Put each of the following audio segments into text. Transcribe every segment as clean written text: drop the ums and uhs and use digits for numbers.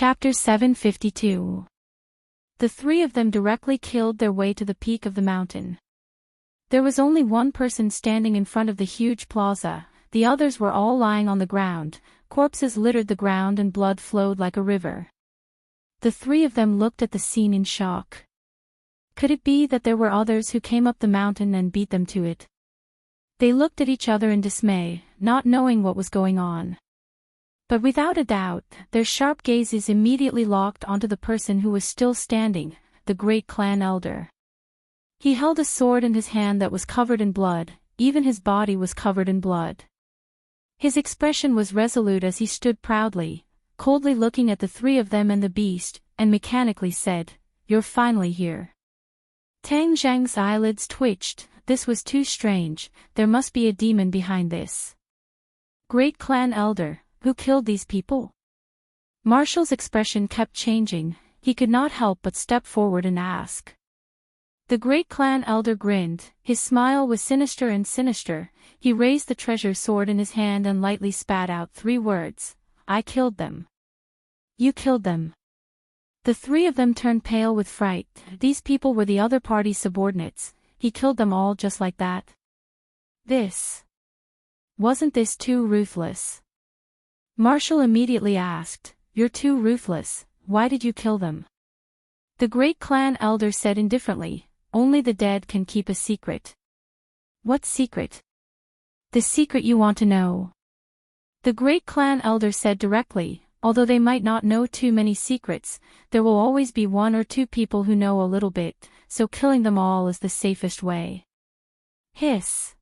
Chapter 752. The three of them directly killed their way to the peak of the mountain. There was only one person standing in front of the huge plaza, the others were all lying on the ground, corpses littered the ground and blood flowed like a river. The three of them looked at the scene in shock. Could it be that there were others who came up the mountain and beat them to it? They looked at each other in dismay, not knowing what was going on. But without a doubt, their sharp gazes immediately locked onto the person who was still standing, the great clan elder. He held a sword in his hand that was covered in blood, even his body was covered in blood. His expression was resolute as he stood proudly, coldly looking at the three of them and the beast, and mechanically said, "You're finally here." Tang Zhang's eyelids twitched. This was too strange, there must be a demon behind this. Great clan elder, who killed these people? Marshall's expression kept changing, he could not help but step forward and ask. The great clan elder grinned, his smile was sinister and sinister, he raised the treasure sword in his hand and lightly spat out 3 words, "I killed them." "You killed them." The three of them turned pale with fright, these people were the other party's subordinates, he killed them all just like that. Wasn't this too ruthless? Marshall immediately asked, "You're too ruthless, why did you kill them?" The great clan elder said indifferently, "Only the dead can keep a secret." "What secret?" "The secret you want to know." The great clan elder said directly, "Although they might not know too many secrets, there will always be 1 or 2 people who know a little bit, so killing them all is the safest way." Hiss.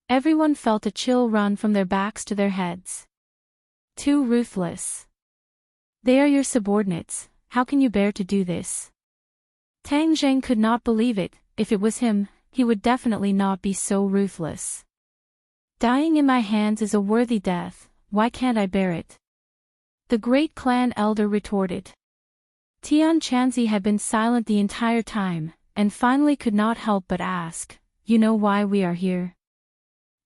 Everyone felt a chill run from their backs to their heads. Too ruthless. They are your subordinates, how can you bear to do this? Tang Zhang could not believe it, if it was him, he would definitely not be so ruthless. "Dying in my hands is a worthy death, why can't I bear it?" The great clan elder retorted. Tian Chanzi had been silent the entire time, and finally could not help but ask, "You know why we are here?"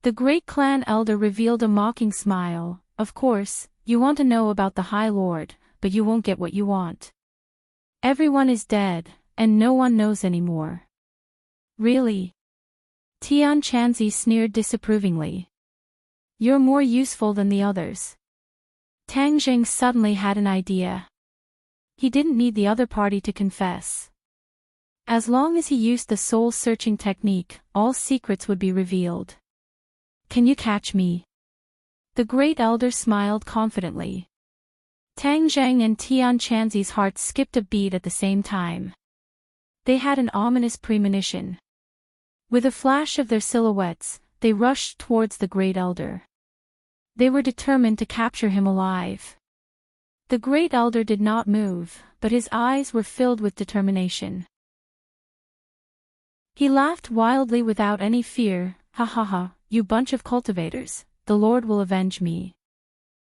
The great clan elder revealed a mocking smile, "Of course, you want to know about the High Lord, but you won't get what you want. Everyone is dead, and no one knows anymore." "Really?" Tian Chanzi sneered disapprovingly. "You're more useful than the others." Tang Zhang suddenly had an idea. He didn't need the other party to confess. As long as he used the soul-searching technique, all secrets would be revealed. "Can you catch me?" The great elder smiled confidently. Tang Zhang and Tian Chanzi's hearts skipped a beat at the same time. They had an ominous premonition. With a flash of their silhouettes, they rushed towards the great elder. They were determined to capture him alive. The great elder did not move, but his eyes were filled with determination. He laughed wildly without any fear, "Ha ha ha, you bunch of cultivators, the Lord will avenge me.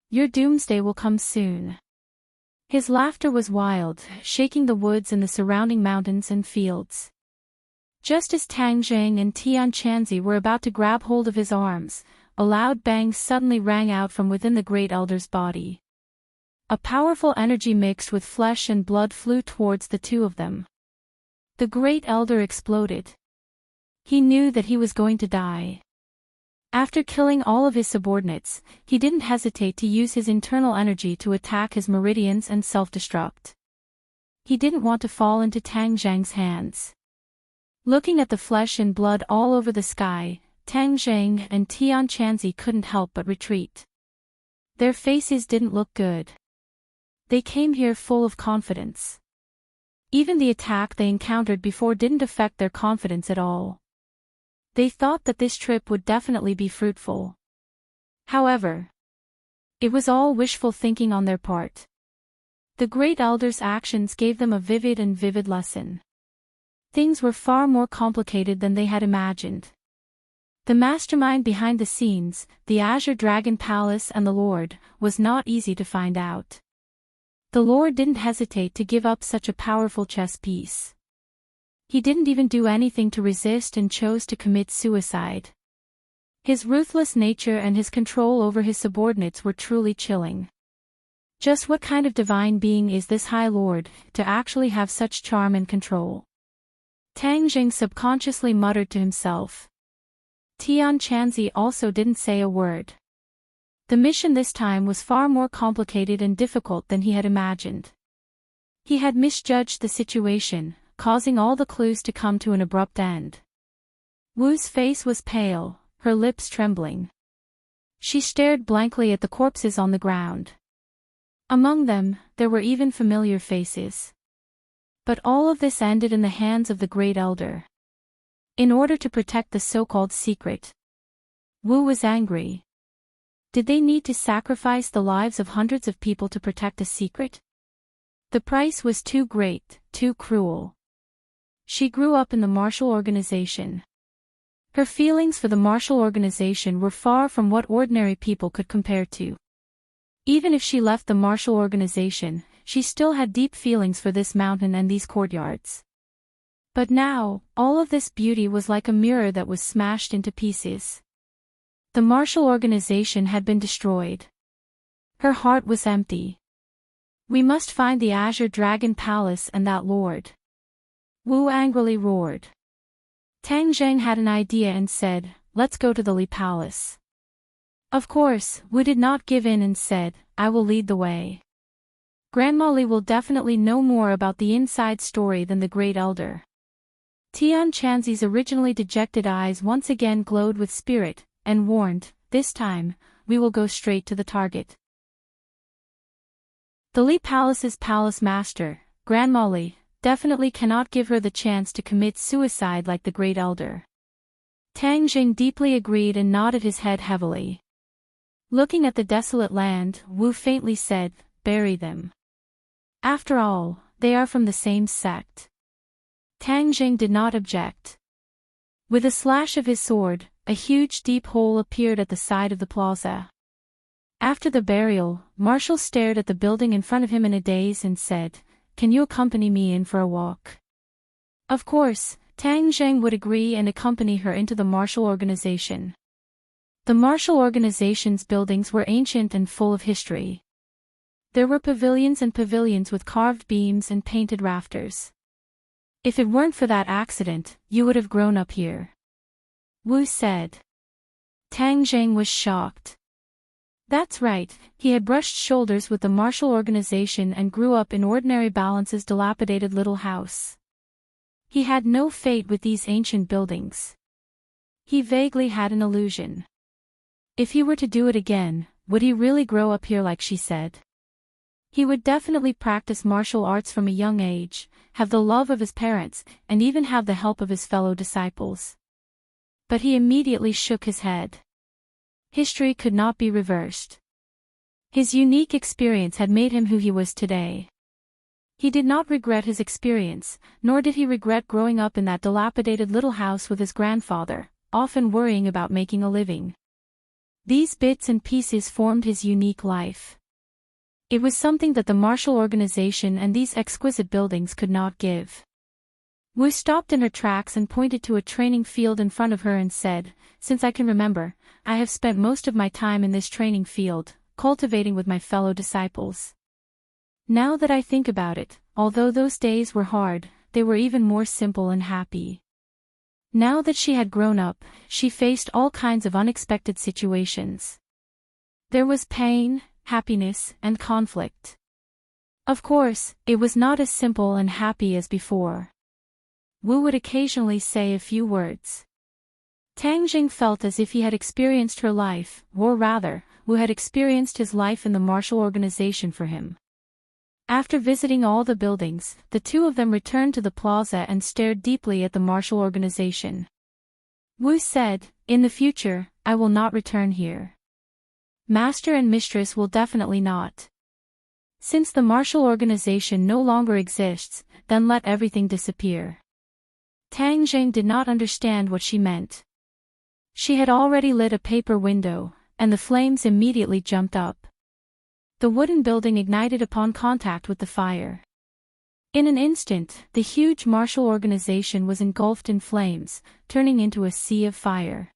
Your doomsday will come soon." His laughter was wild, shaking the woods and the surrounding mountains and fields. Just as Tang Zhang and Tian Chanzi were about to grab hold of his arms, a loud bang suddenly rang out from within the great elder's body. A powerful energy mixed with flesh and blood flew towards the two of them. The great elder exploded. He knew that he was going to die. After killing all of his subordinates, he didn't hesitate to use his internal energy to attack his meridians and self-destruct. He didn't want to fall into Tang Zhang's hands. Looking at the flesh and blood all over the sky, Tang Zhang and Tian Chanzi couldn't help but retreat. Their faces didn't look good. They came here full of confidence. Even the attack they encountered before didn't affect their confidence at all. They thought that this trip would definitely be fruitful. However, it was all wishful thinking on their part. The great elder's actions gave them a vivid lesson. Things were far more complicated than they had imagined. The mastermind behind the scenes, the Azure Dragon Palace and the Lord, was not easy to find out. The Lord didn't hesitate to give up such a powerful chess piece. He didn't even do anything to resist and chose to commit suicide. His ruthless nature and his control over his subordinates were truly chilling. Just what kind of divine being is this High Lord, to actually have such charm and control? Tang Jing subconsciously muttered to himself. Tian Chanzi also didn't say a word. The mission this time was far more complicated and difficult than he had imagined. He had misjudged the situation, causing all the clues to come to an abrupt end. Wu's face was pale, her lips trembling. She stared blankly at the corpses on the ground. Among them, there were even familiar faces. But all of this ended in the hands of the Great Elder. In order to protect the so-called secret. Wu was angry. Did they need to sacrifice the lives of hundreds of people to protect a secret? The price was too great, too cruel. She grew up in the martial organization. Her feelings for the martial organization were far from what ordinary people could compare to. Even if she left the martial organization, she still had deep feelings for this mountain and these courtyards. But now, all of this beauty was like a mirror that was smashed into pieces. The martial organization had been destroyed. Her heart was empty. We must find the Azure Dragon Palace and that lord. Wu angrily roared. Tang Zheng had an idea and said, let's go to the Li Palace. Of course, Wu did not give in and said, I will lead the way. Grandma Li will definitely know more about the inside story than the Great Elder. Tian Chanzi's originally dejected eyes once again glowed with spirit, and warned, this time, we will go straight to the target. The Li Palace's palace master, Grandma Li, definitely cannot give her the chance to commit suicide like the Great Elder. Tang Jing deeply agreed and nodded his head heavily. Looking at the desolate land, Wu faintly said, bury them. After all, they are from the same sect. Tang Jing did not object. With a slash of his sword, a huge deep hole appeared at the side of the plaza. After the burial, Marshall stared at the building in front of him in a daze and said, can you accompany me in for a walk? Of course, Tang Zheng would agree and accompany her into the martial organization. The martial organization's buildings were ancient and full of history. There were pavilions and pavilions with carved beams and painted rafters. If it weren't for that accident, you would have grown up here. Wu said. Tang Zheng was shocked. That's right, he had brushed shoulders with the martial organization and grew up in Ordinary Balance's dilapidated little house. He had no fate with these ancient buildings. He vaguely had an illusion. If he were to do it again, would he really grow up here like she said? He would definitely practice martial arts from a young age, have the love of his parents, and even have the help of his fellow disciples. But he immediately shook his head. History could not be reversed. His unique experience had made him who he was today. He did not regret his experience, nor did he regret growing up in that dilapidated little house with his grandfather, often worrying about making a living. These bits and pieces formed his unique life. It was something that the martial organization and these exquisite buildings could not give. Wu stopped in her tracks and pointed to a training field in front of her and said, since I can remember, I have spent most of my time in this training field, cultivating with my fellow disciples. Now that I think about it, although those days were hard, they were even more simple and happy. Now that she had grown up, she faced all kinds of unexpected situations. There was pain, happiness, and conflict. Of course, it was not as simple and happy as before. Wu would occasionally say a few words. Tang Jing felt as if he had experienced her life, or rather, Wu had experienced his life in the martial organization for him. After visiting all the buildings, the two of them returned to the plaza and stared deeply at the martial organization. Wu said, in the future, I will not return here. Master and mistress will definitely not. Since the martial organization no longer exists, then let everything disappear. Tang Jing did not understand what she meant. She had already lit a paper window, and the flames immediately jumped up. The wooden building ignited upon contact with the fire. In an instant, the huge martial organization was engulfed in flames, turning into a sea of fire.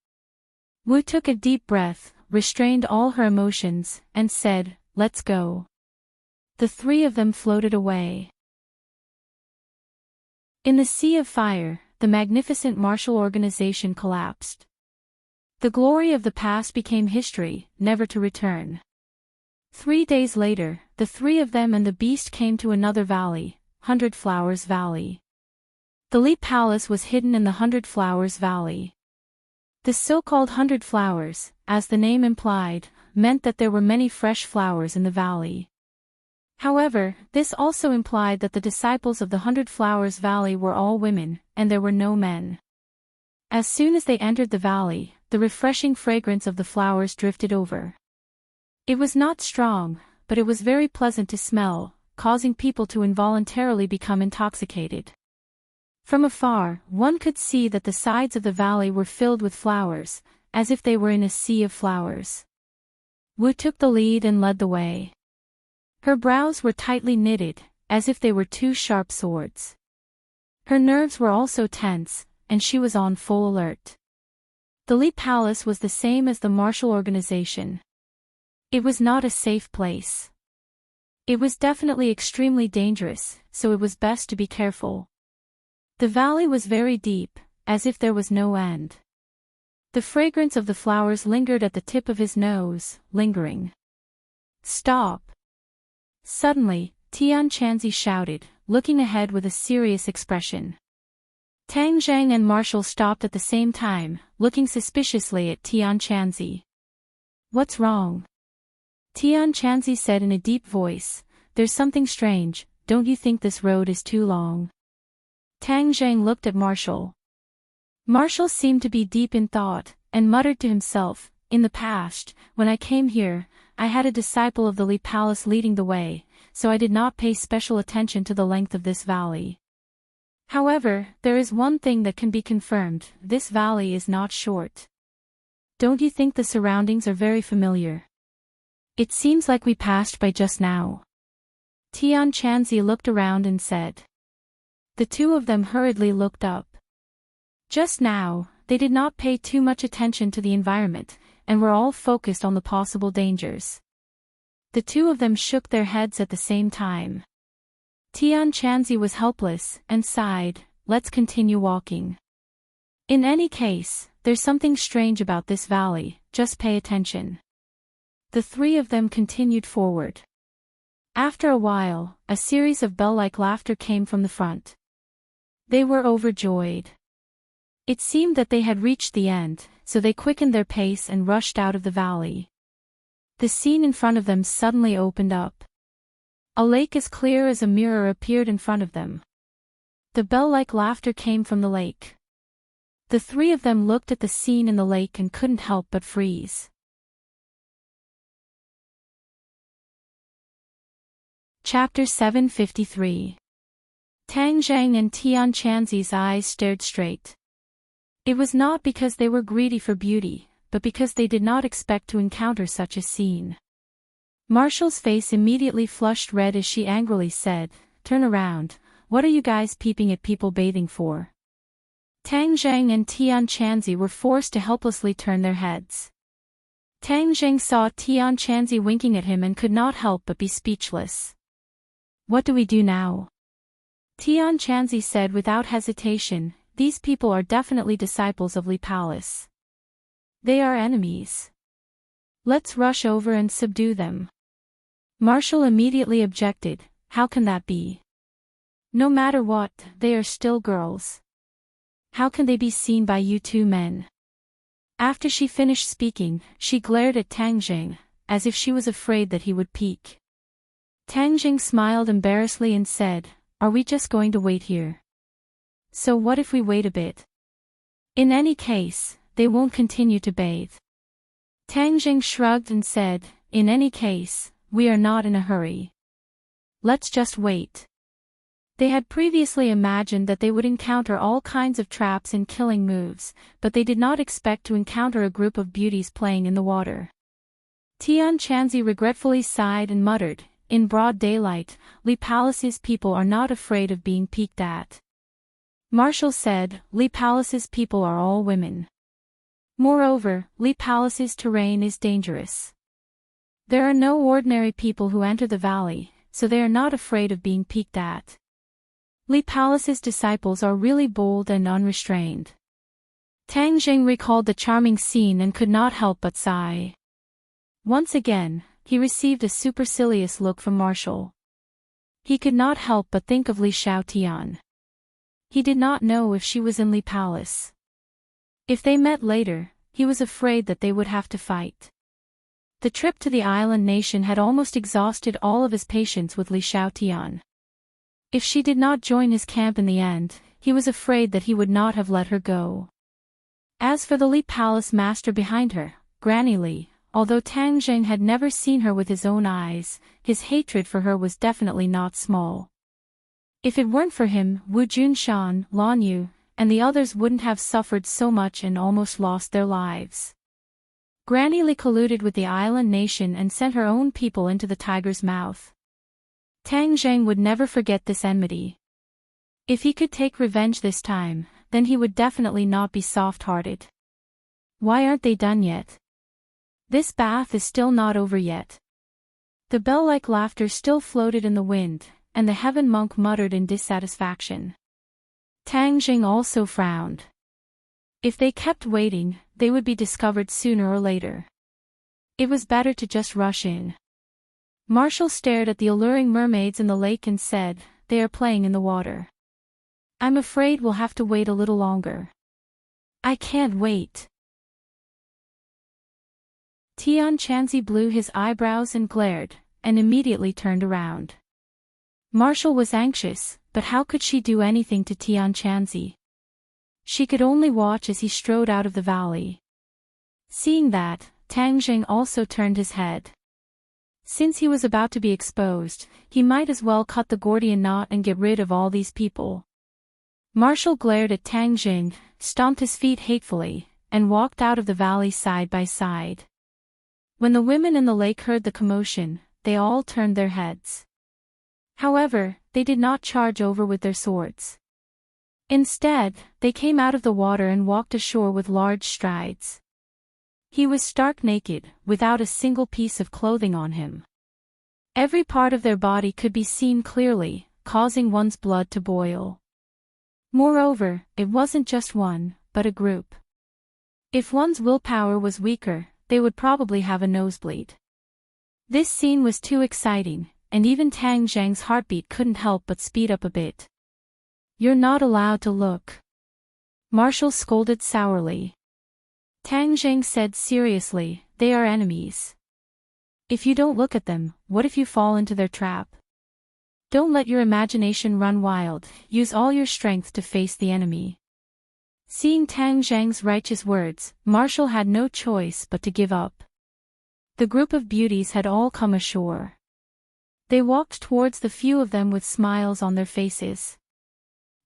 Wu took a deep breath, restrained all her emotions, and said, let's go. The three of them floated away. In the sea of fire, the magnificent martial organization collapsed. The glory of the past became history, never to return. 3 days later, the three of them and the beast came to another valley, 100 Flowers Valley. The Leap Palace was hidden in the 100 Flowers Valley. The so-called 100 Flowers, as the name implied, meant that there were many fresh flowers in the valley. However, this also implied that the disciples of the 100 Flowers Valley were all women, and there were no men. As soon as they entered the valley, the refreshing fragrance of the flowers drifted over. It was not strong, but it was very pleasant to smell, causing people to involuntarily become intoxicated. From afar, one could see that the sides of the valley were filled with flowers, as if they were in a sea of flowers. Wu took the lead and led the way. Her brows were tightly knitted, as if they were two sharp swords. Her nerves were also tense, and she was on full alert. The Leap Palace was the same as the martial organization. It was not a safe place. It was definitely extremely dangerous, so it was best to be careful. The valley was very deep, as if there was no end. The fragrance of the flowers lingered at the tip of his nose, lingering. Stop! Suddenly, Tian Chanzi shouted, looking ahead with a serious expression. Tang Zhang and Marshall stopped at the same time, looking suspiciously at Tian Chanzi. What's wrong? Tian Chanzi said in a deep voice, there's something strange, don't you think this road is too long? Tang Zhang looked at Marshall. Marshall seemed to be deep in thought, and muttered to himself, in the past, when I came here, I had a disciple of the Li Palace leading the way, so I did not pay special attention to the length of this valley. However, there is one thing that can be confirmed, this valley is not short. Don't you think the surroundings are very familiar? It seems like we passed by just now. Tian Chanzi looked around and said. The two of them hurriedly looked up. Just now, they did not pay too much attention to the environment, and were all focused on the possible dangers. The two of them shook their heads at the same time. Tian Chanzi was helpless, and sighed, let's continue walking. In any case, there's something strange about this valley, just pay attention. The three of them continued forward. After a while, a series of bell-like laughter came from the front. They were overjoyed. It seemed that they had reached the end, so they quickened their pace and rushed out of the valley. The scene in front of them suddenly opened up. A lake as clear as a mirror appeared in front of them. The bell-like laughter came from the lake. The three of them looked at the scene in the lake and couldn't help but freeze. Chapter 753. Tang Zhang and Tian Chanzi's eyes stared straight. It was not because they were greedy for beauty, but because they did not expect to encounter such a scene. Marshall's face immediately flushed red as she angrily said, turn around, what are you guys peeping at people bathing for? Tang Zhang and Tian Chanzi were forced to helplessly turn their heads. Tang Zhang saw Tian Chanzi winking at him and could not help but be speechless. What do we do now? Tian Chanzi said without hesitation, these people are definitely disciples of Li Palace. They are enemies. Let's rush over and subdue them. Marshall immediately objected, how can that be? No matter what, they are still girls. How can they be seen by you two men? After she finished speaking, she glared at Tang Zhang, as if she was afraid that he would peek. Tang Zhang smiled embarrassedly and said, are we just going to wait here? So what if we wait a bit? In any case, they won't continue to bathe. Tang Zhang shrugged and said, in any case, we are not in a hurry. Let's just wait. They had previously imagined that they would encounter all kinds of traps and killing moves, but they did not expect to encounter a group of beauties playing in the water. Tian Chanzi regretfully sighed and muttered, in broad daylight, Li Palace's people are not afraid of being peeked at. Marshall said, Li Palace's people are all women. Moreover, Li Palace's terrain is dangerous. There are no ordinary people who enter the valley, so they are not afraid of being peeked at. Li Palace's disciples are really bold and unrestrained. Tang Jing recalled the charming scene and could not help but sigh. Once again, he received a supercilious look from Marshall. He could not help but think of Li Xiaotian. He did not know if she was in Li Palace. If they met later, he was afraid that they would have to fight. The trip to the island nation had almost exhausted all of his patience with Li Xiaotian. If she did not join his camp in the end, he was afraid that he would not have let her go. As for the Li Palace master behind her, Granny Li, although Tang Jing had never seen her with his own eyes, his hatred for her was definitely not small. If it weren't for him, Wu Junshan, Lan Yu, and the others wouldn't have suffered so much and almost lost their lives. Granny Li colluded with the island nation and sent her own people into the tiger's mouth. Tang Jing would never forget this enmity. If he could take revenge this time, then he would definitely not be soft-hearted. Why aren't they done yet? This bath is still not over yet. The bell-like laughter still floated in the wind, and the heaven monk muttered in dissatisfaction. Tang Jing also frowned. If they kept waiting, they would be discovered sooner or later. It was better to just rush in. Marshall stared at the alluring mermaids in the lake and said, "They are playing in the water. I'm afraid we'll have to wait a little longer." "I can't wait." Tian Chanzi blew his eyebrows and glared, and immediately turned around. Marshall was anxious, but how could she do anything to Tian Chanzi? She could only watch as he strode out of the valley. Seeing that, Tang Jing also turned his head. Since he was about to be exposed, he might as well cut the Gordian knot and get rid of all these people. Marshall glared at Tang Jing, stomped his feet hatefully, and walked out of the valley side by side. When the women in the lake heard the commotion, they all turned their heads. However, they did not charge over with their swords. Instead, they came out of the water and walked ashore with large strides. He was stark naked, without a single piece of clothing on him. Every part of their body could be seen clearly, causing one's blood to boil. Moreover, it wasn't just one, but a group. If one's willpower was weaker, they would probably have a nosebleed. This scene was too exciting, and even Tang Jing's heartbeat couldn't help but speed up a bit. "You're not allowed to look," Marshall scolded sourly. Tang Jing said seriously, "They are enemies. If you don't look at them, what if you fall into their trap? Don't let your imagination run wild, use all your strength to face the enemy." Seeing Tang Jing's righteous words, Marshall had no choice but to give up. The group of beauties had all come ashore. They walked towards the few of them with smiles on their faces.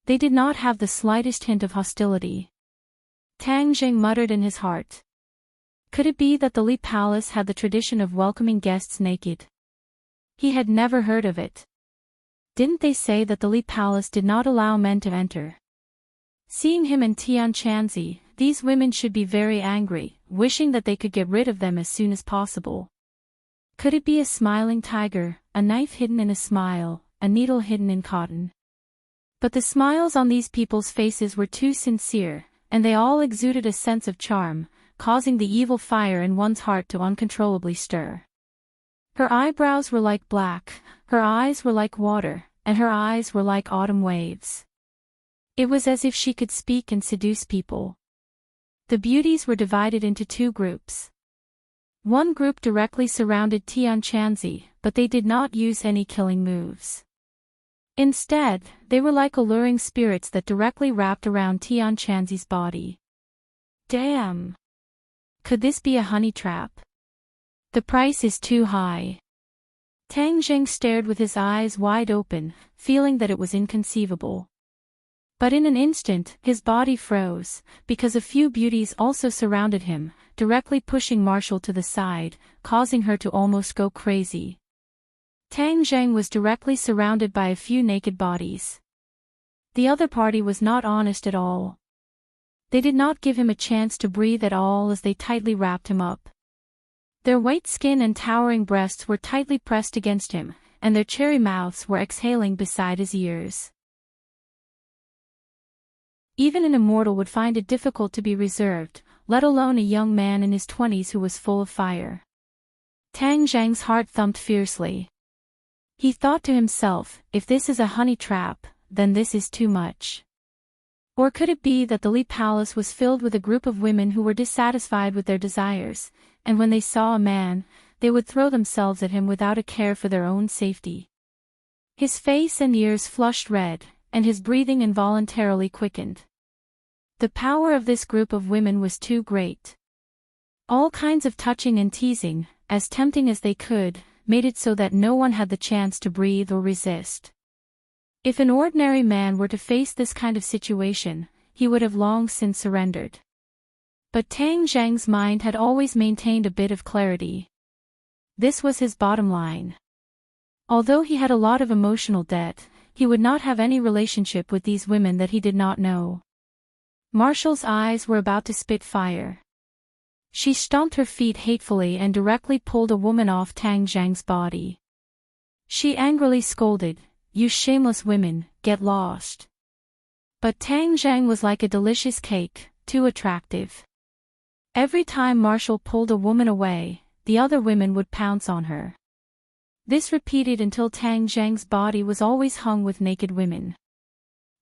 They did not have the slightest hint of hostility. Tang Jing muttered in his heart. Could it be that the Li Palace had the tradition of welcoming guests naked? He had never heard of it. Didn't they say that the Li Palace did not allow men to enter? Seeing him and Tian Chanzi, these women should be very angry, wishing that they could get rid of them as soon as possible. Could it be a smiling tiger, a knife hidden in a smile, a needle hidden in cotton? But the smiles on these people's faces were too sincere, and they all exuded a sense of charm, causing the evil fire in one's heart to uncontrollably stir. Her eyebrows were like black, her eyes were like water, and her eyes were like autumn waves. It was as if she could speak and seduce people. The beauties were divided into two groups. One group directly surrounded Tian Chanzi, but they did not use any killing moves. Instead, they were like alluring spirits that directly wrapped around Tian Chanzi's body. Damn! Could this be a honey trap? The price is too high. Tang Jing stared with his eyes wide open, feeling that it was inconceivable. But in an instant, his body froze, because a few beauties also surrounded him, directly pushing Marshall to the side, causing her to almost go crazy. Tang Jing was directly surrounded by a few naked bodies. The other party was not honest at all. They did not give him a chance to breathe at all as they tightly wrapped him up. Their white skin and towering breasts were tightly pressed against him, and their cherry mouths were exhaling beside his ears. Even an immortal would find it difficult to be reserved, let alone a young man in his 20s who was full of fire. Tang Zhang's heart thumped fiercely. He thought to himself, if this is a honey trap, then this is too much. Or could it be that the Li Palace was filled with a group of women who were dissatisfied with their desires, and when they saw a man, they would throw themselves at him without a care for their own safety? His face and ears flushed red, and his breathing involuntarily quickened. The power of this group of women was too great. All kinds of touching and teasing, as tempting as they could, made it so that no one had the chance to breathe or resist. If an ordinary man were to face this kind of situation, he would have long since surrendered. But Tang Zhang's mind had always maintained a bit of clarity. This was his bottom line. Although he had a lot of emotional debt, he would not have any relationship with these women that he did not know. Marshall's eyes were about to spit fire. She stomped her feet hatefully and directly pulled a woman off Tang Zhang's body. She angrily scolded, "You shameless women, get lost." But Tang Zhang was like a delicious cake, too attractive. Every time Marshall pulled a woman away, the other women would pounce on her. This repeated until Tang Zhang's body was always hung with naked women.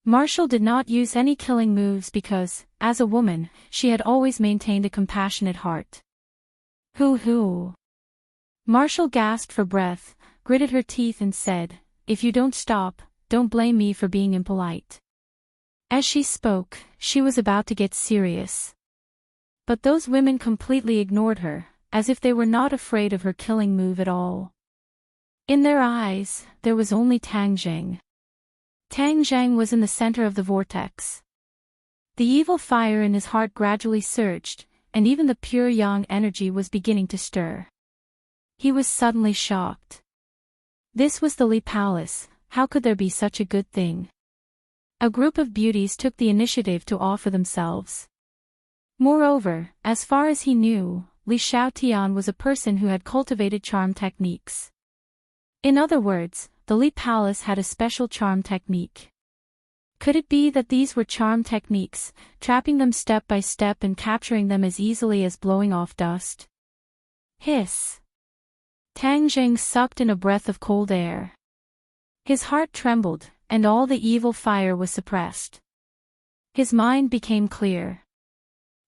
Marshall did not use any killing moves because, as a woman, she had always maintained a compassionate heart. Hoo. Marshall gasped for breath, gritted her teeth and said, "If you don't stop, don't blame me for being impolite." As she spoke, she was about to get serious. But those women completely ignored her, as if they were not afraid of her killing move at all. In their eyes, there was only Tang Zhang. Tang Zhang was in the center of the vortex. The evil fire in his heart gradually surged, and even the pure yang energy was beginning to stir. He was suddenly shocked. This was the Li Palace, how could there be such a good thing? A group of beauties took the initiative to offer themselves. Moreover, as far as he knew, Li Xiaotian was a person who had cultivated charm techniques. In other words, the Li Palace had a special charm technique. Could it be that these were charm techniques, trapping them step by step and capturing them as easily as blowing off dust? Hiss! Tang Zhang sucked in a breath of cold air. His heart trembled, and all the evil fire was suppressed. His mind became clear.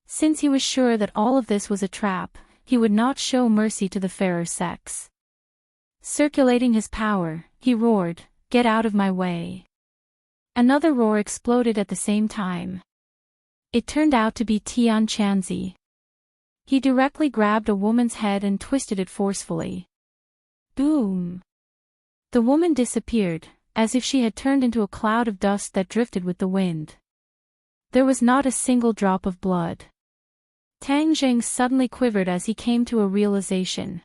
Since he was sure that all of this was a trap, he would not show mercy to the fairer sex. Circulating his power, he roared, "Get out of my way." Another roar exploded at the same time. It turned out to be Tian Chanzi. He directly grabbed a woman's head and twisted it forcefully. Boom! The woman disappeared, as if she had turned into a cloud of dust that drifted with the wind. There was not a single drop of blood. Tang Zhang suddenly quivered as he came to a realization.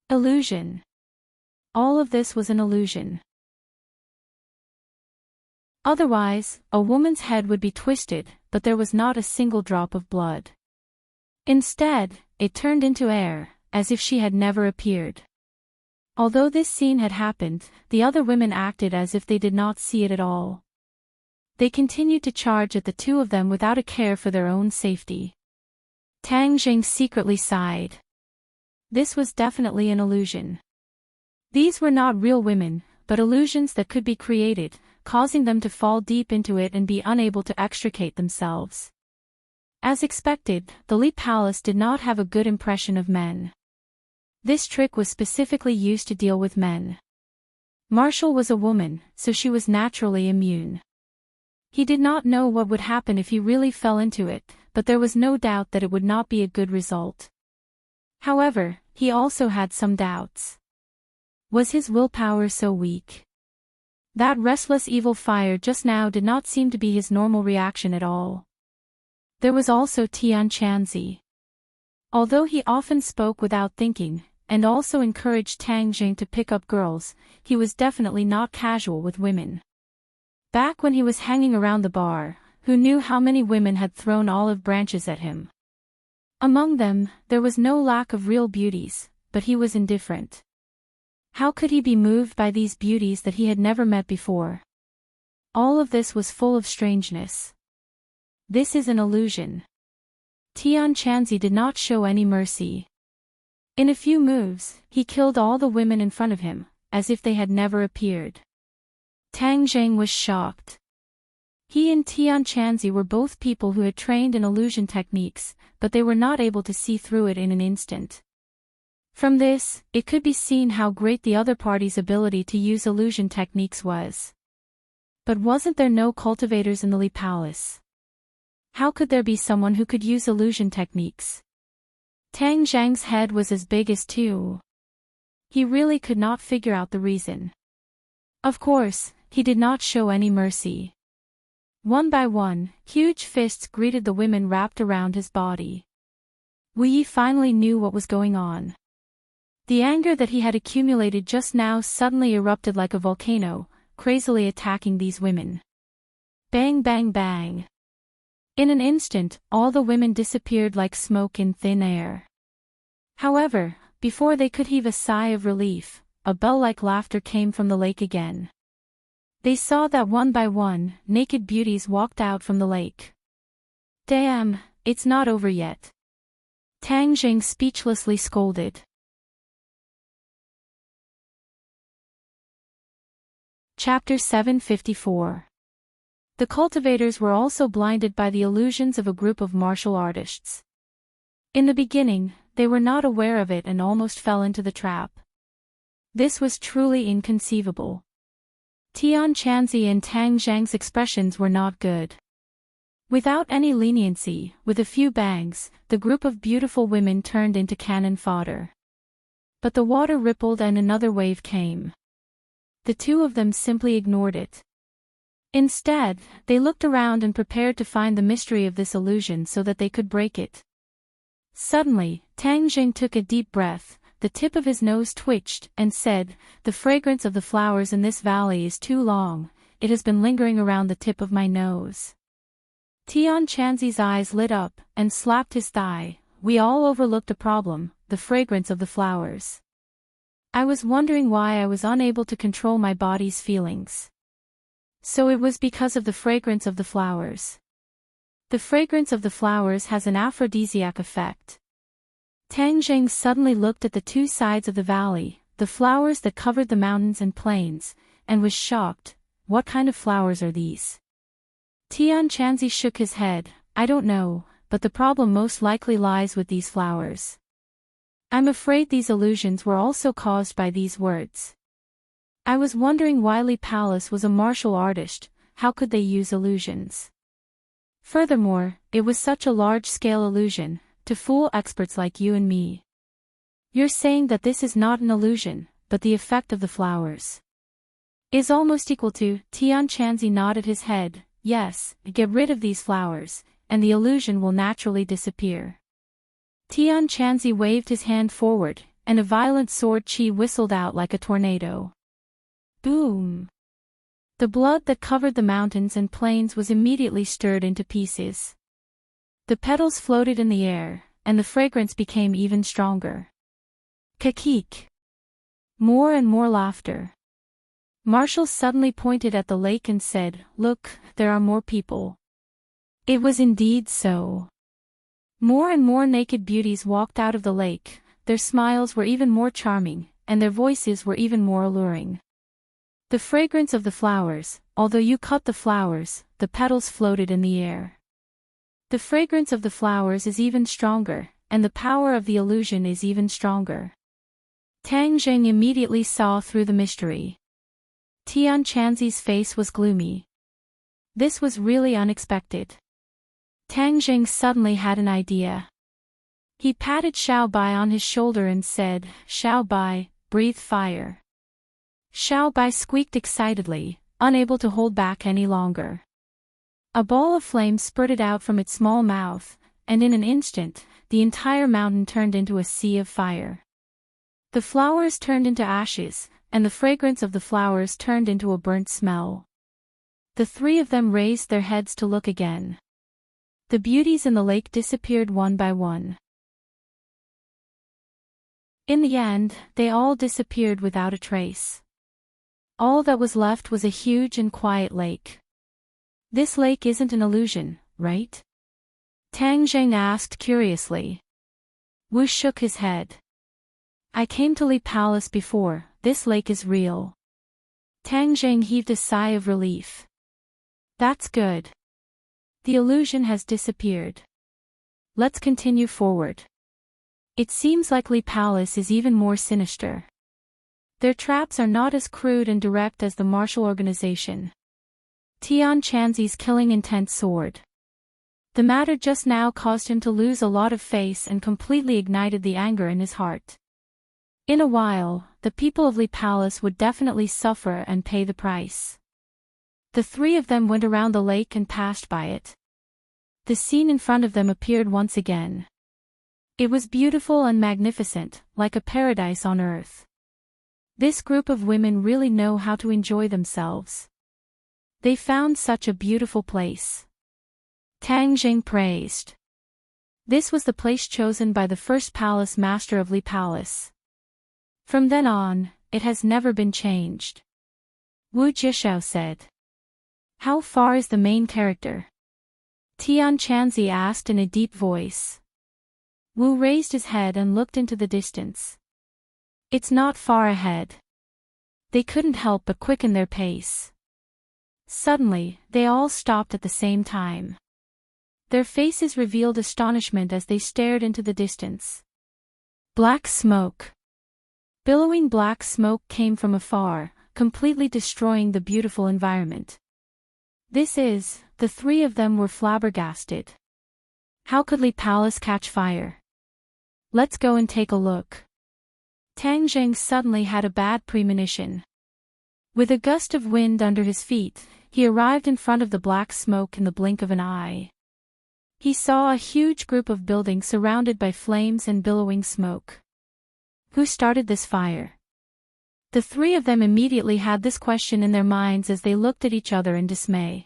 Illusion. All of this was an illusion. Otherwise, a woman's head would be twisted, but there was not a single drop of blood. Instead, it turned into air, as if she had never appeared. Although this scene had happened, the other women acted as if they did not see it at all. They continued to charge at the two of them without a care for their own safety. Tang Zhang secretly sighed. This was definitely an illusion. These were not real women, but illusions that could be created, causing them to fall deep into it and be unable to extricate themselves. As expected, the Li Palace did not have a good impression of men. This trick was specifically used to deal with men. Marshall was a woman, so she was naturally immune. He did not know what would happen if he really fell into it, but there was no doubt that it would not be a good result. However, he also had some doubts. Was his willpower so weak? That restless evil fire just now did not seem to be his normal reaction at all. There was also Tian Chanzi. Although he often spoke without thinking, and also encouraged Tang Zhang to pick up girls, he was definitely not casual with women. Back when he was hanging around the bar, who knew how many women had thrown olive branches at him? Among them, there was no lack of real beauties, but he was indifferent. How could he be moved by these beauties that he had never met before? All of this was full of strangeness. This is an illusion. Enchanting did not show any mercy. In a few moves, he killed all the women in front of him, as if they had never appeared. Tang Zheng was shocked. He and Enchanting were both people who had trained in illusion techniques, but they were not able to see through it in an instant. From this, it could be seen how great the other party's ability to use illusion techniques was. But wasn't there no cultivators in the Li Palace? How could there be someone who could use illusion techniques? Tang Zhang's head was as big as two. He really could not figure out the reason. Of course, he did not show any mercy. One by one, huge fists greeted the women wrapped around his body. Wu Yi finally knew what was going on. The anger that he had accumulated just now suddenly erupted like a volcano, crazily attacking these women. Bang bang bang. In an instant, all the women disappeared like smoke in thin air. However, before they could heave a sigh of relief, a bell-like laughter came from the lake again. They saw that one by one, naked beauties walked out from the lake. Damn, it's not over yet. Tang Zheng speechlessly scolded. Chapter 754. The cultivators were also blinded by the illusions of a group of martial artists. In the beginning, they were not aware of it and almost fell into the trap. This was truly inconceivable. Enchanting and Tang Zhang's expressions were not good. Without any leniency, with a few bangs, the group of beautiful women turned into cannon fodder. But the water rippled and another wave came. The two of them simply ignored it. Instead, they looked around and prepared to find the mystery of this illusion so that they could break it. Suddenly, Tang Zheng took a deep breath, the tip of his nose twitched, and said, "The fragrance of the flowers in this valley is too long, it has been lingering around the tip of my nose." Enchanting's eyes lit up, and slapped his thigh. "We all overlooked a problem, the fragrance of the flowers. I was wondering why I was unable to control my body's feelings. So it was because of the fragrance of the flowers. The fragrance of the flowers has an aphrodisiac effect." Tang Zheng suddenly looked at the two sides of the valley, the flowers that covered the mountains and plains, and was shocked. "What kind of flowers are these?" Enchanting shook his head. "I don't know, but the problem most likely lies with these flowers. I'm afraid these illusions were also caused by these words. I was wondering why Li Palace was a martial artist, how could they use illusions? Furthermore, it was such a large-scale illusion, to fool experts like you and me. You're saying that this is not an illusion, but the effect of the flowers is almost equal to..." Enchanting nodded his head. "Yes, get rid of these flowers, and the illusion will naturally disappear." Enchanting waved his hand forward, and a violent sword chi whistled out like a tornado. Boom! The blood that covered the mountains and plains was immediately stirred into pieces. The petals floated in the air, and the fragrance became even stronger. Kakik! More and more laughter. Marshall suddenly pointed at the lake and said, "Look, there are more people." It was indeed so. More and more naked beauties walked out of the lake, their smiles were even more charming, and their voices were even more alluring. The fragrance of the flowers, although you cut the flowers, the petals floated in the air. The fragrance of the flowers is even stronger, and the power of the illusion is even stronger. Tang Zheng immediately saw through the mystery. Enchanting's face was gloomy. This was really unexpected. Tang Zheng suddenly had an idea. He patted Xiao Bai on his shoulder and said, "Xiao Bai, breathe fire." Xiao Bai squeaked excitedly, unable to hold back any longer. A ball of flame spurted out from its small mouth, and in an instant, the entire mountain turned into a sea of fire. The flowers turned into ashes, and the fragrance of the flowers turned into a burnt smell. The three of them raised their heads to look again. The beauties in the lake disappeared one by one. In the end, they all disappeared without a trace. All that was left was a huge and quiet lake. This lake isn't an illusion, right? Tang Zheng asked curiously. Wu shook his head. I came to Li Palace before, this lake is real. Tang Zheng heaved a sigh of relief. That's good. The illusion has disappeared. Let's continue forward. It seems like Li Palace is even more sinister. Their traps are not as crude and direct as the martial organization. Tian Chanzi's killing intent soared. The matter just now caused him to lose a lot of face and completely ignited the anger in his heart. In a while, the people of Li Palace would definitely suffer and pay the price. The three of them went around the lake and passed by it. The scene in front of them appeared once again. It was beautiful and magnificent, like a paradise on earth. This group of women really know how to enjoy themselves. They found such a beautiful place. Tang Jing praised. This was the place chosen by the first palace master of Li Palace. From then on, it has never been changed. Wu Jishao said. How far is the main character? Tian Chanzi asked in a deep voice. Wu raised his head and looked into the distance. It's not far ahead. They couldn't help but quicken their pace. Suddenly, they all stopped at the same time. Their faces revealed astonishment as they stared into the distance. Black smoke. Billowing black smoke came from afar, completely destroying the beautiful environment. The three of them were flabbergasted. How could Li Palace catch fire? Let's go and take a look. Tang Zheng suddenly had a bad premonition. With a gust of wind under his feet, he arrived in front of the black smoke in the blink of an eye. He saw a huge group of buildings surrounded by flames and billowing smoke. Who started this fire? The three of them immediately had this question in their minds as they looked at each other in dismay.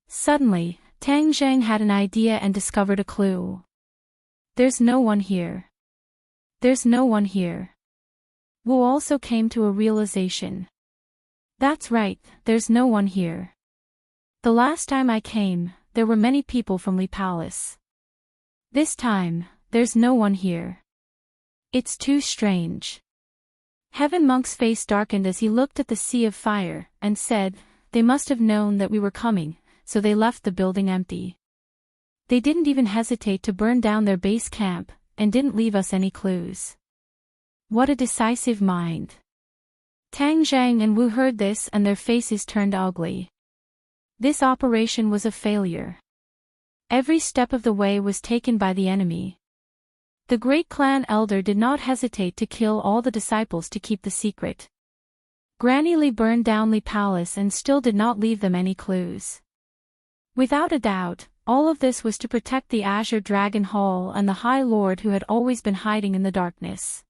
Suddenly, Tang Zheng had an idea and discovered a clue. There's no one here. There's no one here. Wu also came to a realization. That's right, there's no one here. The last time I came, there were many people from Li Palace. This time, there's no one here. It's too strange. Heaven Monk's face darkened as he looked at the sea of fire, and said, They must have known that we were coming, so they left the building empty. They didn't even hesitate to burn down their base camp, and didn't leave us any clues. What a decisive mind. Tang Zhang and Wu heard this and their faces turned ugly. This operation was a failure. Every step of the way was taken by the enemy. The great clan elder did not hesitate to kill all the disciples to keep the secret. Granny Li burned down Li Palace and still did not leave them any clues. Without a doubt, all of this was to protect the Azure Dragon Hall and the High Lord who had always been hiding in the darkness.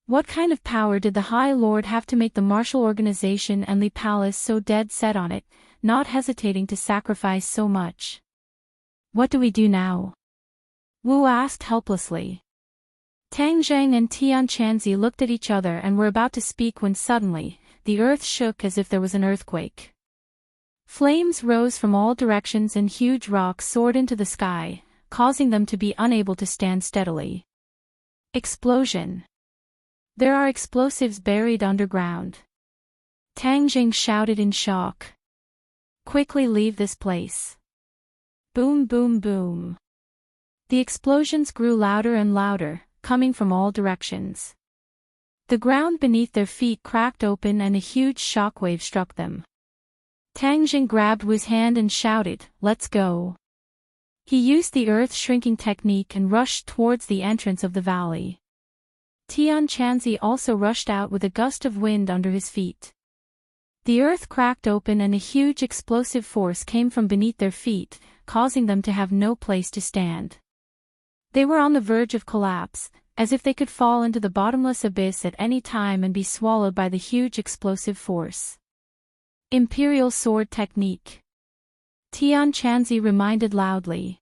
What kind of power did the High Lord have to make the martial organization and Li Palace so dead set on it, not hesitating to sacrifice so much? What do we do now? Wu asked helplessly. Tang Zheng and Tian Chanzi looked at each other and were about to speak when suddenly, the earth shook as if there was an earthquake. Flames rose from all directions and huge rocks soared into the sky, causing them to be unable to stand steadily. Explosion. There are explosives buried underground. Tang Jing shouted in shock. Quickly leave this place. Boom, boom, boom. The explosions grew louder and louder, coming from all directions. The ground beneath their feet cracked open and a huge shockwave struck them. Tang Jing grabbed Wu's hand and shouted, Let's go. He used the earth-shrinking technique and rushed towards the entrance of the valley. Tian Chanzi also rushed out with a gust of wind under his feet. The earth cracked open and a huge explosive force came from beneath their feet, causing them to have no place to stand. They were on the verge of collapse, as if they could fall into the bottomless abyss at any time and be swallowed by the huge explosive force. Imperial Sword Technique. Tian Chanzi reminded loudly.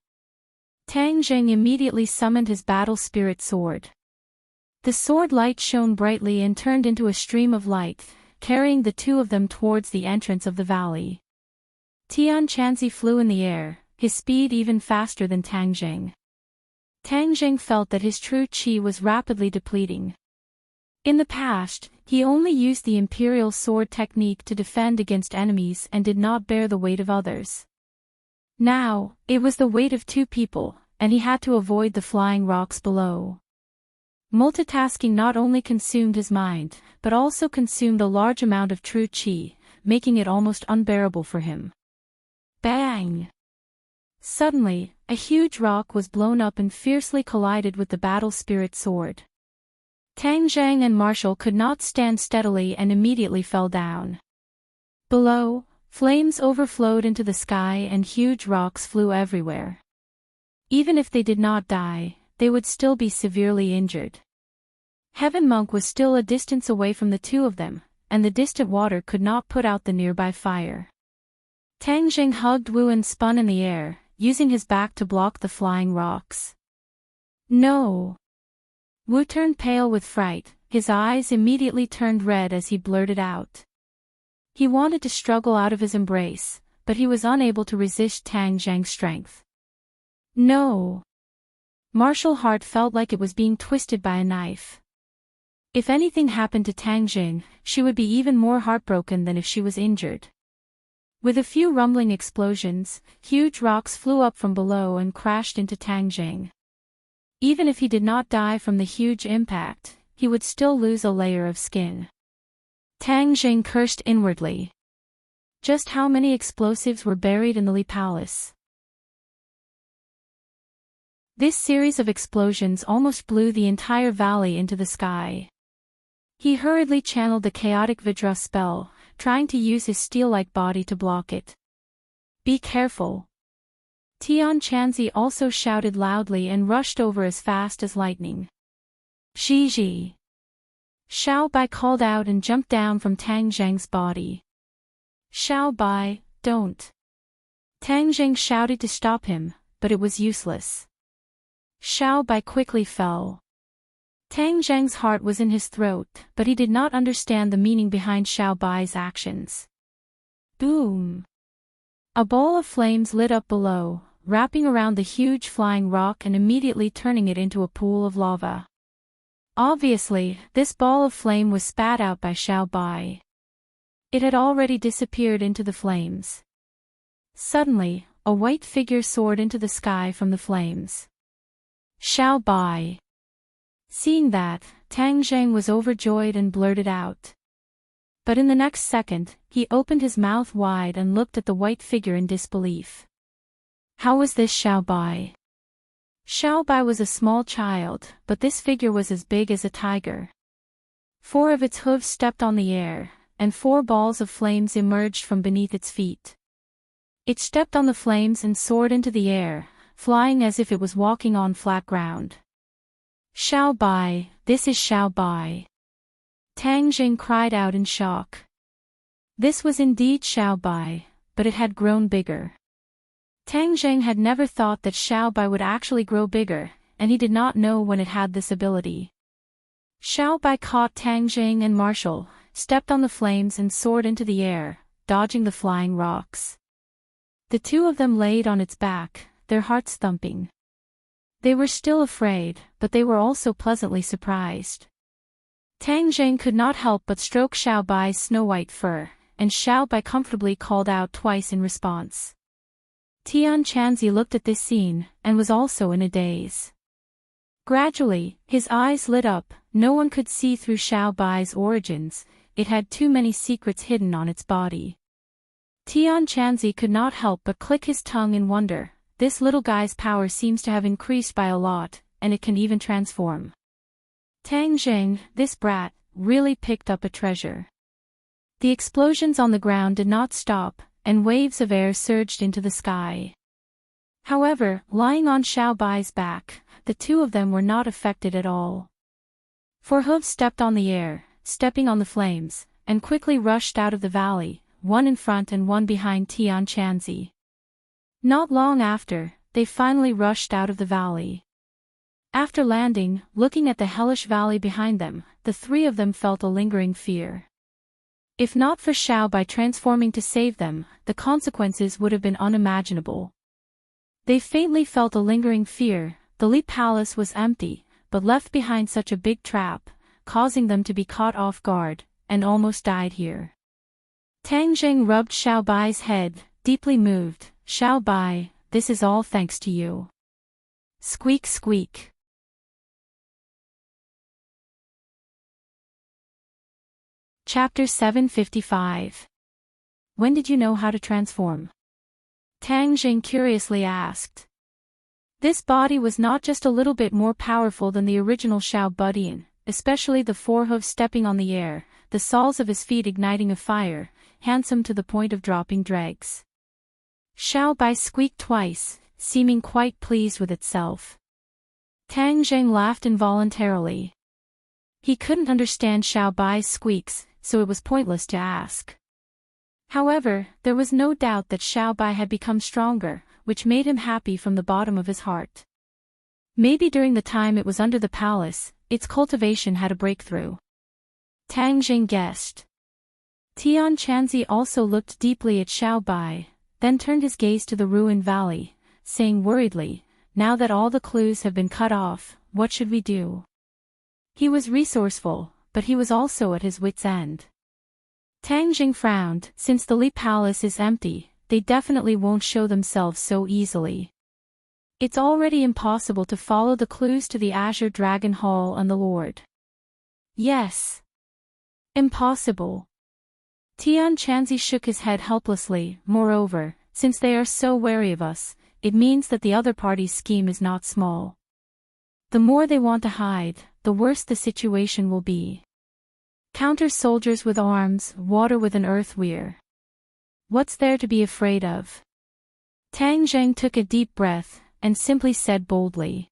Tang Jing immediately summoned his battle spirit sword. The sword light shone brightly and turned into a stream of light, carrying the two of them towards the entrance of the valley. Tian Chanzi flew in the air, his speed even faster than Tang Jing. Tang Jing felt that his true qi was rapidly depleting. In the past, he only used the imperial sword technique to defend against enemies and did not bear the weight of others. Now, it was the weight of two people, and he had to avoid the flying rocks below. Multitasking not only consumed his mind, but also consumed a large amount of true qi, making it almost unbearable for him. Bang! Suddenly, a huge rock was blown up and fiercely collided with the battle spirit sword. Tang Zhang and Marshall could not stand steadily and immediately fell down. Below, flames overflowed into the sky and huge rocks flew everywhere. Even if they did not die, they would still be severely injured. Heaven Monk was still a distance away from the two of them, and the distant water could not put out the nearby fire. Tang Jing hugged Wu and spun in the air, using his back to block the flying rocks. No! Wu turned pale with fright, his eyes immediately turned red as he blurted out. He wanted to struggle out of his embrace, but he was unable to resist Tang Zhang's strength. No! Marshall's heart felt like it was being twisted by a knife. If anything happened to Tang Jing, she would be even more heartbroken than if she was injured. With a few rumbling explosions, huge rocks flew up from below and crashed into Tang Jing. Even if he did not die from the huge impact, he would still lose a layer of skin. Tang Jing cursed inwardly. Just how many explosives were buried in the Li Palace? This series of explosions almost blew the entire valley into the sky. He hurriedly channeled the chaotic Vidra spell, trying to use his steel-like body to block it. Be careful! Tian Chanzi also shouted loudly and rushed over as fast as lightning. Xiji! Xiao Bai called out and jumped down from Tang Zhang's body. Xiao Bai, don't! Tang Zhang shouted to stop him, but it was useless. Xiao Bai quickly fell. Tang Zhang's heart was in his throat, but he did not understand the meaning behind Xiao Bai's actions. Boom! A ball of flames lit up below, wrapping around the huge flying rock and immediately turning it into a pool of lava. Obviously, this ball of flame was spat out by Xiao Bai. It had already disappeared into the flames. Suddenly, a white figure soared into the sky from the flames. Xiao Bai! Seeing that, Tang Zhang was overjoyed and blurted out. But in the next second, he opened his mouth wide and looked at the white figure in disbelief. How was this Xiao Bai? Xiao Bai was a small child, but this figure was as big as a tiger. 4 of its hooves stepped on the air, and 4 balls of flames emerged from beneath its feet. It stepped on the flames and soared into the air, flying as if it was walking on flat ground. Xiao Bai, this is Xiao Bai! Tang Jing cried out in shock. This was indeed Xiao Bai, but it had grown bigger. Tang Jing had never thought that Xiao Bai would actually grow bigger, and he did not know when it had this ability. Xiao Bai caught Tang Jing and Marshall, stepped on the flames and soared into the air, dodging the flying rocks. The two of them laid on its back, their hearts thumping. They were still afraid, but they were also pleasantly surprised. Tang Jing could not help but stroke Xiao Bai's snow-white fur, and Xiao Bai comfortably called out twice in response. Tian Chanzi looked at this scene, and was also in a daze. Gradually, his eyes lit up. No one could see through Xiao Bai's origins, it had too many secrets hidden on its body. Tian Chanzi could not help but click his tongue in wonder. This little guy's power seems to have increased by a lot, and it can even transform. Tang Jing, this brat, really picked up a treasure. The explosions on the ground did not stop, and waves of air surged into the sky. However, lying on Xiao Bai's back, the two of them were not affected at all. 4 hooves stepped on the air, stepping on the flames, and quickly rushed out of the valley, one in front and one behind Tian Chanzi. Not long after, they finally rushed out of the valley. After landing, looking at the hellish valley behind them, the three of them felt a lingering fear. If not for Xiao Bai transforming to save them, the consequences would have been unimaginable. They faintly felt a lingering fear. The Li Palace was empty, but left behind such a big trap, causing them to be caught off guard, and almost died here. Tang Zheng rubbed Xiao Bai's head, deeply moved. Xiao Bai, this is all thanks to you. Squeak squeak. Chapter 755. When did you know how to transform? Tang Jing curiously asked. This body was not just a little bit more powerful than the original Xiao Budian, especially the forehooves stepping on the air, the soles of his feet igniting a fire, handsome to the point of dropping dregs. Xiao Bai squeaked twice, seeming quite pleased with itself. Tang Zheng laughed involuntarily. He couldn't understand Xiao Bai's squeaks, so it was pointless to ask. However, there was no doubt that Xiao Bai had become stronger, which made him happy from the bottom of his heart. Maybe during the time it was under the palace, its cultivation had a breakthrough. Tang Jing guessed. Tian Chanzi also looked deeply at Xiao Bai, then turned his gaze to the ruined valley, saying worriedly, now that all the clues have been cut off, what should we do? He was resourceful, but he was also at his wits' end. Tang Jing frowned. Since the Li Palace is empty, they definitely won't show themselves so easily. It's already impossible to follow the clues to the Azure Dragon Hall and the Lord. Yes. Impossible. Tian Chanzi shook his head helplessly. Moreover, since they are so wary of us, it means that the other party's scheme is not small. The more they want to hide, the worse the situation will be. Counter soldiers with arms, water with an earth weir. What's there to be afraid of? Tang Zheng took a deep breath, and simply said boldly.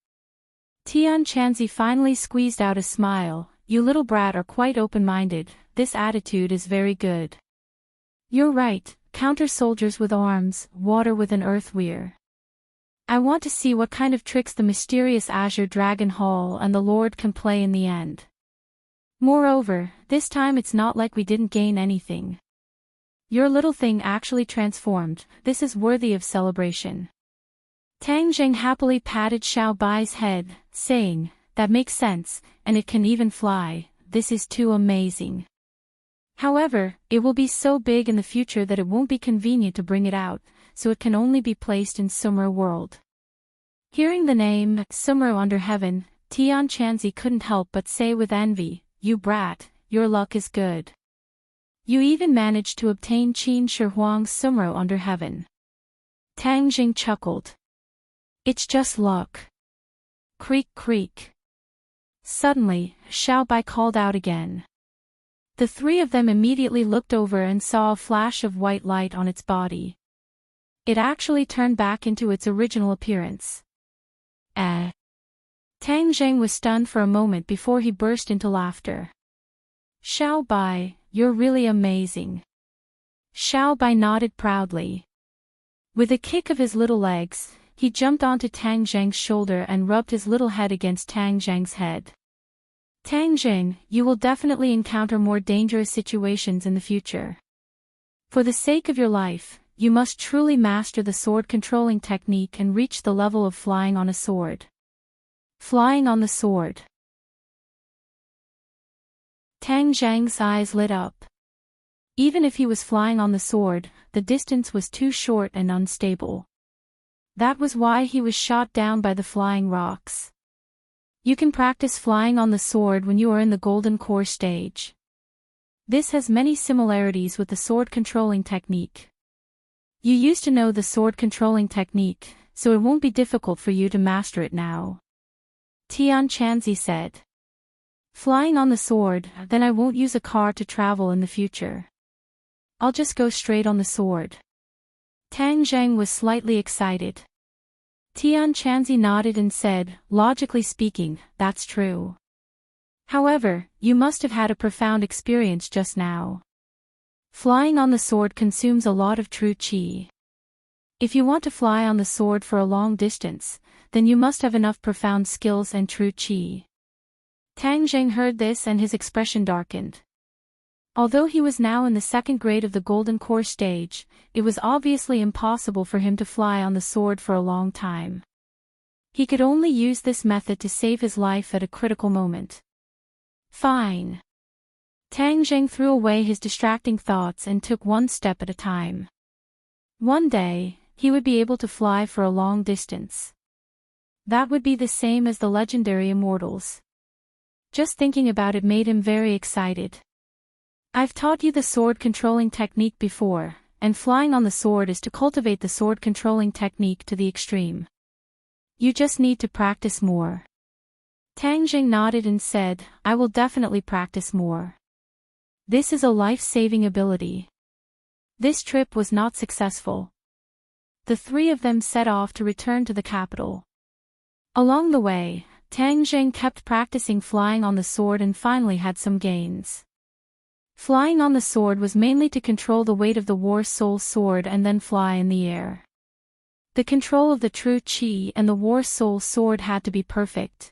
Tian Chanzi finally squeezed out a smile. You little brat are quite open-minded, this attitude is very good. You're right, counter soldiers with arms, water with an earth weir. I want to see what kind of tricks the mysterious Azure Dragon Hall and the Lord can play in the end. Moreover, this time it's not like we didn't gain anything. Your little thing actually transformed, this is worthy of celebration. Tang Zheng happily patted Xiao Bai's head, saying, that makes sense, and it can even fly, this is too amazing. However, it will be so big in the future that it won't be convenient to bring it out, so it can only be placed in Sumra World. Hearing the name, Sumra under heaven, Tian Chanzi couldn't help but say with envy, you brat, your luck is good. You even managed to obtain Qin Shi Huang's Sumra under heaven. Tang Jing chuckled. It's just luck. Creak creak. Suddenly, Xiao Bai called out again. The three of them immediately looked over and saw a flash of white light on its body. It actually turned back into its original appearance. Tang Zheng was stunned for a moment before he burst into laughter. Xiao Bai, you're really amazing. Xiao Bai nodded proudly. With a kick of his little legs, he jumped onto Tang Zheng's shoulder and rubbed his little head against Tang Zheng's head. Tang Zheng, you will definitely encounter more dangerous situations in the future. For the sake of your life, you must truly master the sword controlling technique and reach the level of flying on a sword. Flying on the sword. Tang Zheng's eyes lit up. Even if he was flying on the sword, the distance was too short and unstable. That was why he was shot down by the flying rocks. You can practice flying on the sword when you are in the golden core stage. This has many similarities with the sword controlling technique. You used to know the sword controlling technique, so it won't be difficult for you to master it now. Tian Chanzi said. Flying on the sword, then I won't use a car to travel in the future. I'll just go straight on the sword. Tang Zheng was slightly excited. Tian Chanzi nodded and said, logically speaking, that's true. However, you must have had a profound experience just now. Flying on the sword consumes a lot of true qi. If you want to fly on the sword for a long distance, then you must have enough profound skills and true qi. Tang Zheng heard this and his expression darkened. Although he was now in the second grade of the Golden Core stage, it was obviously impossible for him to fly on the sword for a long time. He could only use this method to save his life at a critical moment. Fine. Tang Zheng threw away his distracting thoughts and took one step at a time. One day, he would be able to fly for a long distance. That would be the same as the legendary immortals. Just thinking about it made him very excited. I've taught you the sword controlling technique before, and flying on the sword is to cultivate the sword controlling technique to the extreme. You just need to practice more. Tang Zheng nodded and said, I will definitely practice more. This is a life-saving ability. This trip was not successful. The three of them set off to return to the capital. Along the way, Tang Zheng kept practicing flying on the sword and finally had some gains. Flying on the sword was mainly to control the weight of the War Soul sword and then fly in the air. The control of the true qi and the War Soul sword had to be perfect.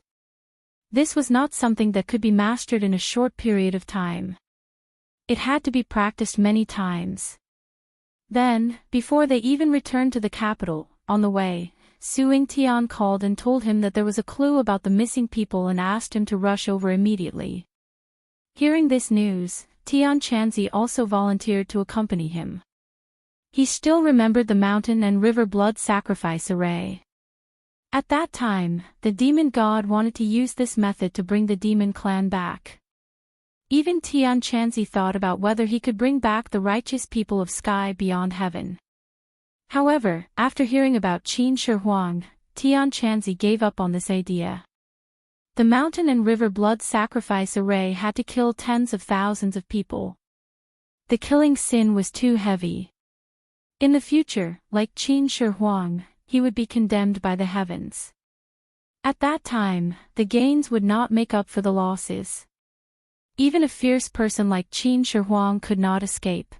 This was not something that could be mastered in a short period of time. It had to be practiced many times. Then, before they even returned to the capital, on the way, Suing Tian called and told him that there was a clue about the missing people and asked him to rush over immediately. Hearing this news, Tian Chanzi also volunteered to accompany him. He still remembered the mountain and river blood sacrifice array. At that time, the demon god wanted to use this method to bring the demon clan back. Even Tian Chanzi thought about whether he could bring back the righteous people of sky beyond heaven. However, after hearing about Qin Shi Huang, Tian Chanzi gave up on this idea. The mountain and river blood sacrifice array had to kill tens of thousands of people. The killing sin was too heavy. In the future, like Qin Shi Huang, he would be condemned by the heavens. At that time, the gains would not make up for the losses. Even a fierce person like Qin Shi Huang could not escape.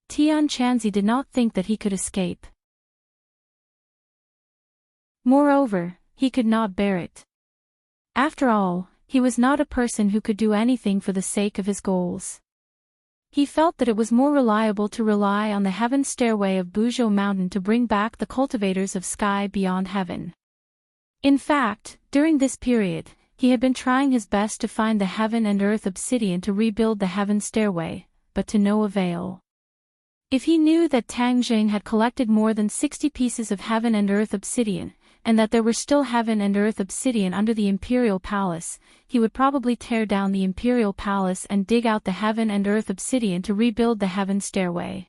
Tian Chanzi did not think that he could escape. Moreover, he could not bear it. After all, he was not a person who could do anything for the sake of his goals. He felt that it was more reliable to rely on the heaven stairway of Buzhou Mountain to bring back the cultivators of sky beyond heaven. In fact, during this period, he had been trying his best to find the heaven and earth obsidian to rebuild the heaven stairway, but to no avail. If he knew that Tang Zheng had collected more than 60 pieces of heaven and earth obsidian, and that there were still heaven and earth obsidian under the imperial palace, he would probably tear down the imperial palace and dig out the heaven and earth obsidian to rebuild the heaven stairway.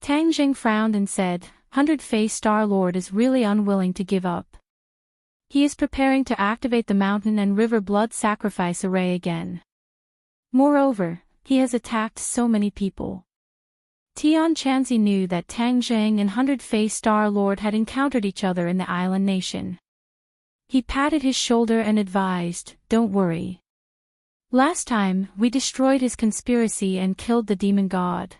Tang Zheng frowned and said, Hundred-Faced Star Lord is really unwilling to give up. He is preparing to activate the mountain and river blood sacrifice array again. Moreover, he has attacked so many people. Tian Chanzi knew that Tang Zheng and Hundred-Faced Star Lord had encountered each other in the island nation. He patted his shoulder and advised, Don't worry. Last time, we destroyed his conspiracy and killed the demon god.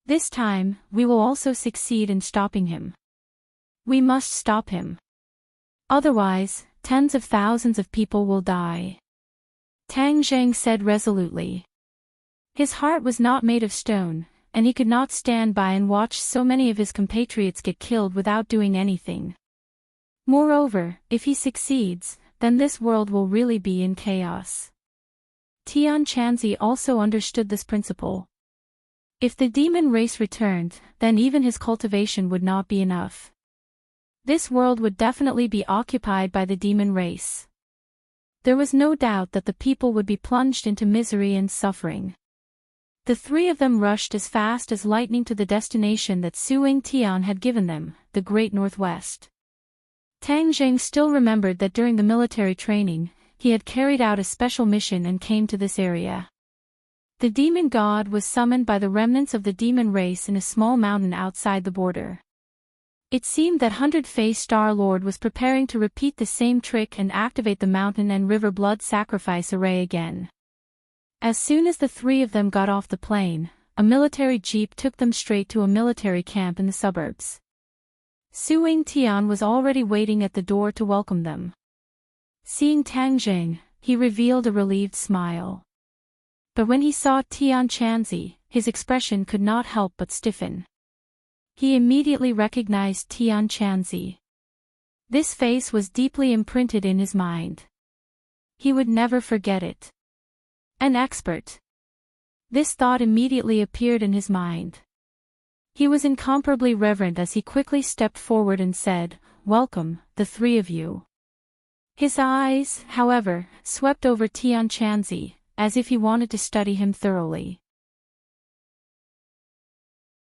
This time, we will also succeed in stopping him. We must stop him. Otherwise, tens of thousands of people will die. Tang Zheng said resolutely. His heart was not made of stone, and he could not stand by and watch so many of his compatriots get killed without doing anything. Moreover, if he succeeds, then this world will really be in chaos. Tian Chanzi also understood this principle. If the demon race returned, then even his cultivation would not be enough. This world would definitely be occupied by the demon race. There was no doubt that the people would be plunged into misery and suffering. The three of them rushed as fast as lightning to the destination that Suing Tian had given them, the Great Northwest. Tang Zheng still remembered that during the military training, he had carried out a special mission and came to this area. The demon god was summoned by the remnants of the demon race in a small mountain outside the border. It seemed that Hundred-Faced Star Lord was preparing to repeat the same trick and activate the mountain and river blood sacrifice array again. As soon as the three of them got off the plane, a military jeep took them straight to a military camp in the suburbs. Su Tian was already waiting at the door to welcome them. Seeing Tang Jing, he revealed a relieved smile. But when he saw Tian Chanzi, his expression could not help but stiffen. He immediately recognized Tian Chanzi. This face was deeply imprinted in his mind. He would never forget it. An expert. This thought immediately appeared in his mind. He was incomparably reverent as he quickly stepped forward and said, "Welcome, the three of you." His eyes, however, swept over Tian Chanzi, as if he wanted to study him thoroughly.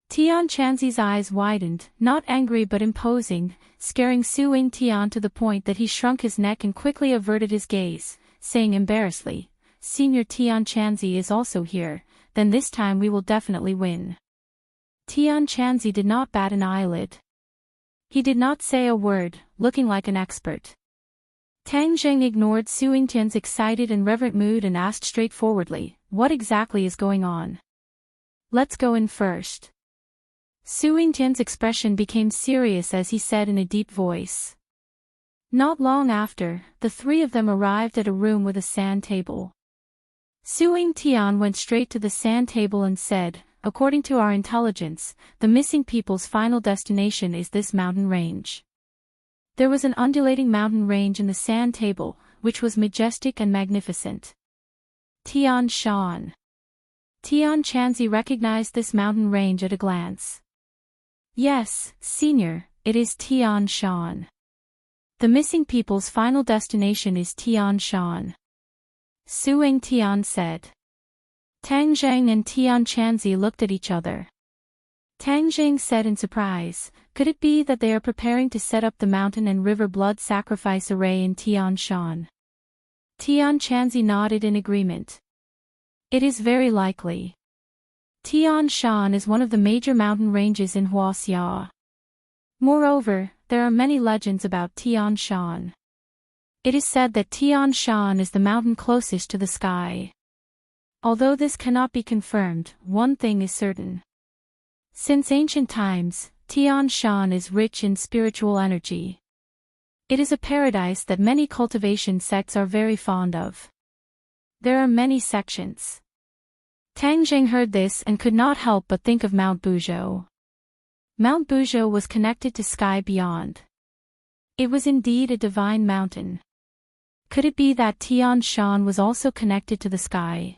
Tian Chanzi's eyes widened, not angry but imposing, scaring Su Tian to the point that he shrunk his neck and quickly averted his gaze, saying embarrassedly, "Senior Tian Chanzi is also here, then this time we will definitely win." Tian Chanzi did not bat an eyelid. He did not say a word, looking like an expert. Tang Jing ignored Su Tian's excited and reverent mood and asked straightforwardly, "What exactly is going on? Let's go in first." Su Tian's expression became serious as he said in a deep voice. Not long after, the three of them arrived at a room with a sand table. Su Tian went straight to the sand table and said, "According to our intelligence, the missing people's final destination is this mountain range." There was an undulating mountain range in the sand table, which was majestic and magnificent. Tian Shan. Tian Chanzi recognized this mountain range at a glance. "Yes, Senior, it is Tian Shan. The missing people's final destination is Tian Shan," Su Tian said. Tang Zhang and Tian Chanzi looked at each other. Tang Jing said in surprise, "Could it be that they are preparing to set up the mountain and river blood sacrifice array in Tian Shan?" Tian Chanzi nodded in agreement. "It is very likely. Tian Shan is one of the major mountain ranges in Huaxia. Moreover, there are many legends about Tian Shan. It is said that Tian Shan is the mountain closest to the sky. Although this cannot be confirmed, one thing is certain. Since ancient times, Tian Shan is rich in spiritual energy. It is a paradise that many cultivation sects are very fond of. There are many sections." Tang Jing heard this and could not help but think of Mount Buzhou. Mount Buzhou was connected to sky beyond. It was indeed a divine mountain. Could it be that Tian Shan was also connected to the sky?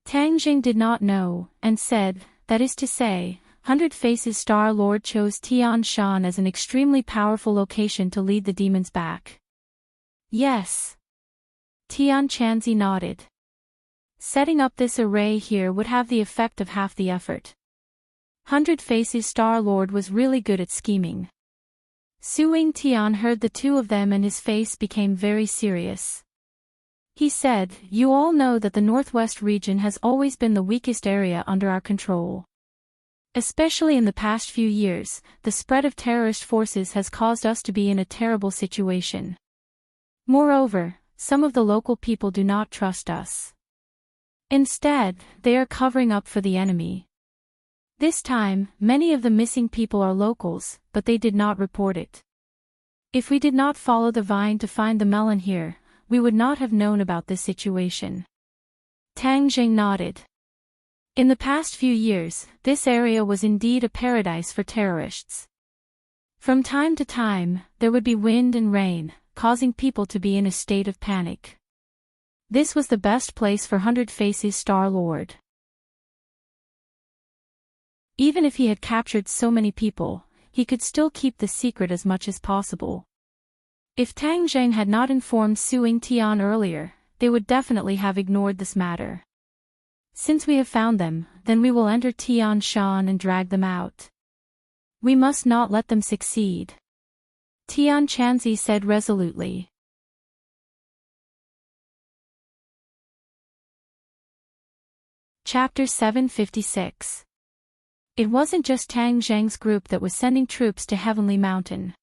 Tang Jing did not know, and said, "That is to say, 100 Faces Star Lord chose Tian Shan as an extremely powerful location to lead the demons back." "Yes." Tian Chanzi nodded. "Setting up this array here would have the effect of half the effort." 100 Faces Star Lord was really good at scheming. Su Tian heard the two of them and his face became very serious. He said, "You all know that the northwest region has always been the weakest area under our control. Especially in the past few years, the spread of terrorist forces has caused us to be in a terrible situation. Moreover, some of the local people do not trust us. Instead, they are covering up for the enemy. This time, many of the missing people are locals, but they did not report it. If we did not follow the vine to find the melon here, we would not have known about this situation." Tang Jing nodded. In the past few years, this area was indeed a paradise for terrorists. From time to time, there would be wind and rain, causing people to be in a state of panic. This was the best place for 100 Faces Star Lord. Even if he had captured so many people, he could still keep the secret as much as possible. If Tang Zheng had not informed Su Tian earlier, they would definitely have ignored this matter. Since we have found them, then we will enter Tian Shan and drag them out. We must not let them succeed," Tian Chanzi said resolutely. Chapter 756. It wasn't just Tang Zheng's group that was sending troops to Heavenly Mountain.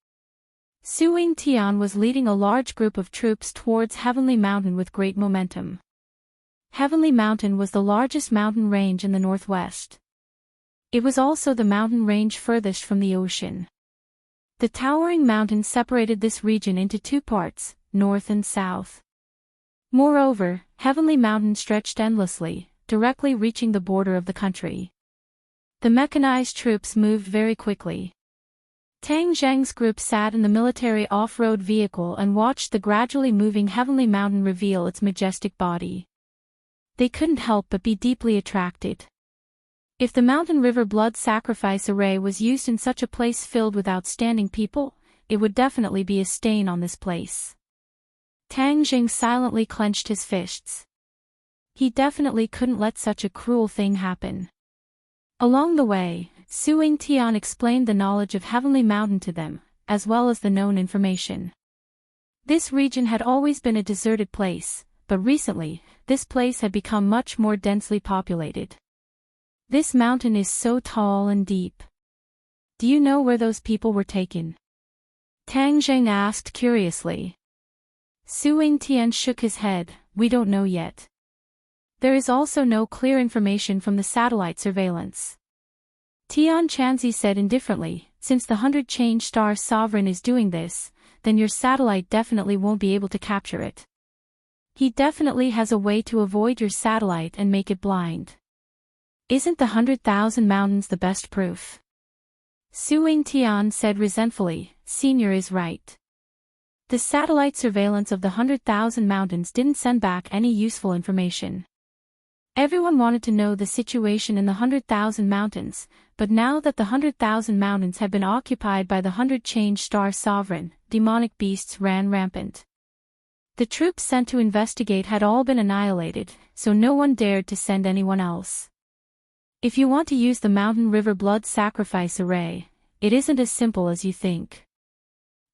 Su Tian was leading a large group of troops towards Heavenly Mountain with great momentum. Heavenly Mountain was the largest mountain range in the northwest. It was also the mountain range furthest from the ocean. The towering mountain separated this region into two parts, north and south. Moreover, Heavenly Mountain stretched endlessly, directly reaching the border of the country. The mechanized troops moved very quickly. Tang Zheng's group sat in the military off-road vehicle and watched the gradually moving Heavenly Mountain reveal its majestic body. They couldn't help but be deeply attracted. If the Mountain River blood sacrifice array was used in such a place filled with outstanding people, it would definitely be a stain on this place. Tang Jing silently clenched his fists. He definitely couldn't let such a cruel thing happen. Along the way, Suing Tian explained the knowledge of Heavenly Mountain to them, as well as the known information. This region had always been a deserted place, but recently, this place had become much more densely populated. This mountain is so tall and deep. Do you know where those people were taken? Tang Zheng asked curiously. Suing Tian shook his head, we don't know yet. There is also no clear information from the satellite surveillance. Tian Chanzi said indifferently, since the 100-change star sovereign is doing this, then your satellite definitely won't be able to capture it. He definitely has a way to avoid your satellite and make it blind. Isn't the 100,000 mountains the best proof? Suing Tian said resentfully, Senior is right. The satellite surveillance of the 100,000 mountains didn't send back any useful information. Everyone wanted to know the situation in the 100,000 mountains, but now that the 100,000 mountains had been occupied by the 100-change star sovereign, demonic beasts ran rampant. The troops sent to investigate had all been annihilated, so no one dared to send anyone else. If you want to use the Mountain River blood sacrifice array, it isn't as simple as you think.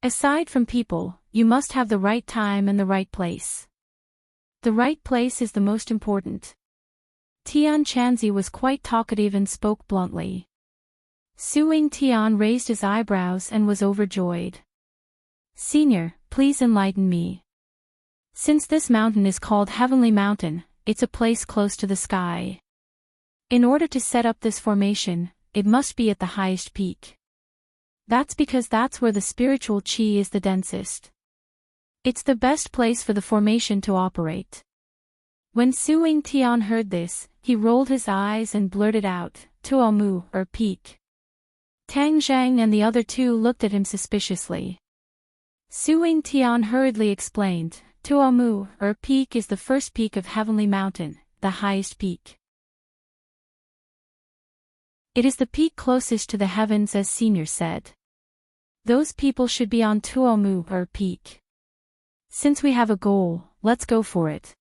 Aside from people, you must have the right time and the right place. The right place is the most important. Tian Chanzi was quite talkative and spoke bluntly. Suing Tian raised his eyebrows and was overjoyed. Senior, please enlighten me. Since this mountain is called Heavenly Mountain, it's a place close to the sky. In order to set up this formation, it must be at the highest peak. That's because that's where the spiritual qi is the densest. It's the best place for the formation to operate. When Suing Tian heard this, he rolled his eyes and blurted out, Tuomu, or peak. Tang Zhang and the other two looked at him suspiciously. Suing Tian hurriedly explained, Tuomu, or peak is the first peak of Heavenly Mountain, the highest peak. It is the peak closest to the heavens, as Senior said. Those people should be on Tuomu, or peak. Since we have a goal, let's go for it.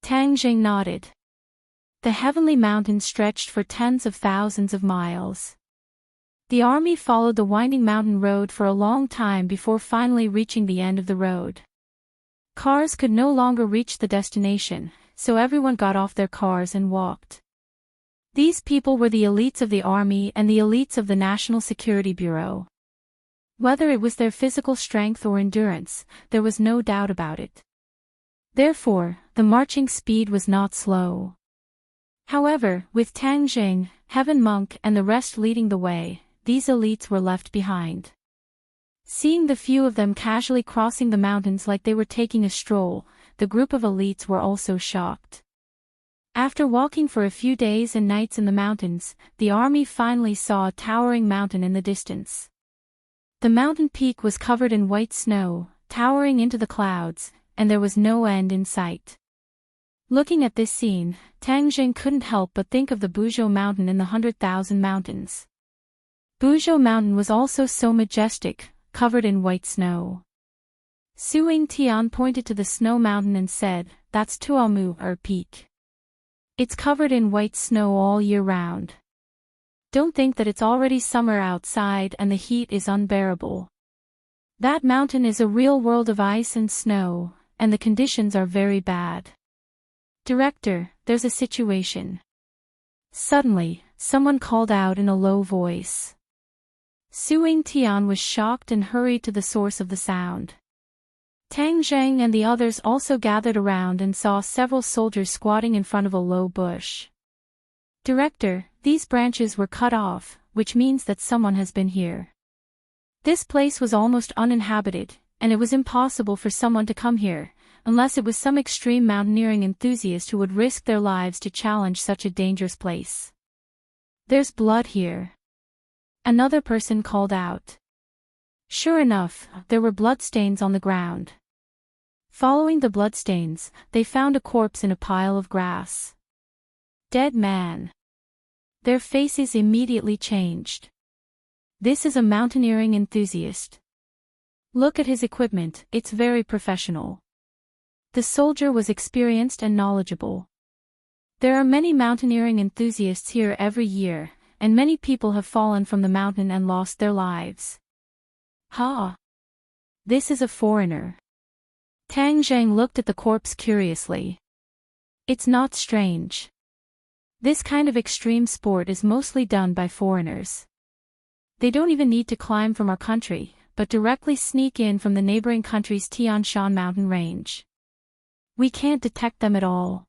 Tang Jing nodded. The Heavenly Mountain stretched for tens of thousands of miles. The army followed the winding mountain road for a long time before finally reaching the end of the road. Cars could no longer reach the destination, so everyone got off their cars and walked. These people were the elites of the army and the elites of the National Security Bureau. Whether it was their physical strength or endurance, there was no doubt about it. Therefore, the marching speed was not slow. However, with Tang Jing, Heaven Monk and the rest leading the way, these elites were left behind. Seeing the few of them casually crossing the mountains like they were taking a stroll, the group of elites were also shocked. After walking for a few days and nights in the mountains, the army finally saw a towering mountain in the distance. The mountain peak was covered in white snow, towering into the clouds, and there was no end in sight. Looking at this scene, Tang Jing couldn't help but think of the Buzhou Mountain in the 100,000 mountains. Buzhou Mountain was also so majestic, covered in white snow. Suing Tian pointed to the snow mountain and said, That's Tuomu, or peak. It's covered in white snow all year round. Don't think that it's already summer outside and the heat is unbearable. That mountain is a real world of ice and snow, and the conditions are very bad. Director, there's a situation. Suddenly, someone called out in a low voice. Suing Tian was shocked and hurried to the source of the sound. Tang Zheng and the others also gathered around and saw several soldiers squatting in front of a low bush. Director, these branches were cut off, which means that someone has been here. This place was almost uninhabited, and it was impossible for someone to come here, unless it was some extreme mountaineering enthusiast who would risk their lives to challenge such a dangerous place. "There's blood here," another person called out. Sure enough, there were bloodstains on the ground. Following the bloodstains, they found a corpse in a pile of grass. Dead man. Their faces immediately changed. This is a mountaineering enthusiast. Look at his equipment, it's very professional. The soldier was experienced and knowledgeable. There are many mountaineering enthusiasts here every year, and many people have fallen from the mountain and lost their lives. Ha! This is a foreigner. Tang Zheng looked at the corpse curiously. It's not strange. This kind of extreme sport is mostly done by foreigners. They don't even need to climb from our country, but directly sneak in from the neighboring country's Tian Shan mountain range. We can't detect them at all.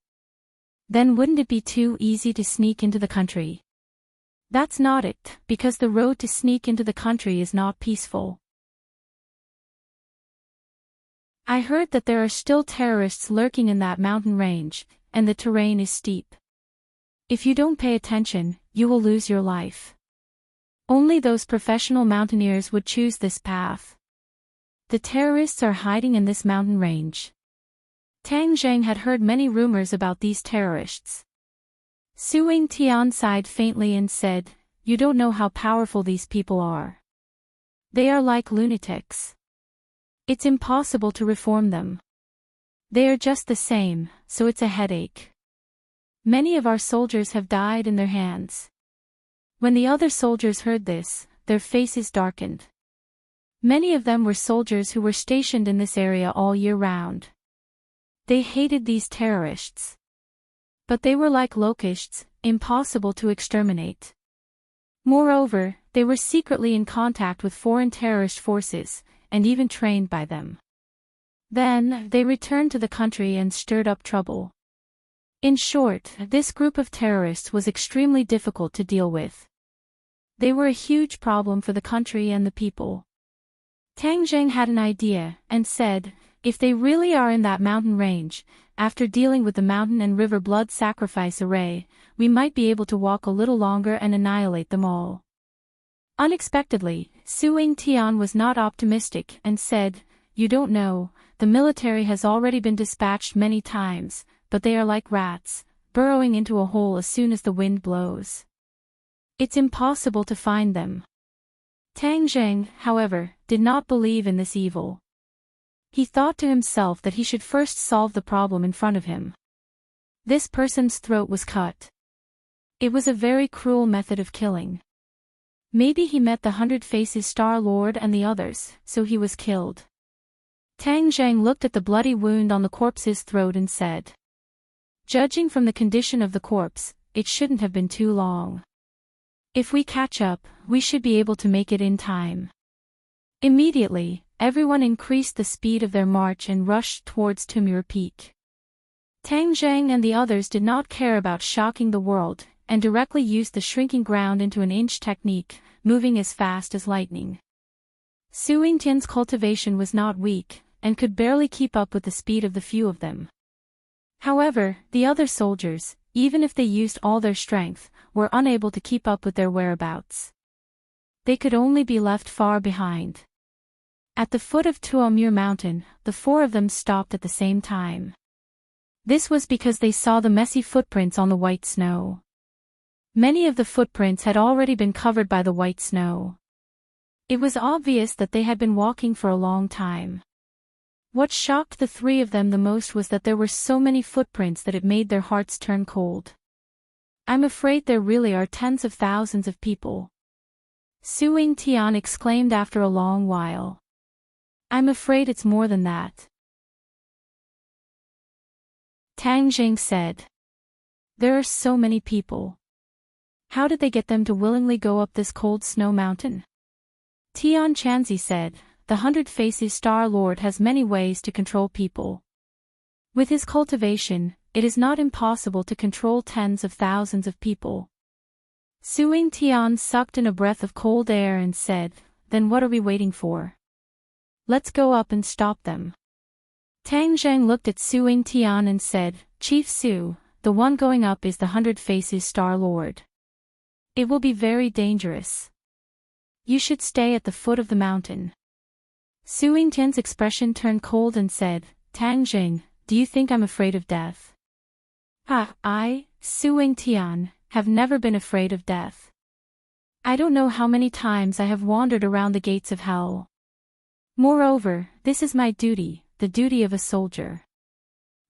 Then wouldn't it be too easy to sneak into the country? That's not it, because the road to sneak into the country is not peaceful. I heard that there are still terrorists lurking in that mountain range, and the terrain is steep. If you don't pay attention, you will lose your life. Only those professional mountaineers would choose this path. The terrorists are hiding in this mountain range. Tang Zheng had heard many rumors about these terrorists. Suing Tian sighed faintly and said, "You don't know how powerful these people are. They are like lunatics. It's impossible to reform them. They are just the same, so it's a headache. Many of our soldiers have died in their hands." When the other soldiers heard this, their faces darkened. Many of them were soldiers who were stationed in this area all year round. They hated these terrorists. But they were like locusts, impossible to exterminate. Moreover, they were secretly in contact with foreign terrorist forces, and even trained by them. Then, they returned to the country and stirred up trouble. In short, this group of terrorists was extremely difficult to deal with. They were a huge problem for the country and the people. Tang Zheng had an idea, and said, "If they really are in that mountain range, after dealing with the mountain and river blood sacrifice array, we might be able to walk a little longer and annihilate them all." Unexpectedly, Suing Tian was not optimistic and said, "You don't know, the military has already been dispatched many times, but they are like rats, burrowing into a hole as soon as the wind blows. It's impossible to find them." Tang Zheng, however, did not believe in this evil. He thought to himself that he should first solve the problem in front of him. This person's throat was cut. It was a very cruel method of killing. Maybe he met the 100 Faces Star Lord and the others, so he was killed. Tang Zheng looked at the bloody wound on the corpse's throat and said, "Judging from the condition of the corpse, it shouldn't have been too long. If we catch up, we should be able to make it in time." Immediately, everyone increased the speed of their march and rushed towards Tumur Peak. Tang Zheng and the others did not care about shocking the world, and directly used the shrinking ground into an inch technique, moving as fast as lightning. Suing Tian's cultivation was not weak, and could barely keep up with the speed of the few of them. However, the other soldiers, even if they used all their strength, were unable to keep up with their whereabouts. They could only be left far behind. At the foot of Tuamur Mountain, the four of them stopped at the same time. This was because they saw the messy footprints on the white snow. Many of the footprints had already been covered by the white snow. It was obvious that they had been walking for a long time. What shocked the three of them the most was that there were so many footprints that it made their hearts turn cold. "I'm afraid there really are tens of thousands of people," Suing Tian exclaimed after a long while. "I'm afraid it's more than that," Tang Zheng said. "There are so many people. How did they get them to willingly go up this cold snow mountain?" Tian Chanzi said, "The 100 Faces Star Lord has many ways to control people. With his cultivation, it is not impossible to control tens of thousands of people." Suing Tian sucked in a breath of cold air and said, then what are we waiting for? Let's go up and stop them. Tang Zheng looked at Su Yingtian and said, Chief Su, the one going up is the 100 Faces Star Lord. It will be very dangerous. You should stay at the foot of the mountain. Su Yingtian's expression turned cold and said, Tang Zheng, do you think I'm afraid of death? I, Su Yingtian, have never been afraid of death. I don't know how many times I have wandered around the gates of hell. Moreover, this is my duty, the duty of a soldier.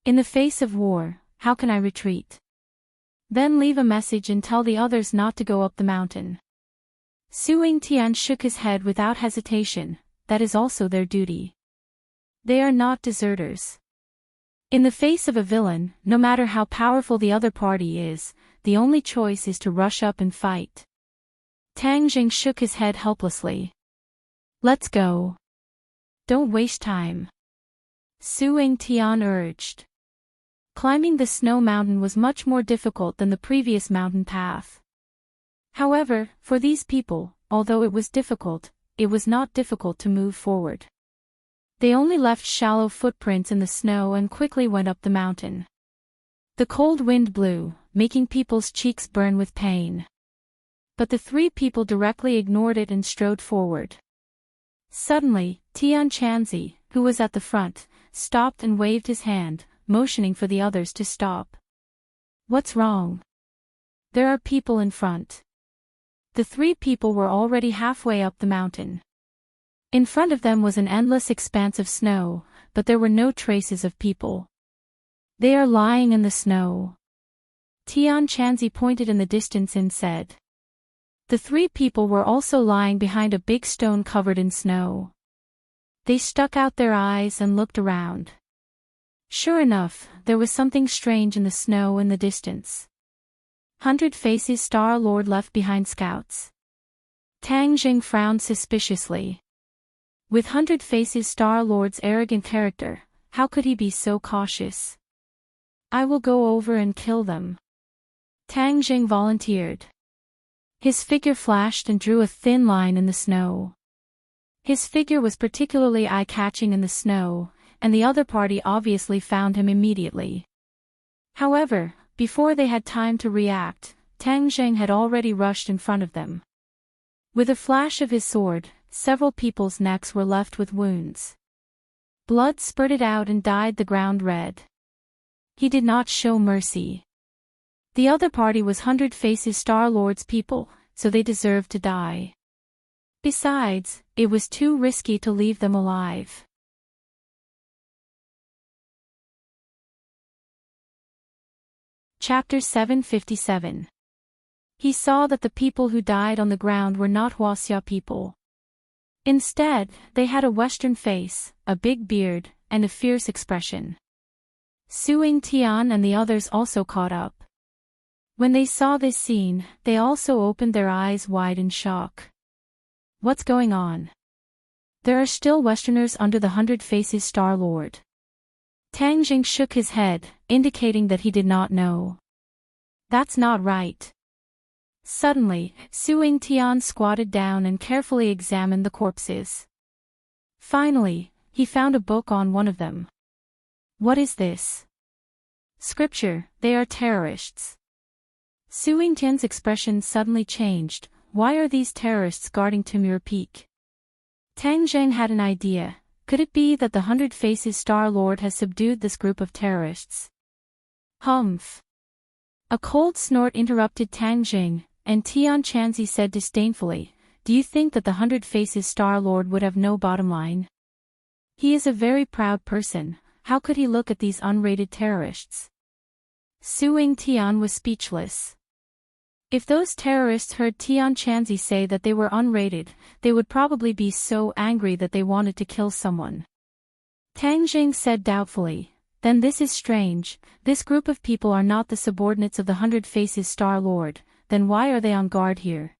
In the face of war, how can I retreat? Then leave a message and tell the others not to go up the mountain. Su Yingtian shook his head without hesitation. That is also their duty. They are not deserters. In the face of a villain, no matter how powerful the other party is, the only choice is to rush up and fight. Tang Zheng shook his head helplessly. Let's go. Don't waste time. Su Yingtian urged. Climbing the snow mountain was much more difficult than the previous mountain path. However, for these people, although it was difficult, it was not difficult to move forward. They only left shallow footprints in the snow and quickly went up the mountain. The cold wind blew, making people's cheeks burn with pain. But the three people directly ignored it and strode forward. Suddenly, Tian Chanzi, who was at the front, stopped and waved his hand, motioning for the others to stop. What's wrong? There are people in front. The three people were already halfway up the mountain. In front of them was an endless expanse of snow, but there were no traces of people. They are lying in the snow. Tian Chanzi pointed in the distance and said. The three people were also lying behind a big stone covered in snow. They stuck out their eyes and looked around. Sure enough, there was something strange in the snow in the distance. 100 Faces Star Lord left behind scouts. Tang Zheng frowned suspiciously. With 100 Faces Star Lord's arrogant character, how could he be so cautious? I will go over and kill them. Tang Zheng volunteered. His figure flashed and drew a thin line in the snow. His figure was particularly eye-catching in the snow, and the other party obviously found him immediately. However, before they had time to react, Tang Zheng had already rushed in front of them. With a flash of his sword, several people's necks were left with wounds. Blood spurted out and dyed the ground red. He did not show mercy. The other party was 100 Faces Star Lord's people, so they deserved to die. Besides, it was too risky to leave them alive. Chapter 757. He saw that the people who died on the ground were not Huaxia people. Instead, they had a Western face, a big beard, and a fierce expression. Su Yingtian and the others also caught up. When they saw this scene, they also opened their eyes wide in shock. What's going on? There are still Westerners under the 100 Faces Star Lord. Tang Zheng shook his head, indicating that he did not know. That's not right. Suddenly, Su Yingtian squatted down and carefully examined the corpses. Finally, he found a book on one of them. What is this? Scripture, they are terrorists. Su Yingtian's expression suddenly changed. Why are these terrorists guarding Timur Peak? Tang Zheng had an idea. Could it be that the 100 Faces Star Lord has subdued this group of terrorists? Humph. A cold snort interrupted Tang Zheng, and Tian Chanzi said disdainfully, do you think that the 100 Faces Star Lord would have no bottom line? He is a very proud person, how could he look at these unrated terrorists? Su Yingtian was speechless. If those terrorists heard Tian Chanzi say that they were unrated, they would probably be so angry that they wanted to kill someone. Tang Zheng said doubtfully, then this is strange, this group of people are not the subordinates of the 100 Faces Star Lord, then why are they on guard here?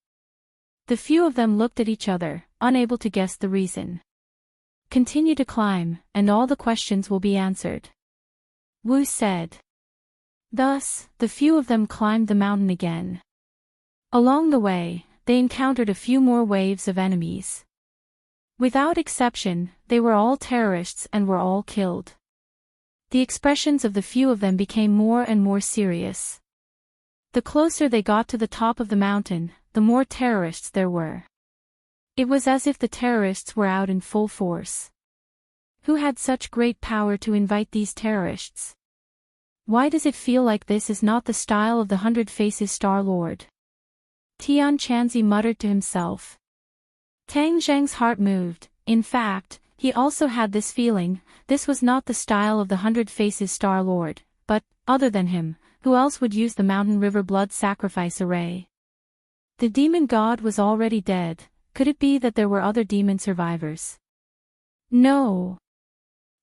The few of them looked at each other, unable to guess the reason. Continue to climb, and all the questions will be answered. Wu said. Thus, the few of them climbed the mountain again. Along the way, they encountered a few more waves of enemies. Without exception, they were all terrorists and were all killed. The expressions of the few of them became more and more serious. The closer they got to the top of the mountain, the more terrorists there were. It was as if the terrorists were out in full force. Who had such great power to invite these terrorists? Why does it feel like this is not the style of the 100 Faces Star Lord? Tian Chanzi muttered to himself. Tang Zheng's heart moved. In fact, he also had this feeling. This was not the style of the 100 Faces Star Lord, but, other than him, who else would use the Mountain River blood sacrifice array? The demon god was already dead. Could it be that there were other demon survivors? No.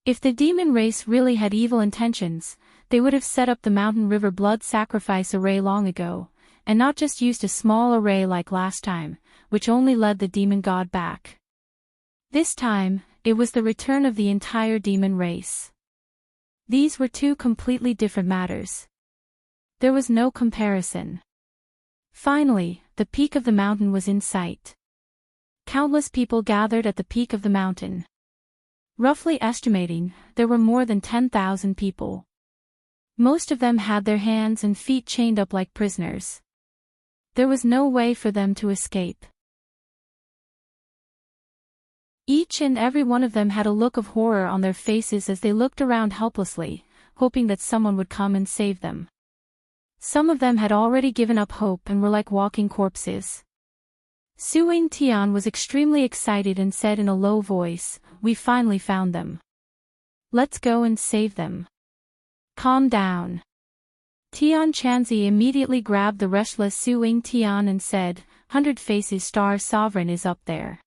If the demon race really had evil intentions, they would have set up the Mountain River blood sacrifice array long ago, and not just used a small array like last time, which only led the demon god back. This time, it was the return of the entire demon race. These were two completely different matters. There was no comparison. Finally, the peak of the mountain was in sight. Countless people gathered at the peak of the mountain. Roughly estimating, there were more than 10,000 people. Most of them had their hands and feet chained up like prisoners. There was no way for them to escape. Each and every one of them had a look of horror on their faces as they looked around helplessly, hoping that someone would come and save them. Some of them had already given up hope and were like walking corpses. Suing Tian was extremely excited and said in a low voice, "We finally found them. Let's go and save them." Calm down. Tian Chanzi immediately grabbed the restless Suing Tian and said, "100 Faces Star Sovereign is up there.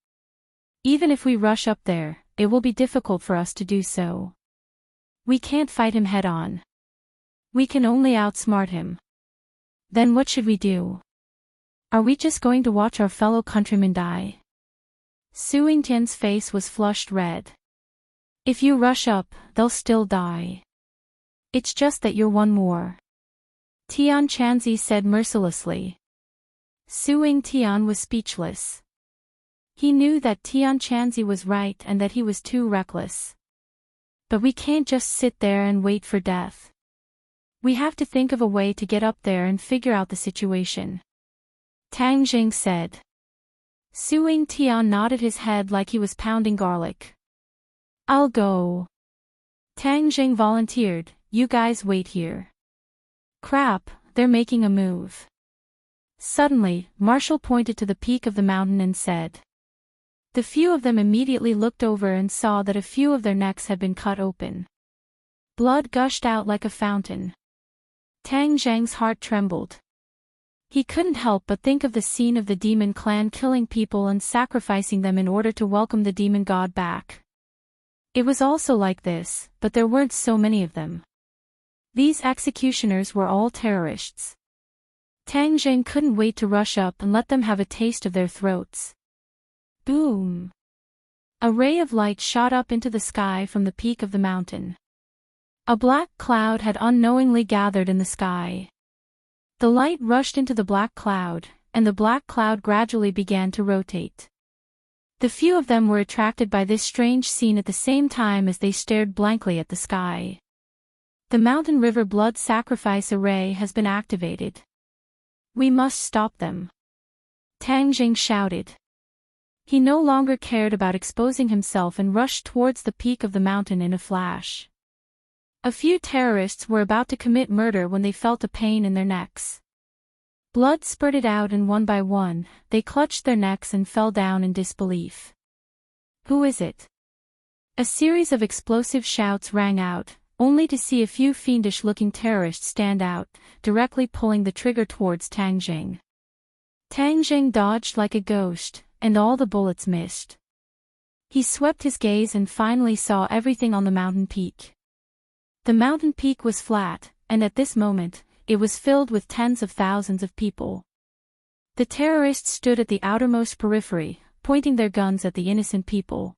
Even if we rush up there, it will be difficult for us to do so. We can't fight him head-on. We can only outsmart him. Then what should we do? Are we just going to watch our fellow countrymen die?" Suing Tian's face was flushed red. "If you rush up, they'll still die. It's just that you're one more," Tian Chanzi said mercilessly. Suing Tian was speechless. He knew that Tian Chanzi was right and that he was too reckless. But we can't just sit there and wait for death. We have to think of a way to get up there and figure out the situation," Tang Jing said. Suing Tian nodded his head like he was pounding garlic. "I'll go." Tang Jing volunteered, "You guys wait here." "Crap, they're making a move." Suddenly, Marshall pointed to the peak of the mountain and said. The few of them immediately looked over and saw that a few of their necks had been cut open. Blood gushed out like a fountain. Tang Zheng's heart trembled. He couldn't help but think of the scene of the demon clan killing people and sacrificing them in order to welcome the demon god back. It was also like this, but there weren't so many of them. These executioners were all terrorists. Tang Zheng couldn't wait to rush up and let them have a taste of their throats. Boom! A ray of light shot up into the sky from the peak of the mountain. A black cloud had unknowingly gathered in the sky. The light rushed into the black cloud, and the black cloud gradually began to rotate. The few of them were attracted by this strange scene at the same time as they stared blankly at the sky. The Mountain River blood sacrifice array has been activated. We must stop them. Tang Jing shouted. He no longer cared about exposing himself and rushed towards the peak of the mountain in a flash. A few terrorists were about to commit murder when they felt a pain in their necks. Blood spurted out and one by one, they clutched their necks and fell down in disbelief. Who is it? A series of explosive shouts rang out, only to see a few fiendish-looking terrorists stand out, directly pulling the trigger towards Tang Jing. Tang Jing dodged like a ghost, and all the bullets missed. He swept his gaze and finally saw everything on the mountain peak. The mountain peak was flat, and at this moment, it was filled with tens of thousands of people. The terrorists stood at the outermost periphery, pointing their guns at the innocent people.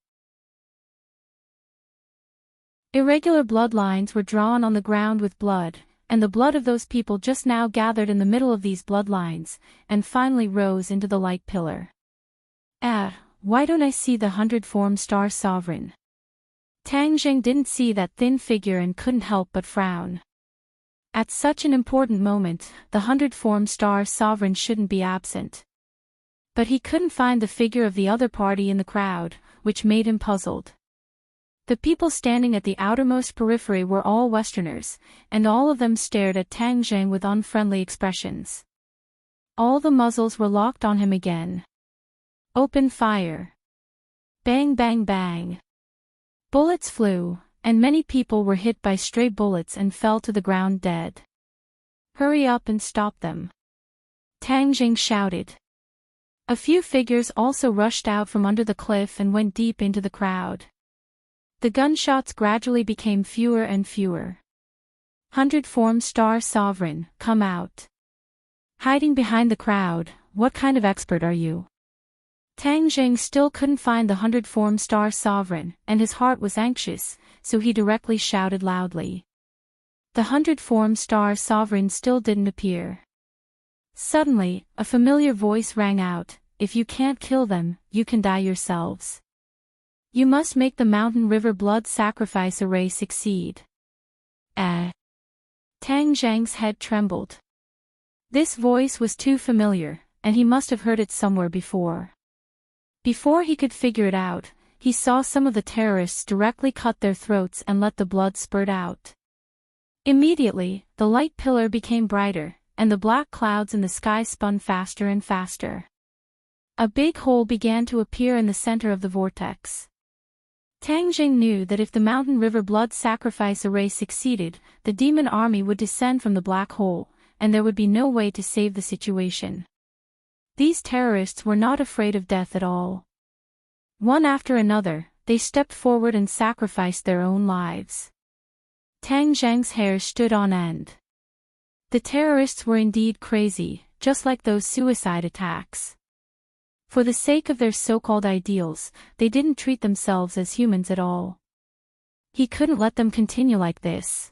Irregular bloodlines were drawn on the ground with blood, and the blood of those people just now gathered in the middle of these bloodlines, and finally rose into the light pillar. why don't I see the 100-form star sovereign? Tang Zheng didn't see that thin figure and couldn't help but frown. At such an important moment, the 100-form star sovereign shouldn't be absent. But he couldn't find the figure of the other party in the crowd, which made him puzzled. The people standing at the outermost periphery were all Westerners, and all of them stared at Tang Zheng with unfriendly expressions. All the muzzles were locked on him again. Open fire! Bang bang bang! Bullets flew, and many people were hit by stray bullets and fell to the ground dead. Hurry up and stop them! Tang Zheng shouted. A few figures also rushed out from under the cliff and went deep into the crowd. The gunshots gradually became fewer and fewer. 100-form star sovereign, come out. Hiding behind the crowd, what kind of expert are you? Tang Zheng still couldn't find the 100-form star sovereign, and his heart was anxious, so he directly shouted loudly. The 100-form star sovereign still didn't appear. Suddenly, a familiar voice rang out, if you can't kill them, you can die yourselves. You must make the mountain river blood sacrifice array succeed. Tang Zheng's head trembled. This voice was too familiar, and he must have heard it somewhere before. Before he could figure it out, he saw some of the terrorists directly cut their throats and let the blood spurt out. Immediately, the light pillar became brighter, and the black clouds in the sky spun faster and faster. A big hole began to appear in the center of the vortex. Tang Zheng knew that if the mountain river blood sacrifice array succeeded, the demon army would descend from the black hole, and there would be no way to save the situation. These terrorists were not afraid of death at all. One after another, they stepped forward and sacrificed their own lives. Tang Zheng's hair stood on end. The terrorists were indeed crazy, just like those suicide attacks. For the sake of their so-called ideals, they didn't treat themselves as humans at all. He couldn't let them continue like this.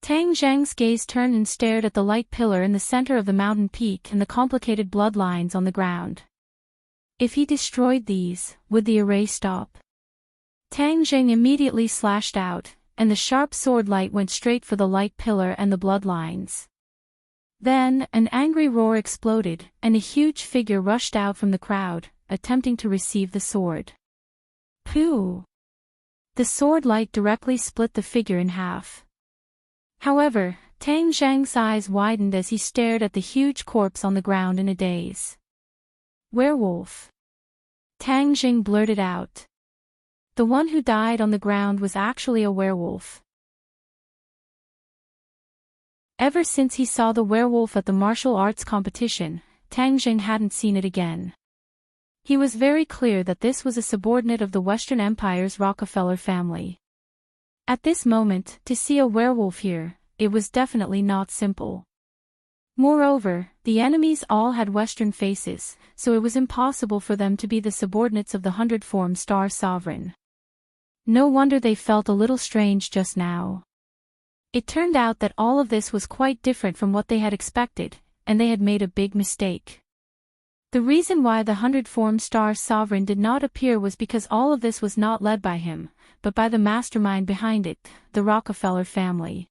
Tang Zheng's gaze turned and stared at the light pillar in the center of the mountain peak and the complicated bloodlines on the ground. If he destroyed these, would the array stop? Tang Zheng immediately slashed out, and the sharp sword light went straight for the light pillar and the bloodlines. Then, an angry roar exploded, and a huge figure rushed out from the crowd, attempting to receive the sword. Pooh! The sword light directly split the figure in half. However, Tang Zheng's eyes widened as he stared at the huge corpse on the ground in a daze. Werewolf! Tang Zheng blurted out. The one who died on the ground was actually a werewolf. Ever since he saw the werewolf at the martial arts competition, Tang Zheng hadn't seen it again. He was very clear that this was a subordinate of the Western Empire's Rockefeller family. At this moment, to see a werewolf here, it was definitely not simple. Moreover, the enemies all had Western faces, so it was impossible for them to be the subordinates of the 100-form star sovereign. No wonder they felt a little strange just now. It turned out that all of this was quite different from what they had expected, and they had made a big mistake. The reason why the 100-form star sovereign did not appear was because all of this was not led by him, but by the mastermind behind it, the Rockefeller family.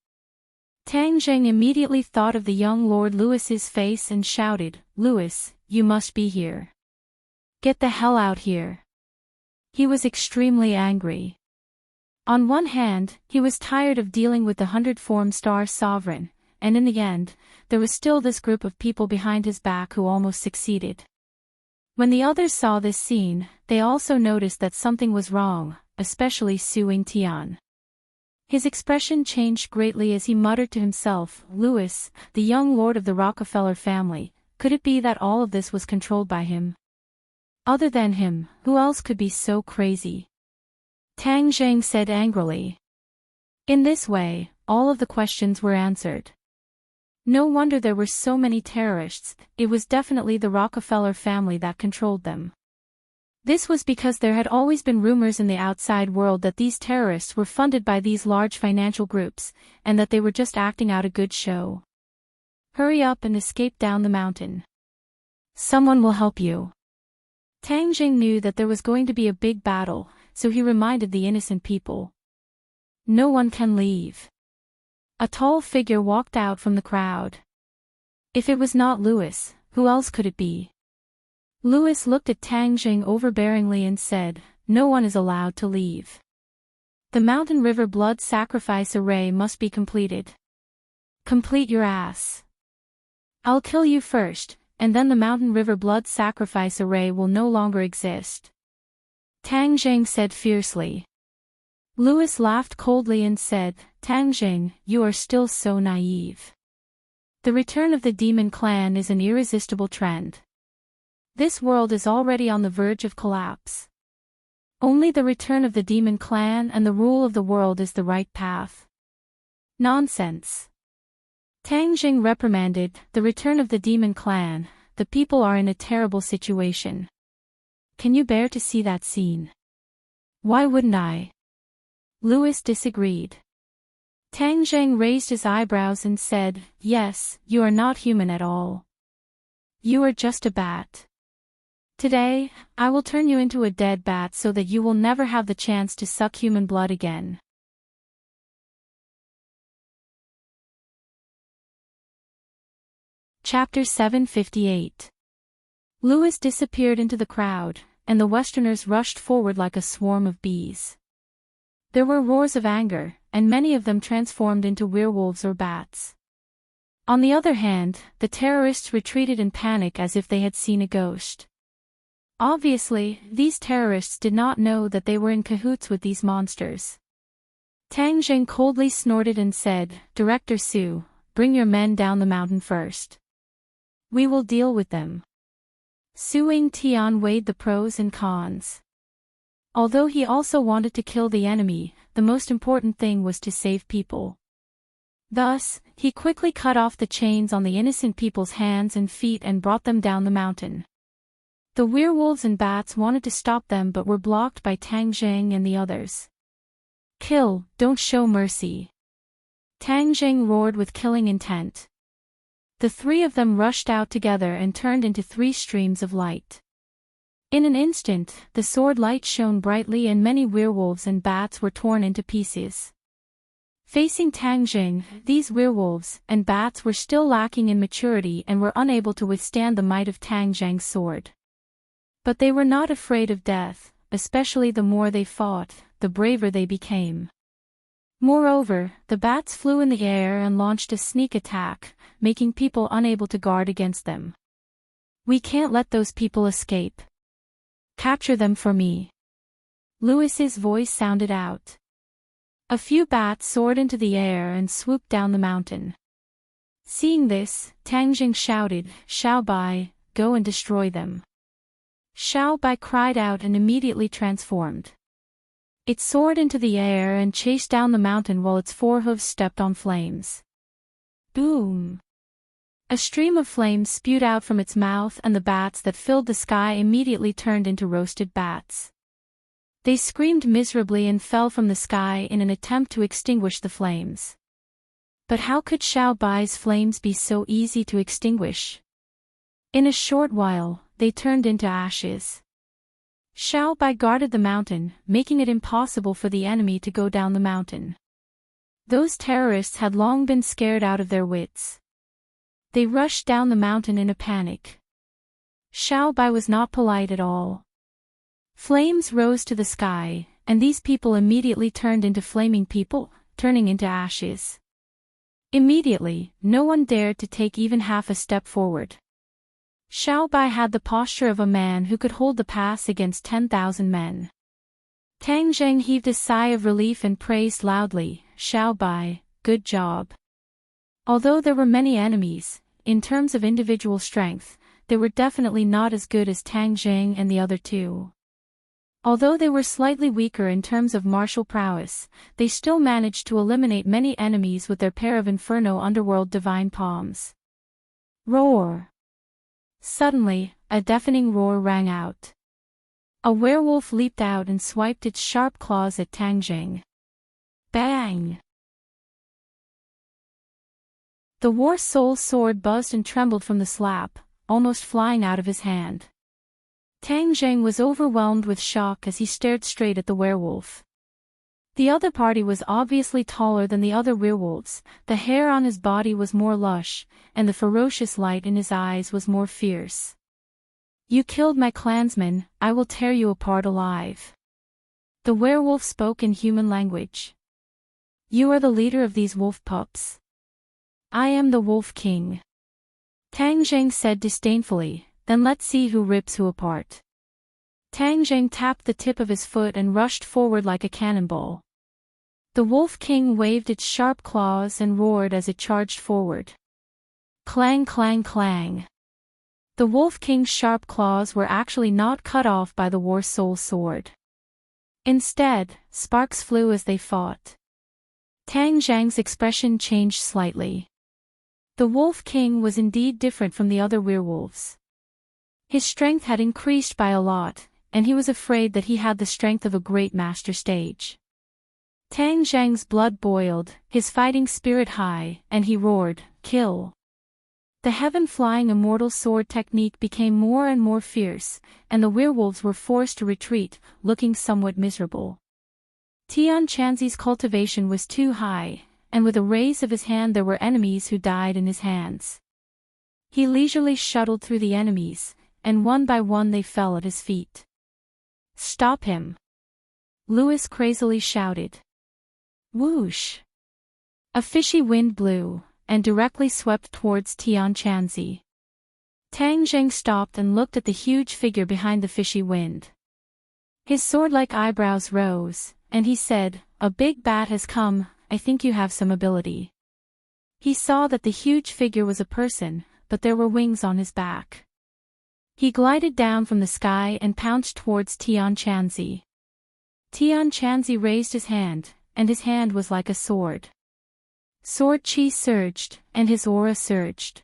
Tang Zheng immediately thought of the young Lord Lewis's face and shouted, "Lewis, you must be here. Get the hell out here." He was extremely angry. On one hand, he was tired of dealing with the 100-form star sovereign, and in the end, there was still this group of people behind his back who almost succeeded. When the others saw this scene, they also noticed that something was wrong, especially Su Yingtian. His expression changed greatly as he muttered to himself, "Lewis, the young lord of the Rockefeller family, could it be that all of this was controlled by him? Other than him, who else could be so crazy?" Tang Zheng said angrily. In this way, all of the questions were answered. No wonder there were so many terrorists, it was definitely the Rockefeller family that controlled them. This was because there had always been rumors in the outside world that these terrorists were funded by these large financial groups, and that they were just acting out a good show. Hurry up and escape down the mountain. Someone will help you. Tang Jing knew that there was going to be a big battle, so he reminded the innocent people. No one can leave. A tall figure walked out from the crowd. If it was not Louis, who else could it be? Louis looked at Tang Jing overbearingly and said, "No one is allowed to leave. The Mountain River blood sacrifice array must be completed. Complete your ass. I'll kill you first, and then the Mountain River blood sacrifice array will no longer exist," Tang Jing said fiercely. Louis laughed coldly and said, "Tang Jing, you are still so naive. The return of the demon clan is an irresistible trend. This world is already on the verge of collapse. Only the return of the demon clan and the rule of the world is the right path." Nonsense. Tang Jing reprimanded, "The return of the demon clan, the people are in a terrible situation. Can you bear to see that scene?" "Why wouldn't I?" Louis disagreed. Tang Jing raised his eyebrows and said, "Yes, you are not human at all. You are just a bat. Today, I will turn you into a dead bat so that you will never have the chance to suck human blood again." Chapter 758. Louis disappeared into the crowd, and the Westerners rushed forward like a swarm of bees. There were roars of anger, and many of them transformed into werewolves or bats. On the other hand, the terrorists retreated in panic as if they had seen a ghost. Obviously, these terrorists did not know that they were in cahoots with these monsters. Tang Jing coldly snorted and said, "Director Su, bring your men down the mountain first. We will deal with them." Su Ying-tian weighed the pros and cons. Although he also wanted to kill the enemy, the most important thing was to save people. Thus, he quickly cut off the chains on the innocent people's hands and feet and brought them down the mountain. The werewolves and bats wanted to stop them but were blocked by Tang Jing and the others. "Kill, don't show mercy," Tang Jing roared with killing intent. The three of them rushed out together and turned into three streams of light. In an instant, the sword light shone brightly and many werewolves and bats were torn into pieces. Facing Tang Jing, these werewolves and bats were still lacking in maturity and were unable to withstand the might of Tang Jing's sword. But they were not afraid of death, especially the more they fought, the braver they became. Moreover, the bats flew in the air and launched a sneak attack, making people unable to guard against them. "We can't let those people escape. Capture them for me." Louis's voice sounded out. A few bats soared into the air and swooped down the mountain. Seeing this, Tang Jing shouted, "Xiao Bai, go and destroy them." Xiao Bai cried out and immediately transformed. It soared into the air and chased down the mountain while its forehooves stepped on flames. Boom! A stream of flames spewed out from its mouth and the bats that filled the sky immediately turned into roasted bats. They screamed miserably and fell from the sky in an attempt to extinguish the flames. But how could Xiao Bai's flames be so easy to extinguish? In a short while, they turned into ashes. Xiao Bai guarded the mountain, making it impossible for the enemy to go down the mountain. Those terrorists had long been scared out of their wits. They rushed down the mountain in a panic. Xiao Bai was not polite at all. Flames rose to the sky, and these people immediately turned into flaming people, turning into ashes. Immediately, no one dared to take even half a step forward. Xiao Bai had the posture of a man who could hold the pass against 10,000 men. Tang Jing heaved a sigh of relief and praised loudly, "Xiao Bai, good job." Although there were many enemies, in terms of individual strength, they were definitely not as good as Tang Jing and the other two. Although they were slightly weaker in terms of martial prowess, they still managed to eliminate many enemies with their pair of Inferno Underworld Divine Palms. Roar! Suddenly, a deafening roar rang out. A werewolf leaped out and swiped its sharp claws at Tang Jing. Bang! The War Soul sword buzzed and trembled from the slap, almost flying out of his hand. Tang Zheng was overwhelmed with shock as he stared straight at the werewolf. The other party was obviously taller than the other werewolves, the hair on his body was more lush, and the ferocious light in his eyes was more fierce. "You killed my clansmen, I will tear you apart alive." The werewolf spoke in human language. "You are the leader of these wolf pups. I am the Wolf King." Tang Zheng said disdainfully, "Then let's see who rips who apart." Tang Zheng tapped the tip of his foot and rushed forward like a cannonball. The Wolf King waved its sharp claws and roared as it charged forward. Clang clang clang. The Wolf King's sharp claws were actually not cut off by the War Soul sword. Instead, sparks flew as they fought. Tang Zheng's expression changed slightly. The Wolf King was indeed different from the other werewolves. His strength had increased by a lot, and he was afraid that he had the strength of a great master stage. Tang Zheng's blood boiled, his fighting spirit high, and he roared, "Kill!" The heaven-flying immortal sword technique became more and more fierce, and the werewolves were forced to retreat, looking somewhat miserable. Tian Chanzi's cultivation was too high, and with a raise of his hand there were enemies who died in his hands. He leisurely shuttled through the enemies, and one by one they fell at his feet. "Stop him!" Louis crazily shouted. Whoosh! A fishy wind blew, and directly swept towards Tian Chanzi. Tang Zheng stopped and looked at the huge figure behind the fishy wind. His sword-like eyebrows rose, and he said, "A big bat has come, I think you have some ability." He saw that the huge figure was a person, but there were wings on his back. He glided down from the sky and pounced towards Tian Chanzi. Tian Chanzi raised his hand, and his hand was like a sword. Sword chi surged, and his aura surged.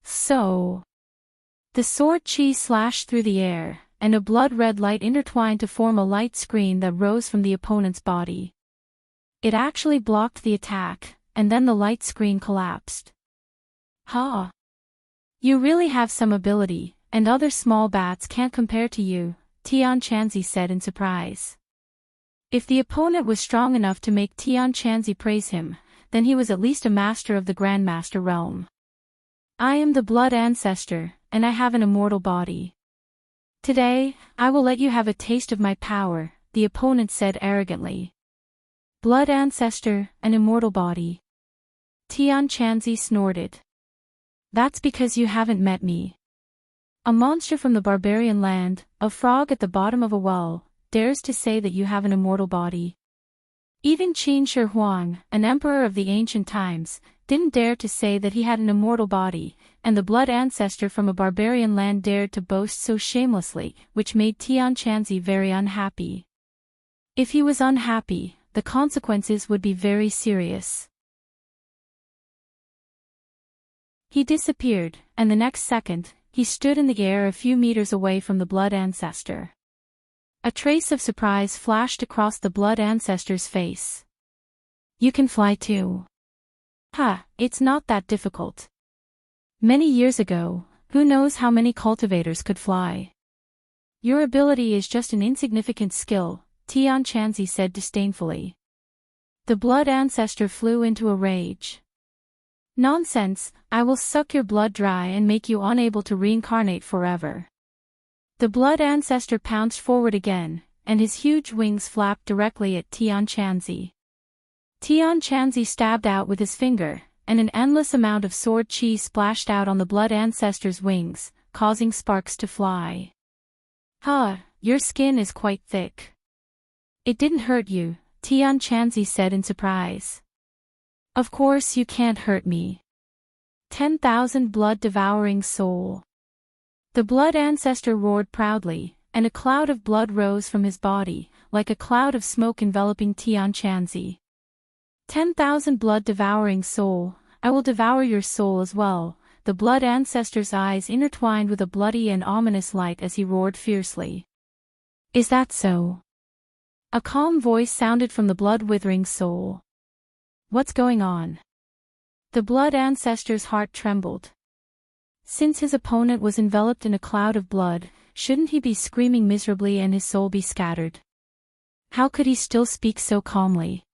So, the sword chi slashed through the air, and a blood-red light intertwined to form a light screen that rose from the opponent's body. It actually blocked the attack, and then the light screen collapsed. "Ha! You really have some ability, and other small bats can't compare to you," Tian Chanzi said in surprise. If the opponent was strong enough to make Tian Chanzi praise him, then he was at least a master of the Grandmaster realm. "I am the Blood Ancestor, and I have an immortal body. Today, I will let you have a taste of my power," the opponent said arrogantly. "Blood Ancestor, an immortal body." Tian Chanzi snorted. "That's because you haven't met me. A monster from the barbarian land, a frog at the bottom of a well, dares to say that you have an immortal body. Even Qin Shi Huang, an emperor of the ancient times, didn't dare to say that he had an immortal body, and the blood ancestor from a barbarian land dared to boast so shamelessly, which made Tian Chanzi very unhappy. If he was unhappy, the consequences would be very serious. He disappeared, and the next second, he stood in the air a few meters away from the blood ancestor. A trace of surprise flashed across the blood ancestor's face. "You can fly too." "Ha, it's not that difficult. Many years ago, who knows how many cultivators could fly. Your ability is just an insignificant skill," Tian Chanzi said disdainfully. The blood ancestor flew into a rage. "Nonsense, I will suck your blood dry and make you unable to reincarnate forever." The blood ancestor pounced forward again, and his huge wings flapped directly at Tian Chanzi. Tian Chanzi stabbed out with his finger, and an endless amount of sword chi splashed out on the blood ancestor's wings, causing sparks to fly. "Huh, your skin is quite thick." "It didn't hurt you," Tian Chanzi said in surprise. "Of course you can't hurt me. 10,000 blood-devouring soul." The blood ancestor roared proudly, and a cloud of blood rose from his body, like a cloud of smoke enveloping Tian Chanzi. 10,000 blood-devouring soul, I will devour your soul as well." The blood ancestor's eyes intertwined with a bloody and ominous light as he roared fiercely. "Is that so?" A calm voice sounded from the blood-withering soul. "What's going on?" The blood ancestor's heart trembled. Since his opponent was enveloped in a cloud of blood, shouldn't he be screaming miserably and his soul be scattered? How could he still speak so calmly?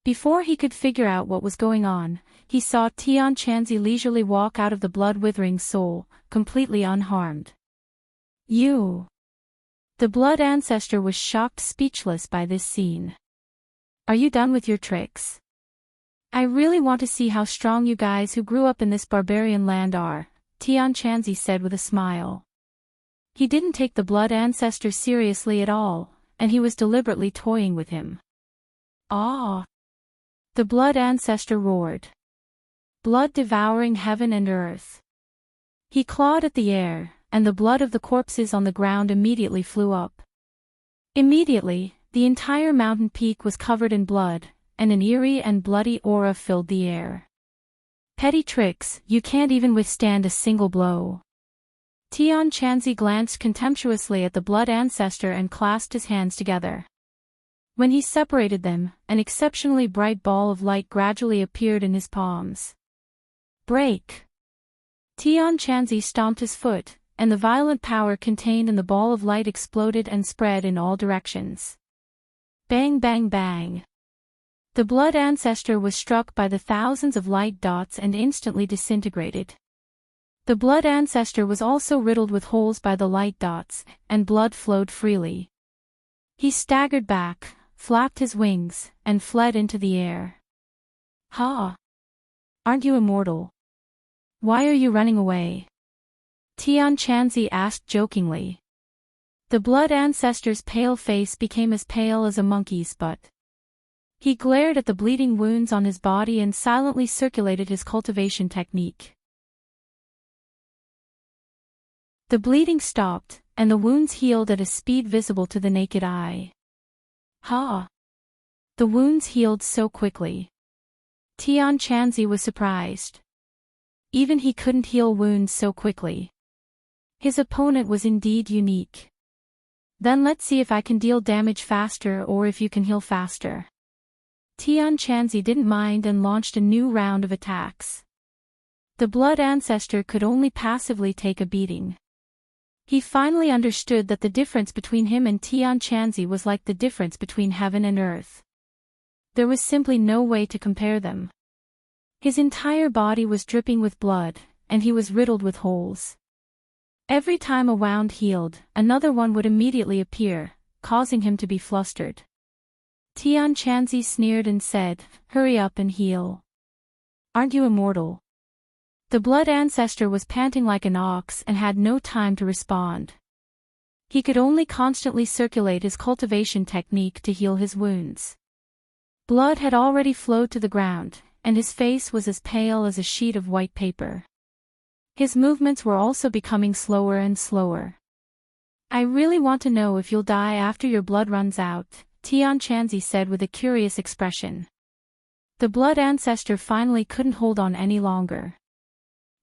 Before he could figure out what was going on, he saw Enchanting leisurely walk out of the blood-withering soul, completely unharmed. You! The blood ancestor was shocked speechless by this scene. Are you done with your tricks? I really want to see how strong you guys who grew up in this barbarian land are, Enchanting said with a smile. He didn't take the blood ancestor seriously at all, and he was deliberately toying with him. Ah! The blood ancestor roared. Blood devouring heaven and earth. He clawed at the air, and the blood of the corpses on the ground immediately flew up. Immediately, the entire mountain peak was covered in blood, and an eerie and bloody aura filled the air. Petty tricks, you can't even withstand a single blow. Enchanting glanced contemptuously at the blood ancestor and clasped his hands together. When he separated them, an exceptionally bright ball of light gradually appeared in his palms. Break! Enchanting stomped his foot, and the violent power contained in the ball of light exploded and spread in all directions. Bang bang bang! The blood ancestor was struck by the thousands of light dots and instantly disintegrated. The blood ancestor was also riddled with holes by the light dots, and blood flowed freely. He staggered back, flapped his wings, and fled into the air. Ha! Aren't you immortal? Why are you running away? Enchanting asked jokingly. The blood ancestor's pale face became as pale as a monkey's butt. He glared at the bleeding wounds on his body and silently circulated his cultivation technique. The bleeding stopped, and the wounds healed at a speed visible to the naked eye. Ha! The wounds healed so quickly. Enchanting was surprised. Even he couldn't heal wounds so quickly. His opponent was indeed unique. Then let's see if I can deal damage faster or if you can heal faster. Enchanting didn't mind and launched a new round of attacks. The blood ancestor could only passively take a beating. He finally understood that the difference between him and Enchanting was like the difference between heaven and earth. There was simply no way to compare them. His entire body was dripping with blood, and he was riddled with holes. Every time a wound healed, another one would immediately appear, causing him to be flustered. Enchanting sneered and said, "Hurry up and heal. Aren't you immortal?" The blood ancestor was panting like an ox and had no time to respond. He could only constantly circulate his cultivation technique to heal his wounds. Blood had already flowed to the ground, and his face was as pale as a sheet of white paper. His movements were also becoming slower and slower. "I really want to know if you'll die after your blood runs out," Enchanting said with a curious expression. The blood ancestor finally couldn't hold on any longer.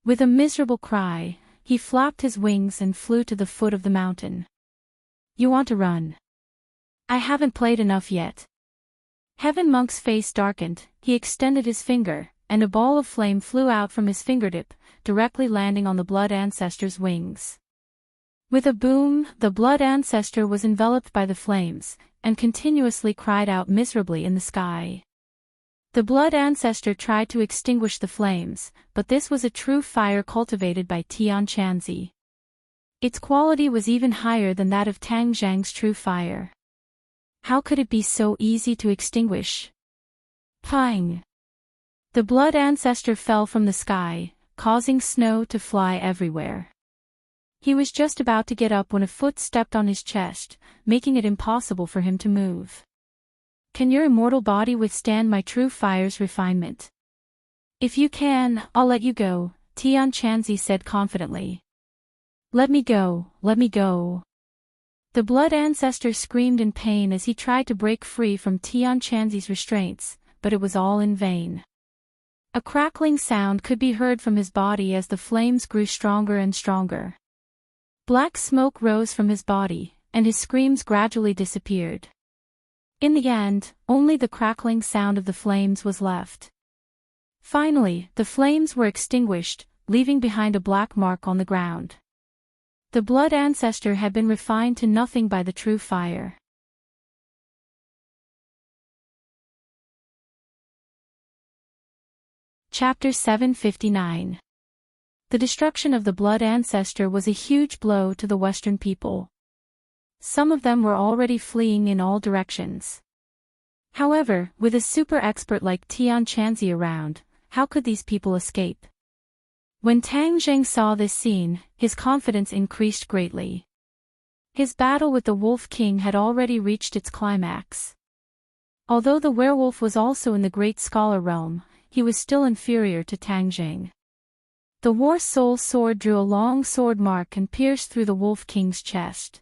With a miserable cry, he flapped his wings and flew to the foot of the mountain. "You want to run? I haven't played enough yet." Heaven Monk's face darkened, he extended his finger, and a ball of flame flew out from his fingertip, directly landing on the blood ancestor's wings. With a boom, the blood ancestor was enveloped by the flames, and continuously cried out miserably in the sky. The blood ancestor tried to extinguish the flames, but this was a true fire cultivated by Enchanting. Its quality was even higher than that of Tang Zhang's true fire. How could it be so easy to extinguish? Pang! The blood ancestor fell from the sky, causing snow to fly everywhere. He was just about to get up when a foot stepped on his chest, making it impossible for him to move. "Can your immortal body withstand my true fire's refinement?" "If you can, I'll let you go," Enchanting said confidently. Let me go, let me go." The blood ancestor screamed in pain as he tried to break free from Enchanting's restraints, but it was all in vain. A crackling sound could be heard from his body as the flames grew stronger and stronger. Black smoke rose from his body, and his screams gradually disappeared. In the end, only the crackling sound of the flames was left. Finally, the flames were extinguished, leaving behind a black mark on the ground. The blood ancestor had been refined to nothing by the true fire. Chapter 759. The destruction of the blood ancestor was a huge blow to the Western people. Some of them were already fleeing in all directions. However, with a super expert like Enchanting around, how could these people escape? When Tang Zheng saw this scene, his confidence increased greatly. His battle with the Wolf King had already reached its climax. Although the werewolf was also in the great scholar realm, he was still inferior to Tang Zheng. The War Soul sword drew a long sword mark and pierced through the Wolf King's chest.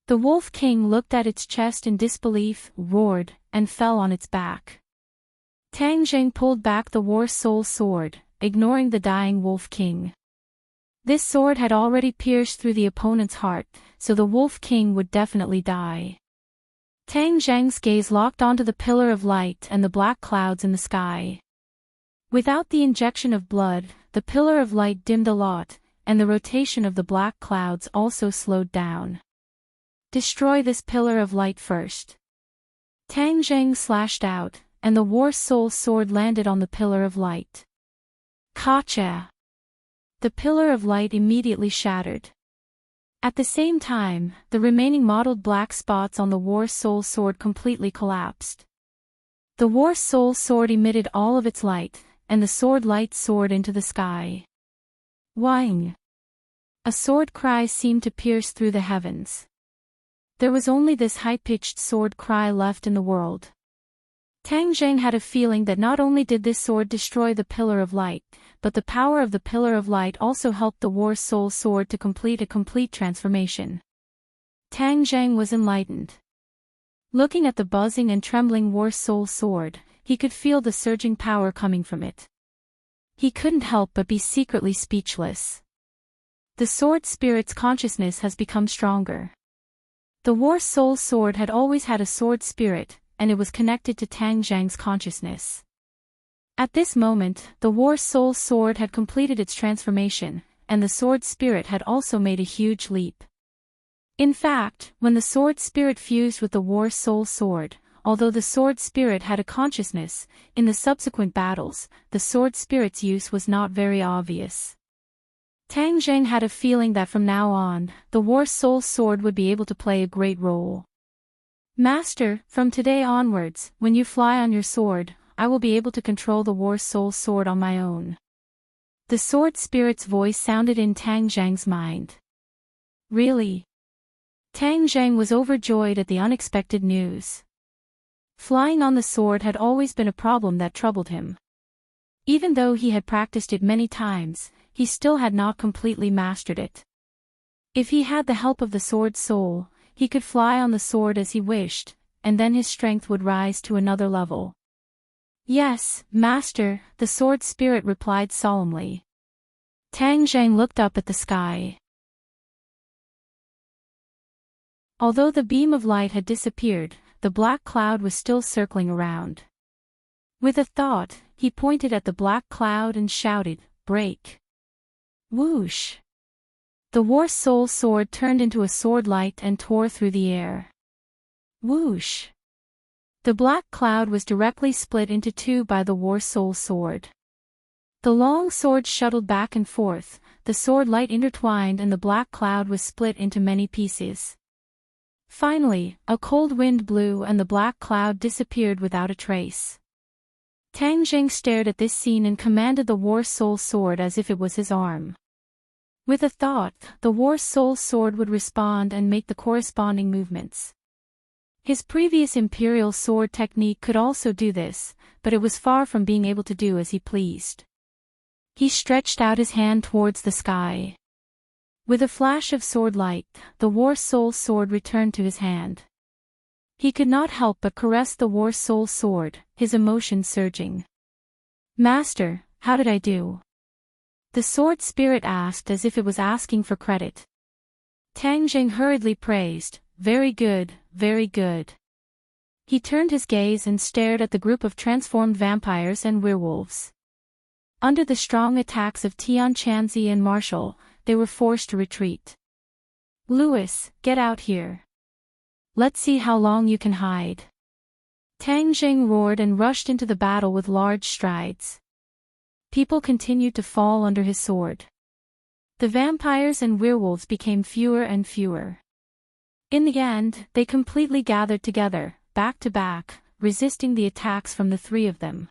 The Wolf King looked at its chest in disbelief, roared, and fell on its back. Tang Zheng pulled back the War Soul sword, ignoring the dying Wolf King. This sword had already pierced through the opponent's heart, so the Wolf King would definitely die. Tang Zheng's gaze locked onto the pillar of light and the black clouds in the sky. Without the injection of blood, the pillar of light dimmed a lot, and the rotation of the black clouds also slowed down. Destroy this pillar of light first. Tang Zheng slashed out, and the War Soul sword landed on the pillar of light. Gotcha! The pillar of light immediately shattered. At the same time, the remaining mottled black spots on the War Soul sword completely collapsed. The War Soul sword emitted all of its light, and the sword light soared into the sky. Wang! A sword cry seemed to pierce through the heavens. There was only this high-pitched sword cry left in the world. Tang Zheng had a feeling that not only did this sword destroy the pillar of light, but the power of the pillar of light also helped the War Soul sword to complete a complete transformation. Tang Zheng was enlightened. Looking at the buzzing and trembling War Soul sword, he could feel the surging power coming from it. He couldn't help but be secretly speechless. The sword spirit's consciousness has become stronger. The War Soul sword had always had a sword spirit, and it was connected to Tang Zheng's consciousness. At this moment, the War Soul sword had completed its transformation, and the sword spirit had also made a huge leap. In fact, when the sword spirit fused with the War Soul sword, although the sword spirit had a consciousness, in the subsequent battles, the sword spirit's use was not very obvious. Tang Zheng had a feeling that from now on, the War Soul sword would be able to play a great role. Master, from today onwards, when you fly on your sword, I will be able to control the War Soul sword on my own. The sword spirit's voice sounded in Tang Zheng's mind. Really? Tang Zheng was overjoyed at the unexpected news. Flying on the sword had always been a problem that troubled him. Even though he had practiced it many times, he still had not completely mastered it. If he had the help of the sword soul, he could fly on the sword as he wished, and then his strength would rise to another level. Yes, Master, the sword spirit replied solemnly. Tang Zheng looked up at the sky. Although the beam of light had disappeared, the black cloud was still circling around. With a thought, he pointed at the black cloud and shouted, "Break!" Whoosh! The War Soul sword turned into a sword light and tore through the air. Whoosh! The black cloud was directly split into two by the War Soul sword. The long sword shuttled back and forth, the sword light intertwined and the black cloud was split into many pieces. Finally, a cold wind blew and the black cloud disappeared without a trace. Tang Zheng stared at this scene and commanded the War Soul sword as if it was his arm. With a thought, the War Soul sword would respond and make the corresponding movements. His previous Imperial sword technique could also do this, but it was far from being able to do as he pleased. He stretched out his hand towards the sky. With a flash of sword light, the War Soul sword returned to his hand. He could not help but caress the War Soul sword, his emotion surging. Master, how did I do? The sword spirit asked as if it was asking for credit. Tang Zheng hurriedly praised, very good, very good. He turned his gaze and stared at the group of transformed vampires and werewolves. Under the strong attacks of Enchanting and Marshall, they were forced to retreat. Louis, get out here. Let's see how long you can hide. Tang Jing roared and rushed into the battle with large strides. People continued to fall under his sword. The vampires and werewolves became fewer and fewer. In the end, they completely gathered together, back to back, resisting the attacks from the three of them.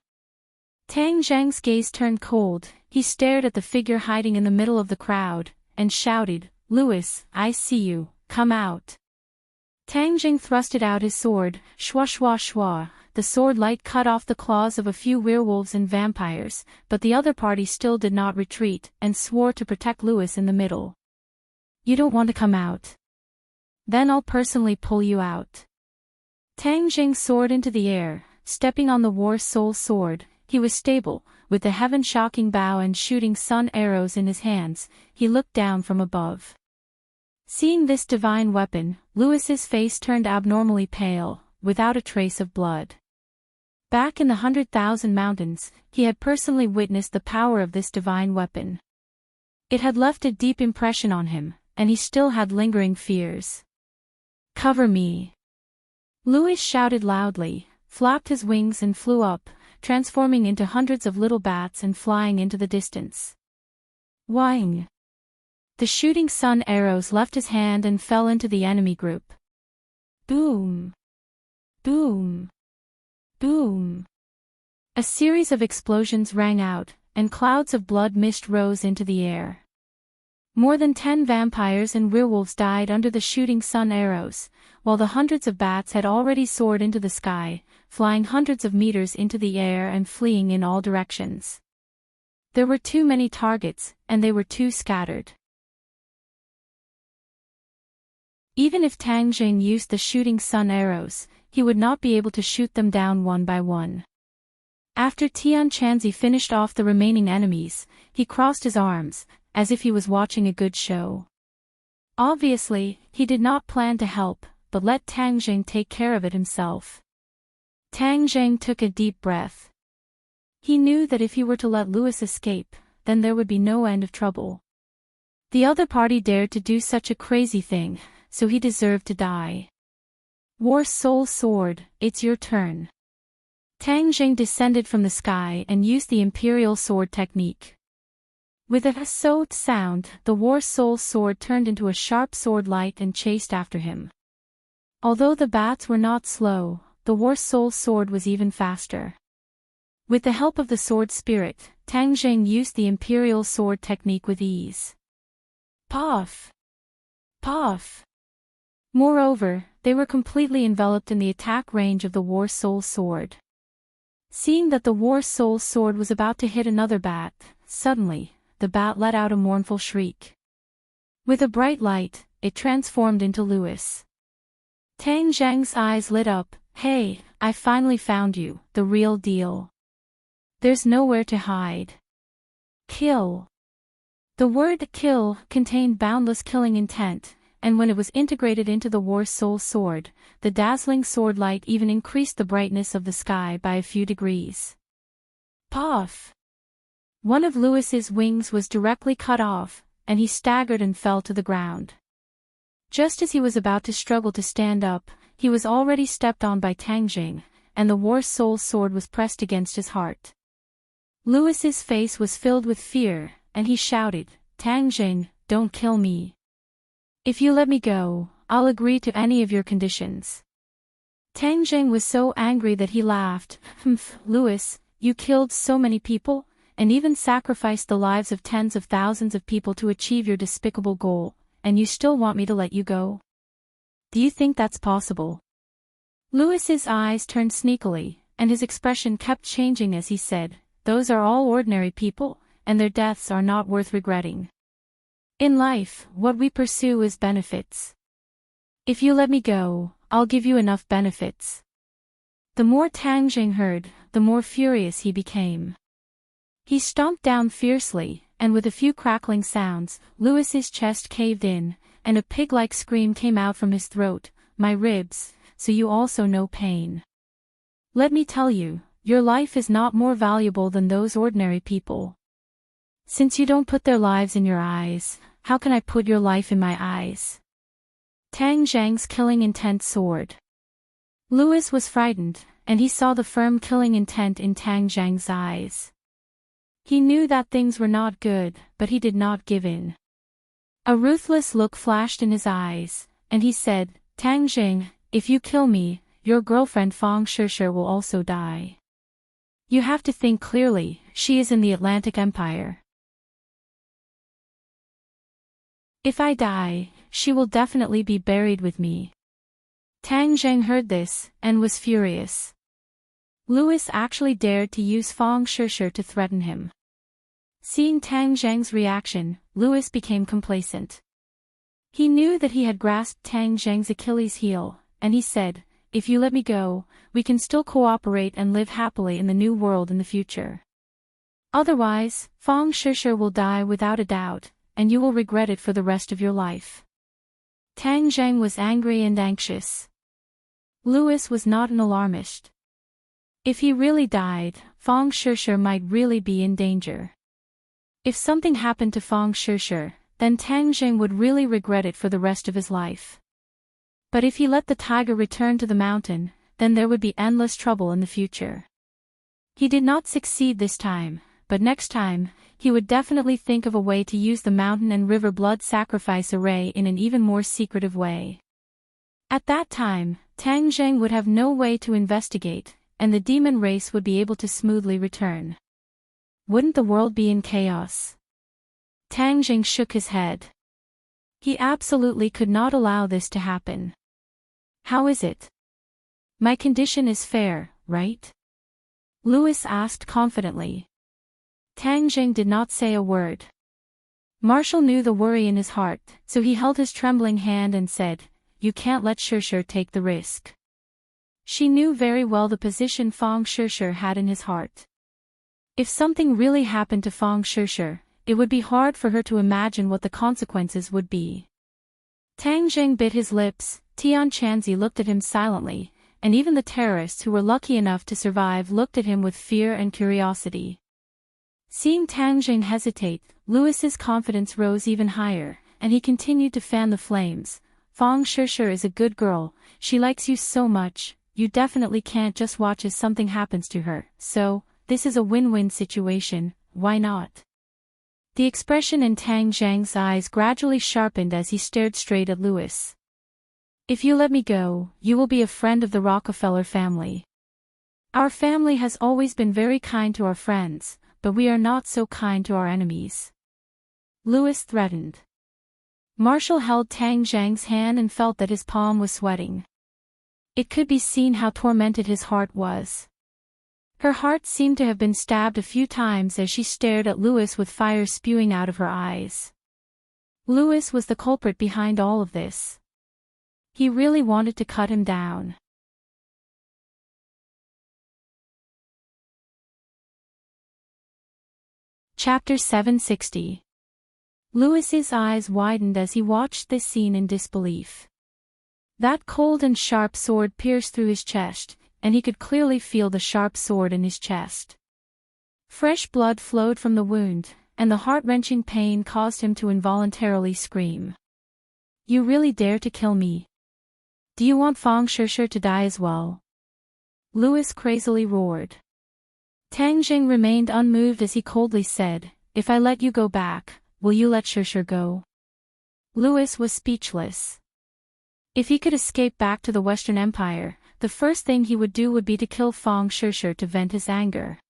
Tang Zhang's gaze turned cold. He stared at the figure hiding in the middle of the crowd, and shouted, "Louis, I see you, come out." Tang Jing thrusted out his sword, shwa shwa shwa. The sword light cut off the claws of a few werewolves and vampires, but the other party still did not retreat, and swore to protect Louis in the middle. "You don't want to come out? Then I'll personally pull you out." Tang Jing soared into the air, stepping on the War Soul sword. He was stable, with the heaven-shocking bow and shooting sun arrows in his hands. He looked down from above. Seeing this divine weapon, Louis's face turned abnormally pale, without a trace of blood. Back in the 100,000 Mountains, he had personally witnessed the power of this divine weapon. It had left a deep impression on him, and he still had lingering fears. "Cover me!" Louis shouted loudly, flapped his wings and flew up, transforming into hundreds of little bats and flying into the distance. Whang! The shooting sun arrows left his hand and fell into the enemy group. Boom! Boom! Boom! A series of explosions rang out, and clouds of blood mist rose into the air. More than 10 vampires and werewolves died under the shooting sun arrows, while the hundreds of bats had already soared into the sky, flying hundreds of meters into the air and fleeing in all directions. There were too many targets, and they were too scattered. Even if Tang Jing used the shooting sun arrows, he would not be able to shoot them down one by one. After Tian Chanzi finished off the remaining enemies, he crossed his arms, as if he was watching a good show. Obviously, he did not plan to help, but let Tang Jing take care of it himself. Tang Jing took a deep breath. He knew that if he were to let Louis escape, then there would be no end of trouble. The other party dared to do such a crazy thing, so he deserved to die. War Soul Sword, it's your turn. Tang Jing descended from the sky and used the Imperial Sword technique. With a "so" sound, the War Soul Sword turned into a sharp sword light and chased after him. Although the bats were not slow, the War Soul Sword was even faster. With the help of the sword spirit, Tang Jing used the Imperial Sword technique with ease. Puff! Puff! Moreover, they were completely enveloped in the attack range of the War Soul Sword. Seeing that the War Soul Sword was about to hit another bat, suddenly, the bat let out a mournful shriek. With a bright light, it transformed into Louis. Tang Zhang's eyes lit up. "Hey, I finally found you, the real deal. There's nowhere to hide. Kill." The word "kill" contained boundless killing intent, and when it was integrated into the War Soul Sword, the dazzling sword light even increased the brightness of the sky by a few degrees. Puff! One of Louis's wings was directly cut off, and he staggered and fell to the ground. Just as he was about to struggle to stand up, he was already stepped on by Tang Jing, and the War Soul Sword was pressed against his heart. Louis's face was filled with fear, and he shouted, "Tang Jing, don't kill me. If you let me go, I'll agree to any of your conditions." Tang Jing was so angry that he laughed. Louis, you killed so many people, and even sacrificed the lives of tens of thousands of people to achieve your despicable goal, and you still want me to let you go? Do you think that's possible?" Louis's eyes turned sneakily, and his expression kept changing as he said, "Those are all ordinary people, and their deaths are not worth regretting. In life, what we pursue is benefits. If you let me go, I'll give you enough benefits." The more Tang Jing heard, the more furious he became. He stomped down fiercely, and with a few crackling sounds, Louis's chest caved in, and a pig-like scream came out from his throat. "My ribs, so you also know pain. Let me tell you, your life is not more valuable than those ordinary people. Since you don't put their lives in your eyes, how can I put your life in my eyes?" Tang Zhang's killing intent soared. Louis was frightened, and he saw the firm killing intent in Tang Zhang's eyes. He knew that things were not good, but he did not give in. A ruthless look flashed in his eyes, and he said, Tang Zhang, if you kill me, your girlfriend Fang Shishir will also die. You have to think clearly, she is in the Atlantic Empire. If I die, she will definitely be buried with me. Tang Zhang heard this, and was furious. Louis actually dared to use Fang Shishir to threaten him. Seeing Tang Zhang's reaction, Louis became complacent. He knew that he had grasped Tang Zhang's Achilles heel, and he said, if you let me go, we can still cooperate and live happily in the new world in the future. Otherwise, Fang Shishir will die without a doubt, and you will regret it for the rest of your life. Tang Zhang was angry and anxious. Louis was not an alarmist. If he really died, Fang Shishir might really be in danger. If something happened to Fang Shishir, then Tang Zhang would really regret it for the rest of his life. But if he let the tiger return to the mountain, then there would be endless trouble in the future. He did not succeed this time, but next time, he would definitely think of a way to use the mountain and river blood sacrifice array in an even more secretive way. At that time, Tang Zhang would have no way to investigate, and the demon race would be able to smoothly return. Wouldn't the world be in chaos? Tang Zhang shook his head. He absolutely could not allow this to happen. How is it? My condition is fair, right? Louis asked confidently. Tang Zhang did not say a word. Marshall knew the worry in his heart, so he held his trembling hand and said, you can't let Shishir take the risk. She knew very well the position Fang Shishir had in his heart. If something really happened to Fang Shishir, it would be hard for her to imagine what the consequences would be. Tang Zhang bit his lips, Tian Chanzi looked at him silently, and even the terrorists who were lucky enough to survive looked at him with fear and curiosity. Seeing Tang Zhang hesitate, Louis's confidence rose even higher, and he continued to fan the flames. Fang Shishir is a good girl, she likes you so much, you definitely can't just watch as something happens to her, so, this is a win-win situation, why not? The expression in Tang Zhang's eyes gradually sharpened as he stared straight at Louis. If you let me go, you will be a friend of the Rockefeller family. Our family has always been very kind to our friends, but we are not so kind to our enemies. Louis threatened. Marshall held Tang Zhang's hand and felt that his palm was sweating. It could be seen how tormented his heart was. Her heart seemed to have been stabbed a few times as she stared at Louis with fire spewing out of her eyes. Louis was the culprit behind all of this. He really wanted to cut him down. Chapter 760. Louis's eyes widened as he watched this scene in disbelief. That cold and sharp sword pierced through his chest, and he could clearly feel the sharp sword in his chest. Fresh blood flowed from the wound, and the heart-wrenching pain caused him to involuntarily scream. You really dare to kill me? Do you want Fang Shishir to die as well? Louis crazily roared. Tang Zhang remained unmoved as he coldly said, if I let you go back, will you let Shishir go? Louis was speechless. If he could escape back to the Western Empire, the first thing he would do would be to kill Fang Shishir to vent his anger.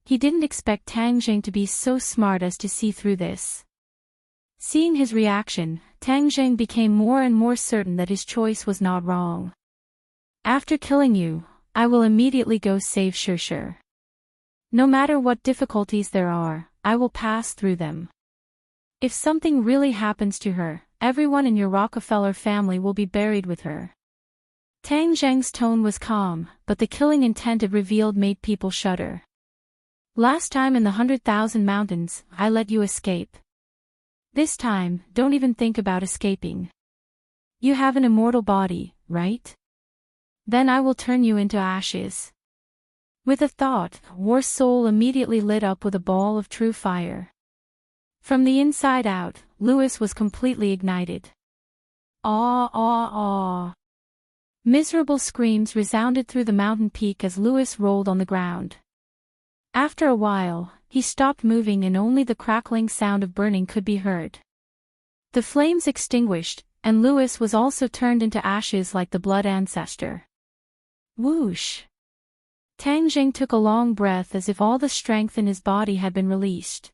He didn't expect Tang Zhang to be so smart as to see through this. Seeing his reaction, Tang Zhang became more and more certain that his choice was not wrong. After killing you, I will immediately go save Shishir. No matter what difficulties there are, I will pass through them. If something really happens to her, everyone in your Rockefeller family will be buried with her. Tang Zhang's tone was calm, but the killing intent it revealed made people shudder. Last time in the 100,000 mountains, I let you escape. This time, don't even think about escaping. You have an immortal body, right? Then I will turn you into ashes. With a thought, War's soul immediately lit up with a ball of true fire. From the inside out, Louis was completely ignited. Aw, aw, aw. Miserable screams resounded through the mountain peak as Louis rolled on the ground. After a while, he stopped moving and only the crackling sound of burning could be heard. The flames extinguished, and Louis was also turned into ashes like the blood ancestor. Whoosh! Tang Jing took a long breath as if all the strength in his body had been released.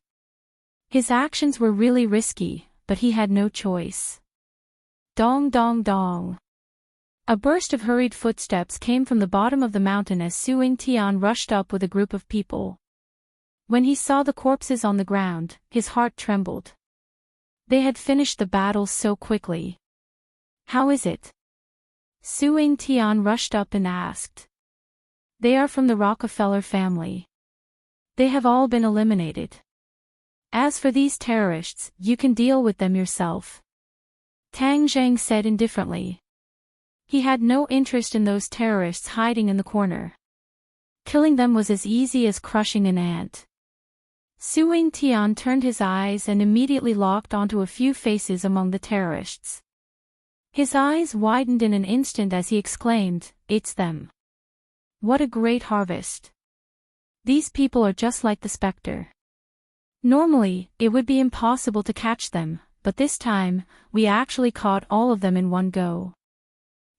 His actions were really risky, but he had no choice. Dong dong dong. A burst of hurried footsteps came from the bottom of the mountain as Suing Tian rushed up with a group of people. When he saw the corpses on the ground, his heart trembled. They had finished the battle so quickly. How is it? Suing Tian rushed up and asked. They are from the Rockefeller family. They have all been eliminated. As for these terrorists, you can deal with them yourself. Tang Zhang said indifferently. He had no interest in those terrorists hiding in the corner. Killing them was as easy as crushing an ant. Suing Tian turned his eyes and immediately locked onto a few faces among the terrorists. His eyes widened in an instant as he exclaimed, "It's them. What a great harvest. These people are just like the Spectre. Normally, it would be impossible to catch them, but this time, we actually caught all of them in one go."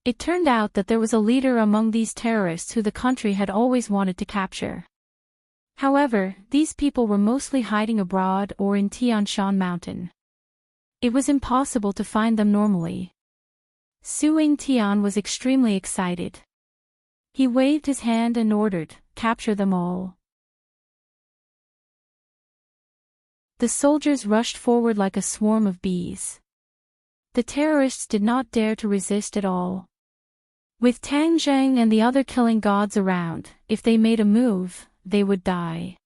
It turned out that there was a leader among these terrorists who the country had always wanted to capture. However, these people were mostly hiding abroad or in Tian Shan Mountain. It was impossible to find them normally. Suing Tian was extremely excited. He waved his hand and ordered, "Capture them all." The soldiers rushed forward like a swarm of bees. The terrorists did not dare to resist at all. With Tang Zheng and the other killing gods around, if they made a move, they would die.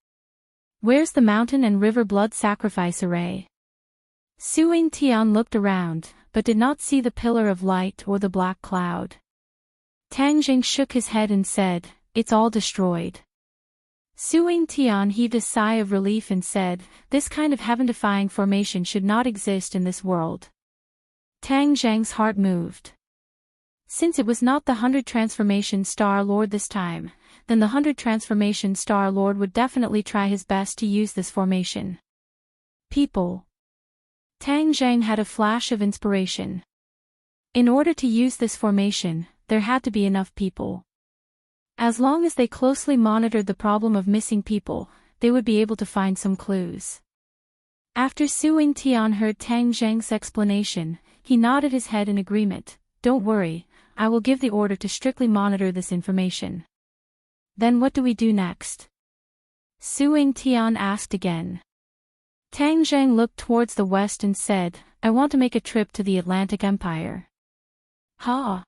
Where's the mountain and river blood sacrifice array? Suing Tian looked around, but did not see the pillar of light or the black cloud. Tang Zheng shook his head and said, "It's all destroyed." Suing Tian heaved a sigh of relief and said, "This kind of heaven-defying formation should not exist in this world." Tang Zheng's heart moved. Since it was not the 100 Transformation Star Lord this time, then the 100 Transformation Star Lord would definitely try his best to use this formation. People. Tang Zheng had a flash of inspiration. In order to use this formation, there had to be enough people. As long as they closely monitored the problem of missing people, they would be able to find some clues. After Suing Tian heard Tang Zheng's explanation, he nodded his head in agreement. "Don't worry, I will give the order to strictly monitor this information." "Then what do we do next?" Suing Tian asked again. Tang Zheng looked towards the west and said, "I want to make a trip to the Atlantic Empire." "Ha!"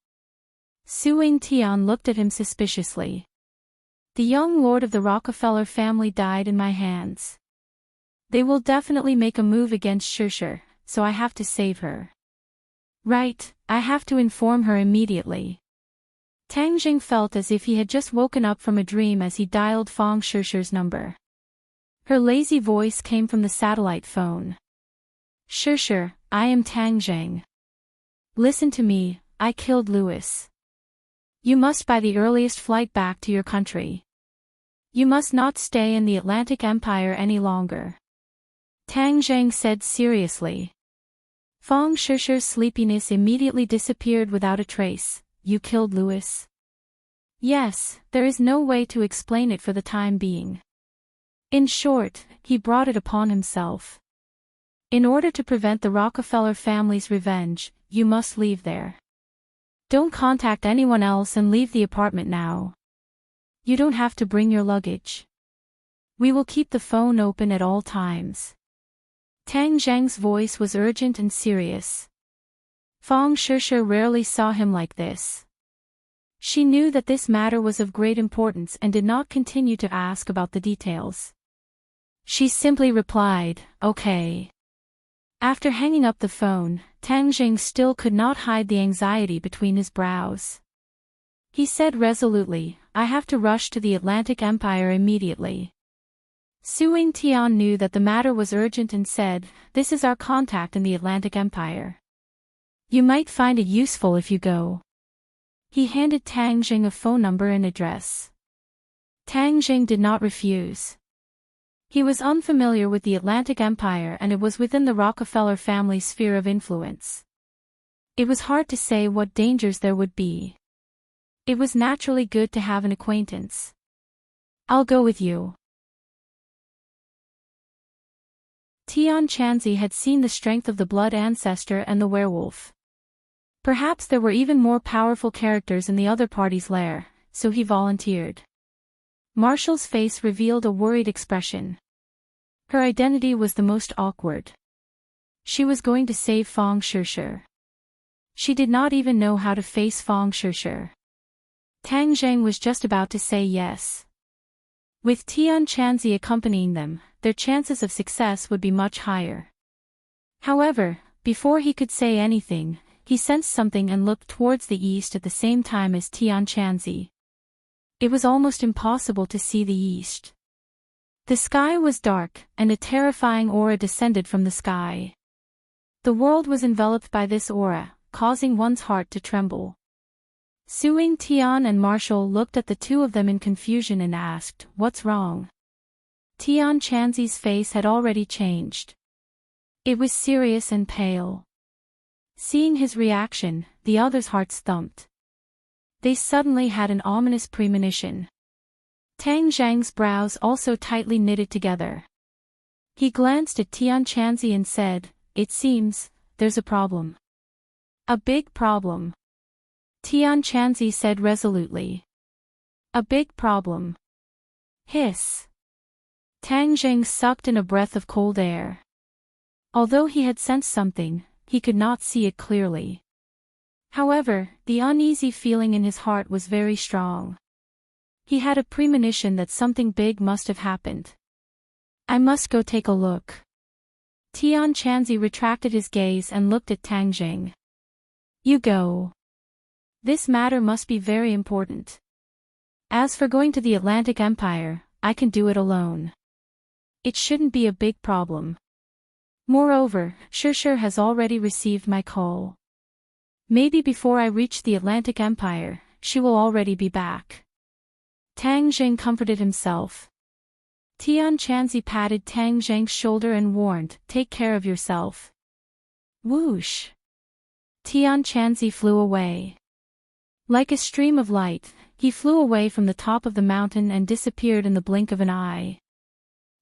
Suing Tian looked at him suspiciously. "The young lord of the Rockefeller family died in my hands. They will definitely make a move against Shusher, so I have to save her." "Right, I have to inform her immediately." Tang Jing felt as if he had just woken up from a dream as he dialed Fang Shusher's number. Her lazy voice came from the satellite phone. "Shusher, I am Tang Jing. Listen to me, I killed Louis. You must buy the earliest flight back to your country. You must not stay in the Atlantic Empire any longer." Tang Zheng said seriously. Fang Shusher's sleepiness immediately disappeared without a trace. "You killed Louis?" "Yes, there is no way to explain it for the time being. In short, he brought it upon himself. In order to prevent the Rockefeller family's revenge, you must leave there. Don't contact anyone else and leave the apartment now. You don't have to bring your luggage. We will keep the phone open at all times." Tang Zheng's voice was urgent and serious. Fang Shusher rarely saw him like this. She knew that this matter was of great importance and did not continue to ask about the details. She simply replied, "Okay." After hanging up the phone, Tang Zheng still could not hide the anxiety between his brows. He said resolutely, "I have to rush to the Atlantic Empire immediately." Suing Tian knew that the matter was urgent and said, "This is our contact in the Atlantic Empire. You might find it useful if you go. He handed Tang Jing a phone number and address. Tang Jing did not refuse. He was unfamiliar with the Atlantic Empire and it was within the Rockefeller family's sphere of influence. It was hard to say what dangers there would be. It was naturally good to have an acquaintance. I'll go with you. Tian Chanzi had seen the strength of the blood ancestor and the werewolf. Perhaps there were even more powerful characters in the other party's lair, so he volunteered. Marshall's face revealed a worried expression. Her identity was the most awkward. She was going to save Fang Shishir. She did not even know how to face Fang Shishir. Tang Zheng was just about to say yes. With Tian Chanzi accompanying them, their chances of success would be much higher. However, before he could say anything, he sensed something and looked towards the east at the same time as Tian Chanzi. It was almost impossible to see the east. The sky was dark, and a terrifying aura descended from the sky. The world was enveloped by this aura, causing one's heart to tremble. Suing Tian and Marshall looked at the two of them in confusion and asked, "What's wrong?" Tian Chanzi's face had already changed. It was serious and pale. Seeing his reaction, the others' hearts thumped. They suddenly had an ominous premonition. Tang Zhang's brows also tightly knitted together. He glanced at Tian Chanzi and said, "It seems, there's a problem." "A big problem," Tian Chanzi said resolutely. "A big problem." Hiss. Tang Zheng sucked in a breath of cold air. Although he had sensed something, he could not see it clearly. However, the uneasy feeling in his heart was very strong. He had a premonition that something big must have happened. "I must go take a look." Tian Chanzi retracted his gaze and looked at Tang Zheng. "You go. This matter must be very important. As for going to the Atlantic Empire, I can do it alone. It shouldn't be a big problem. Moreover, Shishir has already received my call. Maybe before I reach the Atlantic Empire, she will already be back." Tang Zheng comforted himself. Tian Chanzi patted Tang Zheng's shoulder and warned, "Take care of yourself." Whoosh! Tian Chanzi flew away. Like a stream of light, he flew away from the top of the mountain and disappeared in the blink of an eye.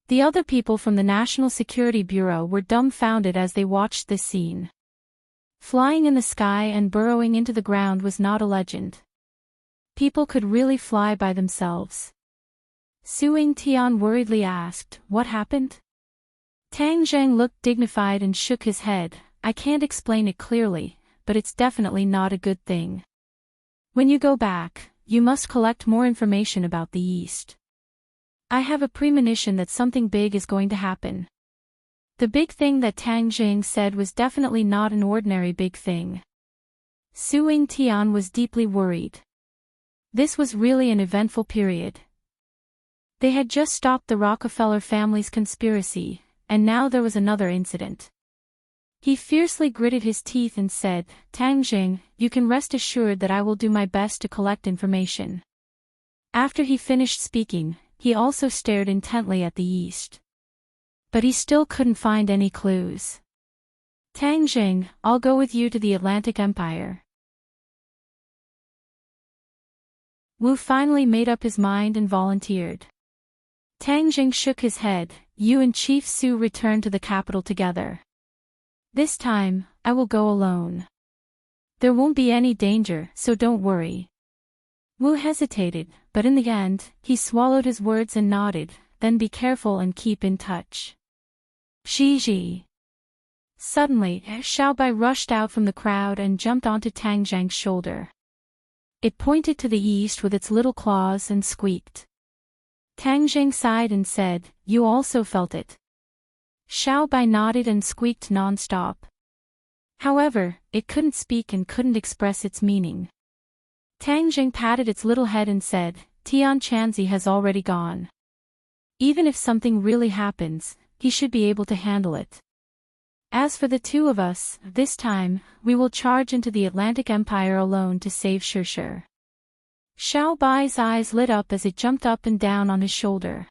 The other people from the National Security Bureau were dumbfounded as they watched this scene. Flying in the sky and burrowing into the ground was not a legend. People could really fly by themselves. Suing Tian worriedly asked, "What happened?" Tang Zheng looked dignified and shook his head. "I can't explain it clearly, but it's definitely not a good thing. When you go back, you must collect more information about the East. I have a premonition that something big is going to happen." The big thing that Tang Zheng said was definitely not an ordinary big thing. Suing Tian was deeply worried. This was really an eventful period. They had just stopped the Rockefeller family's conspiracy, and now there was another incident. He fiercely gritted his teeth and said, "Tang Zheng, you can rest assured that I will do my best to collect information." After he finished speaking, he also stared intently at the east. But he still couldn't find any clues. "Tang Zheng, I'll go with you to the Atlantic Empire." Wu finally made up his mind and volunteered. Tang Zheng shook his head. "You and Chief Su returned to the capital together. This time, I will go alone. There won't be any danger, so don't worry." Wu hesitated, but in the end, he swallowed his words and nodded, "Then be careful and keep in touch." Xi. Suddenly, Xiaobai rushed out from the crowd and jumped onto Tang Zheng's shoulder. It pointed to the east with its little claws and squeaked. Tang Zheng sighed and said, "You also felt it." Xiaobai nodded and squeaked non-stop. However, it couldn't speak and couldn't express its meaning. Tang Zheng patted its little head and said, "Tian Chanzi has already gone. Even if something really happens, he should be able to handle it." As for the two of us, this time, we will charge into the Atlantic Empire alone to save Shirshir. Xiao Bai's eyes lit up as it jumped up and down on his shoulder.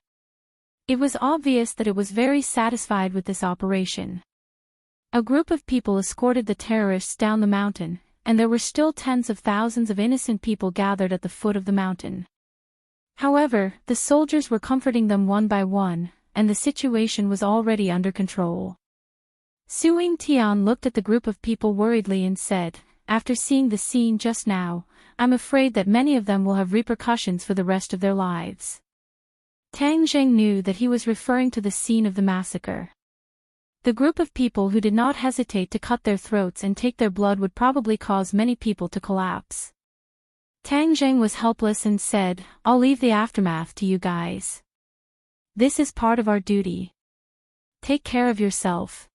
It was obvious that it was very satisfied with this operation. A group of people escorted the terrorists down the mountain, and there were still tens of thousands of innocent people gathered at the foot of the mountain. However, the soldiers were comforting them one by one, and the situation was already under control. Suing Tian looked at the group of people worriedly and said, after seeing the scene just now, I'm afraid that many of them will have repercussions for the rest of their lives. Tang Zheng knew that he was referring to the scene of the massacre. The group of people who did not hesitate to cut their throats and take their blood would probably cause many people to collapse. Tang Zheng was helpless and said, I'll leave the aftermath to you guys. This is part of our duty. Take care of yourself.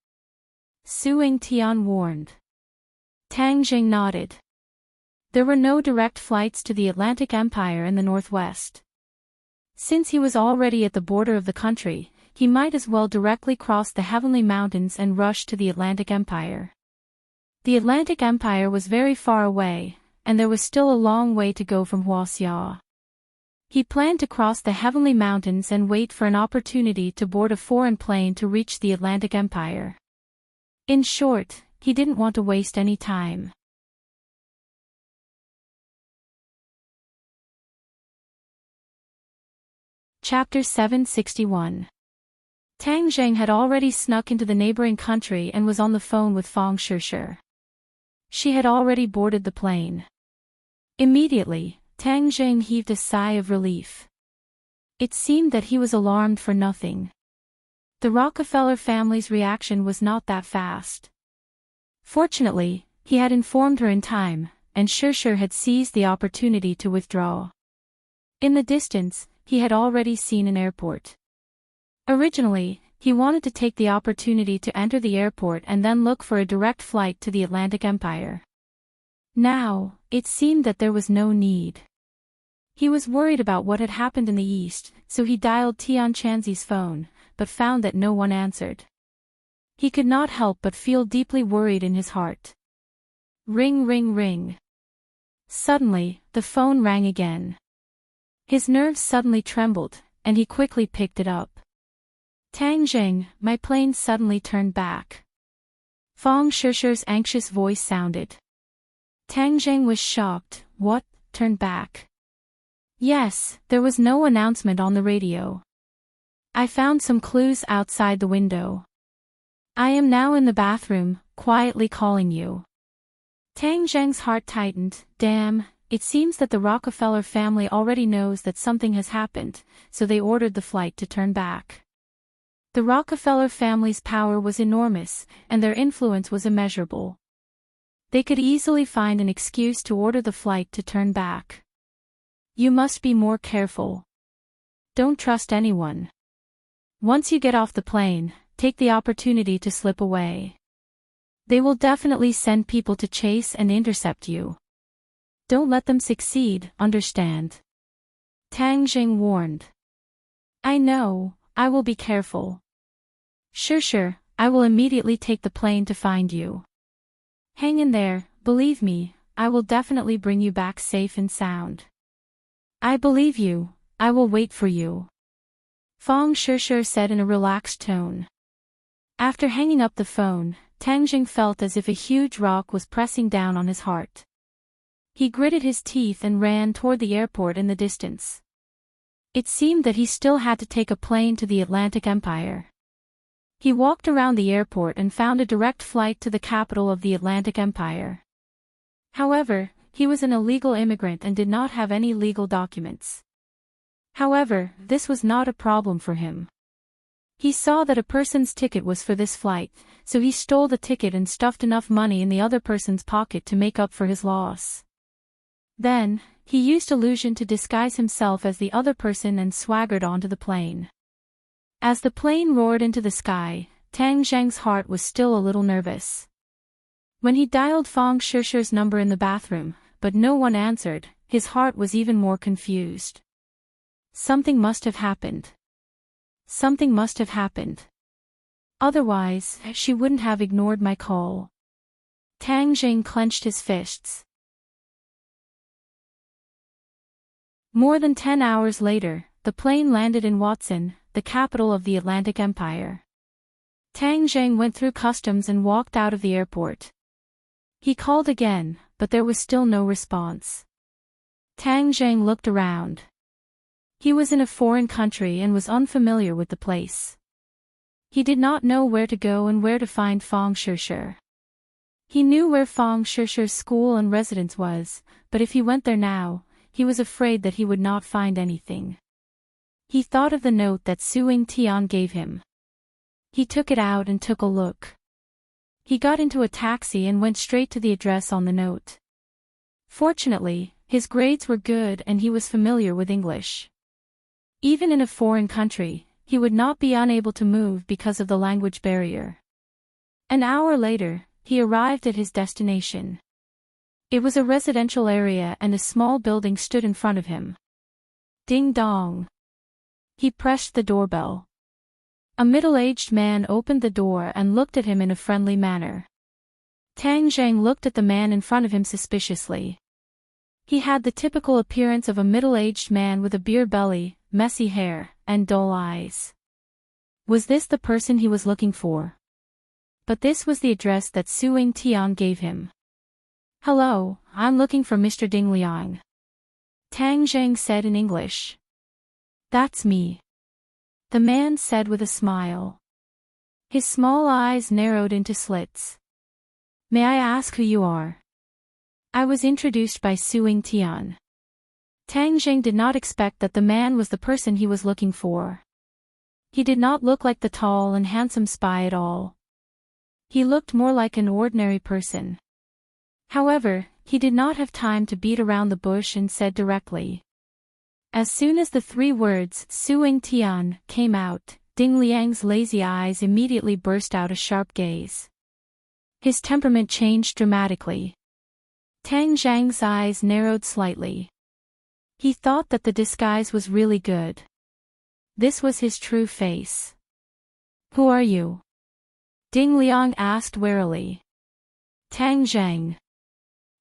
Suing Tian warned. Tang Zheng nodded. There were no direct flights to the Atlantic Empire in the northwest. Since he was already at the border of the country, he might as well directly cross the Heavenly Mountains and rush to the Atlantic Empire. The Atlantic Empire was very far away, and there was still a long way to go from Huaxia. He planned to cross the Heavenly Mountains and wait for an opportunity to board a foreign plane to reach the Atlantic Empire. In short, he didn't want to waste any time. Chapter 761. Tang Zheng had already snuck into the neighboring country and was on the phone with Fang Shirshir. She had already boarded the plane. Immediately, Tang Zheng heaved a sigh of relief. It seemed that he was alarmed for nothing. The Rockefeller family's reaction was not that fast. Fortunately, he had informed her in time, and Shirshir had seized the opportunity to withdraw. In the distance, he had already seen an airport. Originally, he wanted to take the opportunity to enter the airport and then look for a direct flight to the Atlantic Empire. Now, it seemed that there was no need. He was worried about what had happened in the east, so he dialed Tian Chanzi's phone, but found that no one answered. He could not help but feel deeply worried in his heart. Ring, ring, ring. Suddenly, the phone rang again. His nerves suddenly trembled, and he quickly picked it up. Tang Zheng, my plane suddenly turned back. Fang Shirshir's anxious voice sounded. Tang Zheng was shocked. What, turned back? Yes, there was no announcement on the radio. I found some clues outside the window. I am now in the bathroom, quietly calling you. Tang Zheng's heart tightened. Damn, it seems that the Rockefeller family already knows that something has happened, so they ordered the flight to turn back. The Rockefeller family's power was enormous, and their influence was immeasurable. They could easily find an excuse to order the flight to turn back. You must be more careful. Don't trust anyone. Once you get off the plane, take the opportunity to slip away. They will definitely send people to chase and intercept you. Don't let them succeed, understand? Tang Zheng warned. I know, I will be careful. Sure, I will immediately take the plane to find you. Hang in there, believe me, I will definitely bring you back safe and sound. I believe you, I will wait for you. Fang Shirshir said in a relaxed tone. After hanging up the phone, Tang Zheng felt as if a huge rock was pressing down on his heart. He gritted his teeth and ran toward the airport in the distance. It seemed that he still had to take a plane to the Atlantic Empire. He walked around the airport and found a direct flight to the capital of the Atlantic Empire. However, he was an illegal immigrant and did not have any legal documents. However, this was not a problem for him. He saw that a person's ticket was for this flight, so he stole the ticket and stuffed enough money in the other person's pocket to make up for his loss. Then, he used illusion to disguise himself as the other person and swaggered onto the plane. As the plane roared into the sky, Tang Zheng's heart was still a little nervous. When he dialed Fang Shirshir's number in the bathroom, but no one answered, his heart was even more confused. Something must have happened. Something must have happened. Otherwise, she wouldn't have ignored my call. Tang Jing clenched his fists. More than 10 hours later, the plane landed in Watson, the capital of the Atlantic Empire. Tang Jing went through customs and walked out of the airport. He called again, but there was still no response. Tang Jing looked around. He was in a foreign country and was unfamiliar with the place. He did not know where to go and where to find Fang Shishir. He knew where Fang Shishir's school and residence was, but if he went there now, he was afraid that he would not find anything. He thought of the note that Suing Tian gave him. He took it out and took a look. He got into a taxi and went straight to the address on the note. Fortunately, his grades were good and he was familiar with English. Even in a foreign country, he would not be unable to move because of the language barrier. An hour later, he arrived at his destination. It was a residential area and a small building stood in front of him. Ding dong. He pressed the doorbell. A middle-aged man opened the door and looked at him in a friendly manner. Tang Jing looked at the man in front of him suspiciously. He had the typical appearance of a middle-aged man with a beer belly, messy hair, and dull eyes. Was this the person he was looking for? But this was the address that Suing Tian gave him. "Hello, I'm looking for Mr. Ding Liang," Tang Jing said in English. "That's me," the man said with a smile. His small eyes narrowed into slits. "May I ask who you are?" "I was introduced by Suing Tian." Tang Jing did not expect that the man was the person he was looking for. He did not look like the tall and handsome spy at all. He looked more like an ordinary person. However, he did not have time to beat around the bush and said directly. As soon as the 3 words, Suing Tian, came out, Ding Liang's lazy eyes immediately burst out a sharp gaze. His temperament changed dramatically. Tang Zhang's eyes narrowed slightly. He thought that the disguise was really good. This was his true face. "Who are you?" Ding Liang asked warily. "Tang Zhang."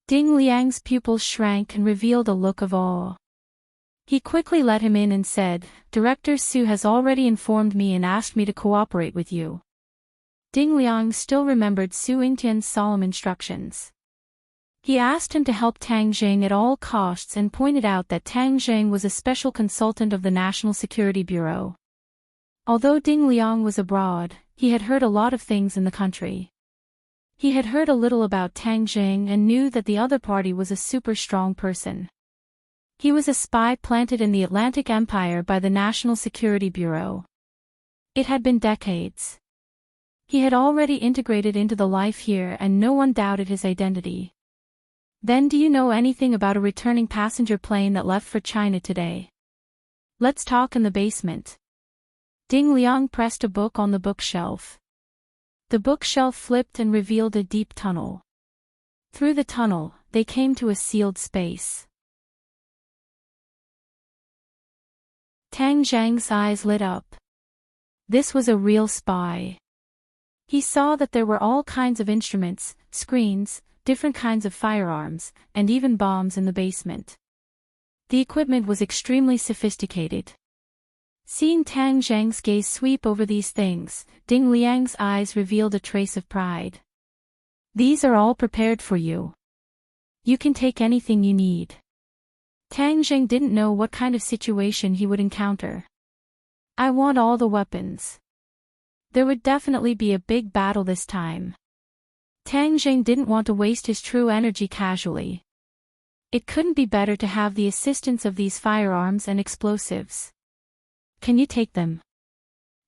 Ding Liang's pupils shrank and revealed a look of awe. He quickly let him in and said, "Director Su has already informed me and asked me to cooperate with you." Ding Liang still remembered Su Yingtian's solemn instructions. He asked him to help Tang Jing at all costs and pointed out that Tang Jing was a special consultant of the National Security Bureau. Although Ding Liang was abroad, he had heard a lot of things in the country. He had heard a little about Tang Jing and knew that the other party was a super strong person. He was a spy planted in the Atlantic Empire by the National Security Bureau. It had been decades. He had already integrated into the life here and no one doubted his identity. "Then do you know anything about a returning passenger plane that left for China today? Let's talk in the basement." Ding Liang pressed a book on the bookshelf. The bookshelf flipped and revealed a deep tunnel. Through the tunnel, they came to a sealed space. Tang Zhang's eyes lit up. This was a real spy. He saw that there were all kinds of instruments, screens, different kinds of firearms, and even bombs in the basement. The equipment was extremely sophisticated. Seeing Tang Zhang's gaze sweep over these things, Ding Liang's eyes revealed a trace of pride. "These are all prepared for you. You can take anything you need." Tang Jing didn't know what kind of situation he would encounter. "I want all the weapons." There would definitely be a big battle this time. Tang Jing didn't want to waste his true energy casually. It couldn't be better to have the assistance of these firearms and explosives. "Can you take them?"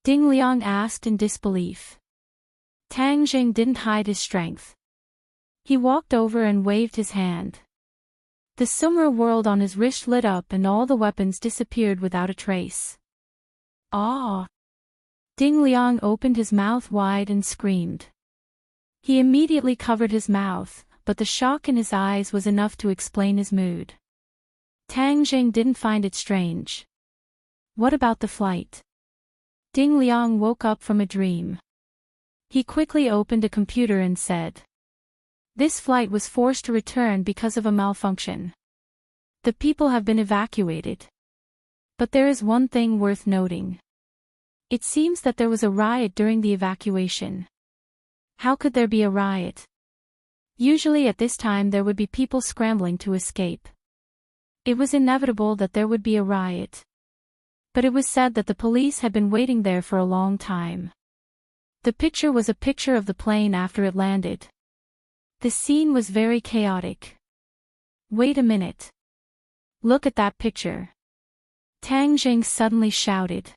Ding Liang asked in disbelief. Tang Jing didn't hide his strength. He walked over and waved his hand. The Sumra world on his wrist lit up and all the weapons disappeared without a trace. "Ah!" Ding Liang opened his mouth wide and screamed. He immediately covered his mouth, but the shock in his eyes was enough to explain his mood. Tang Jing didn't find it strange. "What about the flight?" Ding Liang woke up from a dream. He quickly opened a computer and said, "This flight was forced to return because of a malfunction. The people have been evacuated. But there is one thing worth noting. It seems that there was a riot during the evacuation." "How could there be a riot?" "Usually at this time there would be people scrambling to escape. It was inevitable that there would be a riot. But it was said that the police had been waiting there for a long time." The picture was a picture of the plane after it landed. The scene was very chaotic. "Wait a minute. Look at that picture." Tang Jing suddenly shouted.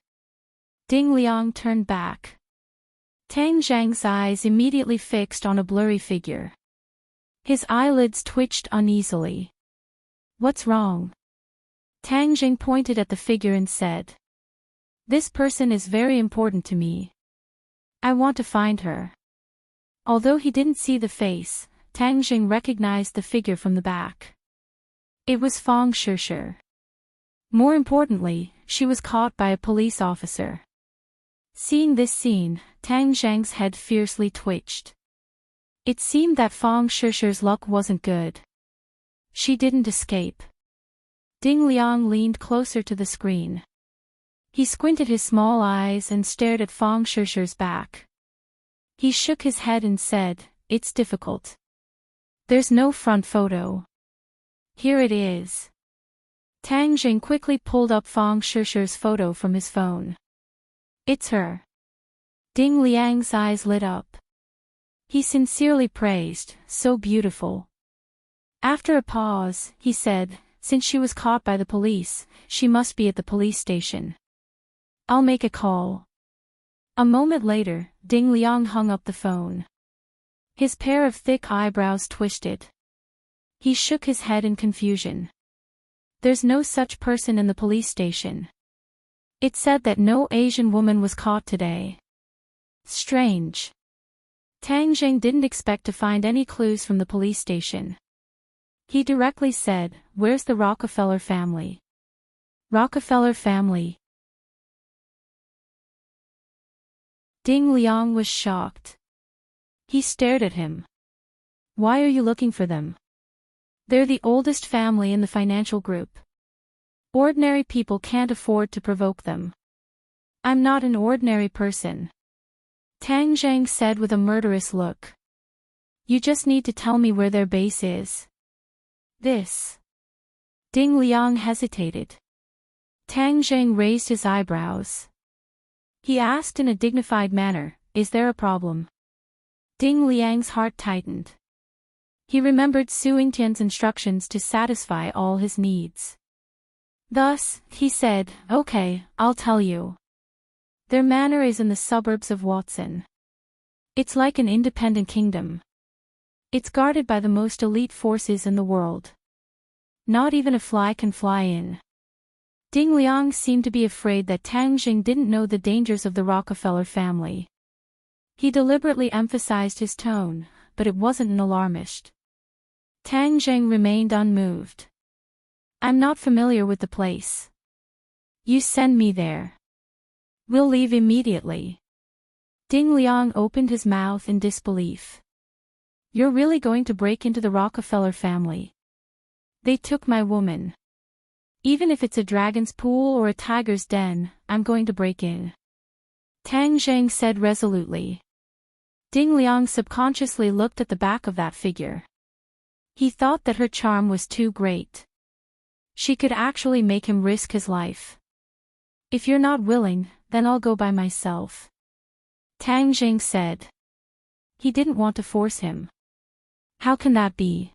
Ding Liang turned back. Tang Zhang's eyes immediately fixed on a blurry figure. His eyelids twitched uneasily. "What's wrong?" Tang Jing pointed at the figure and said, "This person is very important to me. I want to find her." Although he didn't see the face, Tang Jing recognized the figure from the back. It was Fang Shishir. More importantly, she was caught by a police officer. Seeing this scene, Tang Zhang's head fiercely twitched. It seemed that Fang Shishir's luck wasn't good. She didn't escape. Ding Liang leaned closer to the screen. He squinted his small eyes and stared at Fang Shishir's back. He shook his head and said, "It's difficult. There's no front photo." "Here it is." Tang Jing quickly pulled up Fang Shishir's photo from his phone. "It's her." Ding Liang's eyes lit up. He sincerely praised, "So beautiful." After a pause, he said, "Since she was caught by the police, she must be at the police station. I'll make a call." A moment later, Ding Liang hung up the phone. His pair of thick eyebrows twisted. He shook his head in confusion. "There's no such person in the police station. It said that no Asian woman was caught today. Strange." Tang Jing didn't expect to find any clues from the police station. He directly said, "Where's the Rockefeller family?" "Rockefeller family?" Ding Liang was shocked. He stared at him. "Why are you looking for them?" "They're the oldest family in the financial group. Ordinary people can't afford to provoke them." "I'm not an ordinary person," Tang Zhang said with a murderous look. "You just need to tell me where their base is." "This." Ding Liang hesitated. Tang Zhang raised his eyebrows. He asked in a dignified manner, "Is there a problem?" Ding Liang's heart tightened. He remembered Su Yingtian's instructions to satisfy all his needs. Thus, he said, "Okay, I'll tell you. Their manor is in the suburbs of Watson. It's like an independent kingdom. It's guarded by the most elite forces in the world. Not even a fly can fly in." Ding Liang seemed to be afraid that Tang Jing didn't know the dangers of the Rockefeller family. He deliberately emphasized his tone, but it wasn't an alarmist. Tang Jing remained unmoved. "I'm not familiar with the place. You send me there. We'll leave immediately." Ding Liang opened his mouth in disbelief. "You're really going to break into the Rockefeller family? They took my woman. Even if it's a dragon's pool or a tiger's den, I'm going to break in," Tang Zhang said resolutely. Ding Liang subconsciously looked at the back of that figure. He thought that her charm was too great. She could actually make him risk his life. "If you're not willing, then I'll go by myself," Tang Jing said. He didn't want to force him. "How can that be?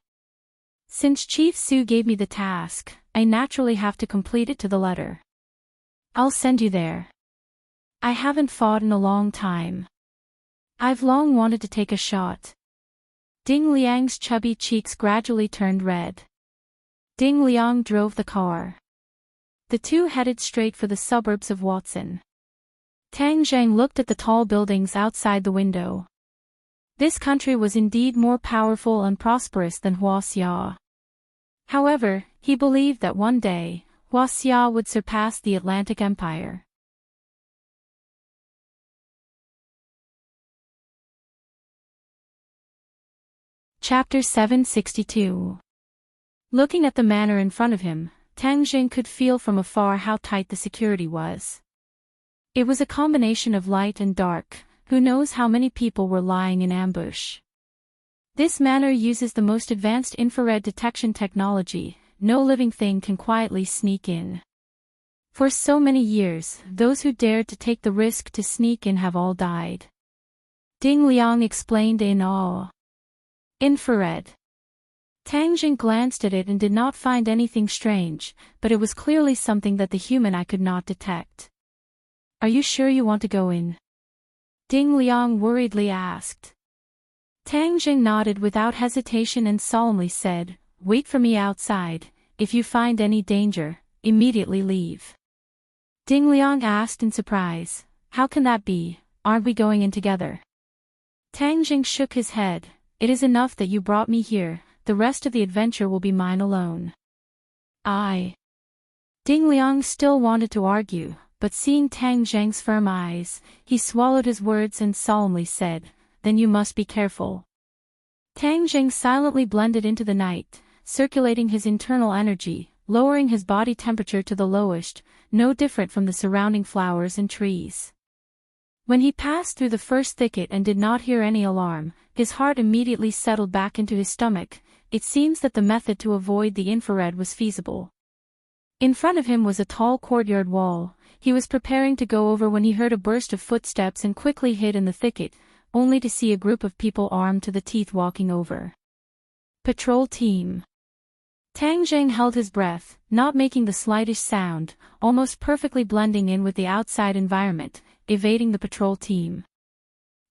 Since Chief Su gave me the task, I naturally have to complete it to the letter. I'll send you there. I haven't fought in a long time. I've long wanted to take a shot." Ding Liang's chubby cheeks gradually turned red. Ding Liang drove the car. The two headed straight for the suburbs of Watson. Tang Zhang looked at the tall buildings outside the window. This country was indeed more powerful and prosperous than Huaxia. However, he believed that one day, Huaxia would surpass the Atlantic Empire. Chapter 762. Looking at the manor in front of him, Tang Jing could feel from afar how tight the security was. It was a combination of light and dark, who knows how many people were lying in ambush. This manor uses the most advanced infrared detection technology. No living thing can quietly sneak in. For so many years, those who dared to take the risk to sneak in have all died. Ding Liang explained in awe. Infrared. Tang Jing glanced at it and did not find anything strange, but it was clearly something that the human eye could not detect. Are you sure you want to go in? Ding Liang worriedly asked. Tang Jing nodded without hesitation and solemnly said, "Wait for me outside. If you find any danger, immediately leave." Ding Liang asked in surprise, "How can that be? Aren't we going in together?" Tang Jing shook his head. "It is enough that you brought me here, the rest of the adventure will be mine alone." Ding Liang still wanted to argue, but seeing Tang Jing's firm eyes, he swallowed his words and solemnly said, "Then you must be careful." Tang Jing silently blended into the night, circulating his internal energy, lowering his body temperature to the lowest, no different from the surrounding flowers and trees. When he passed through the first thicket and did not hear any alarm, his heart immediately settled back into his stomach. It seems that the method to avoid the infrared was feasible. In front of him was a tall courtyard wall. He was preparing to go over when he heard a burst of footsteps and quickly hid in the thicket, only to see a group of people armed to the teeth walking over. Patrol team. Tang Jing held his breath, not making the slightest sound, almost perfectly blending in with the outside environment, evading the patrol team.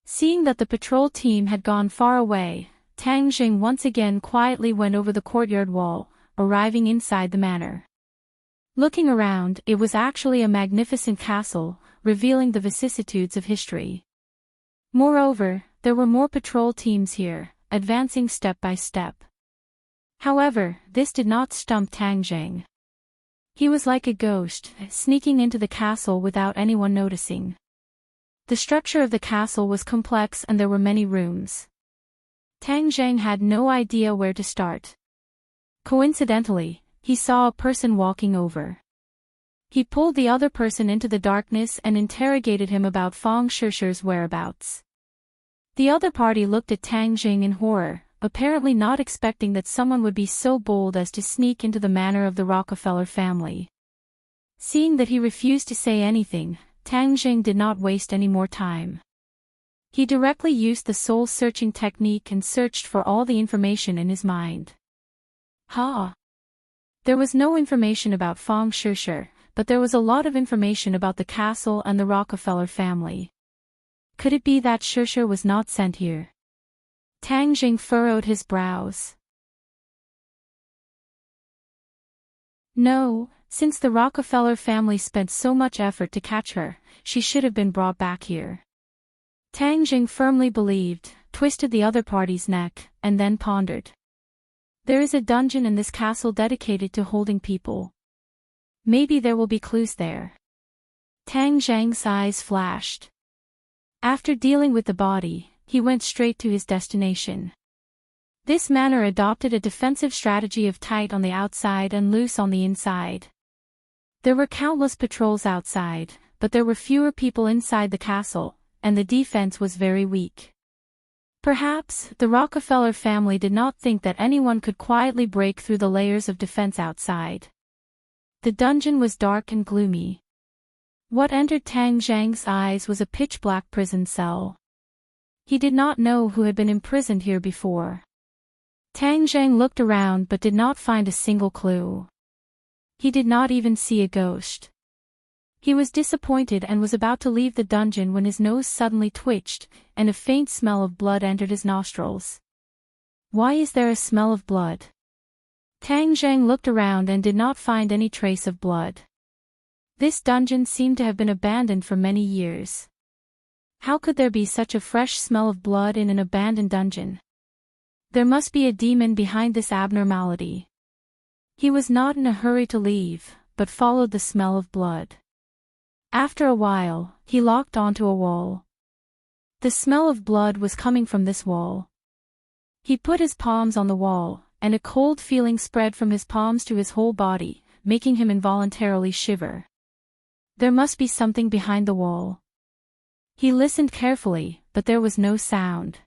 Seeing that the patrol team had gone far away, Tang Jing once again quietly went over the courtyard wall, arriving inside the manor. Looking around, it was actually a magnificent castle, revealing the vicissitudes of history. Moreover, there were more patrol teams here, advancing step by step. However, this did not stump Tang Jing. He was like a ghost, sneaking into the castle without anyone noticing. The structure of the castle was complex and there were many rooms. Tang Jing had no idea where to start. Coincidentally, he saw a person walking over. He pulled the other person into the darkness and interrogated him about Fang Shishi's whereabouts. The other party looked at Tang Jing in horror, apparently not expecting that someone would be so bold as to sneak into the manor of the Rockefeller family. Seeing that he refused to say anything, Tang Jing did not waste any more time. He directly used the soul-searching technique and searched for all the information in his mind. There was no information about Fang Shishi, but there was a lot of information about the castle and the Rockefeller family. Could it be that Shishi was not sent here? Tang Jing furrowed his brows. No, since the Rockefeller family spent so much effort to catch her, she should have been brought back here. Tang Jing firmly believed, twisted the other party's neck, and then pondered. There is a dungeon in this castle dedicated to holding people. Maybe there will be clues there. Tang Jing's eyes flashed. After dealing with the body, he went straight to his destination. This manor adopted a defensive strategy of tight on the outside and loose on the inside. There were countless patrols outside, but there were fewer people inside the castle, and the defense was very weak. Perhaps, the Rockefeller family did not think that anyone could quietly break through the layers of defense outside. The dungeon was dark and gloomy. What entered Tang Jing's eyes was a pitch-black prison cell. He did not know who had been imprisoned here before. Tang Jing looked around but did not find a single clue. He did not even see a ghost. He was disappointed and was about to leave the dungeon when his nose suddenly twitched, and a faint smell of blood entered his nostrils. Why is there a smell of blood? Tang Jing looked around and did not find any trace of blood. This dungeon seemed to have been abandoned for many years. How could there be such a fresh smell of blood in an abandoned dungeon? There must be a demon behind this abnormality. He was not in a hurry to leave, but followed the smell of blood. After a while, he locked onto a wall. The smell of blood was coming from this wall. He put his palms on the wall, and a cold feeling spread from his palms to his whole body, making him involuntarily shiver. There must be something behind the wall. He listened carefully, but there was no sound.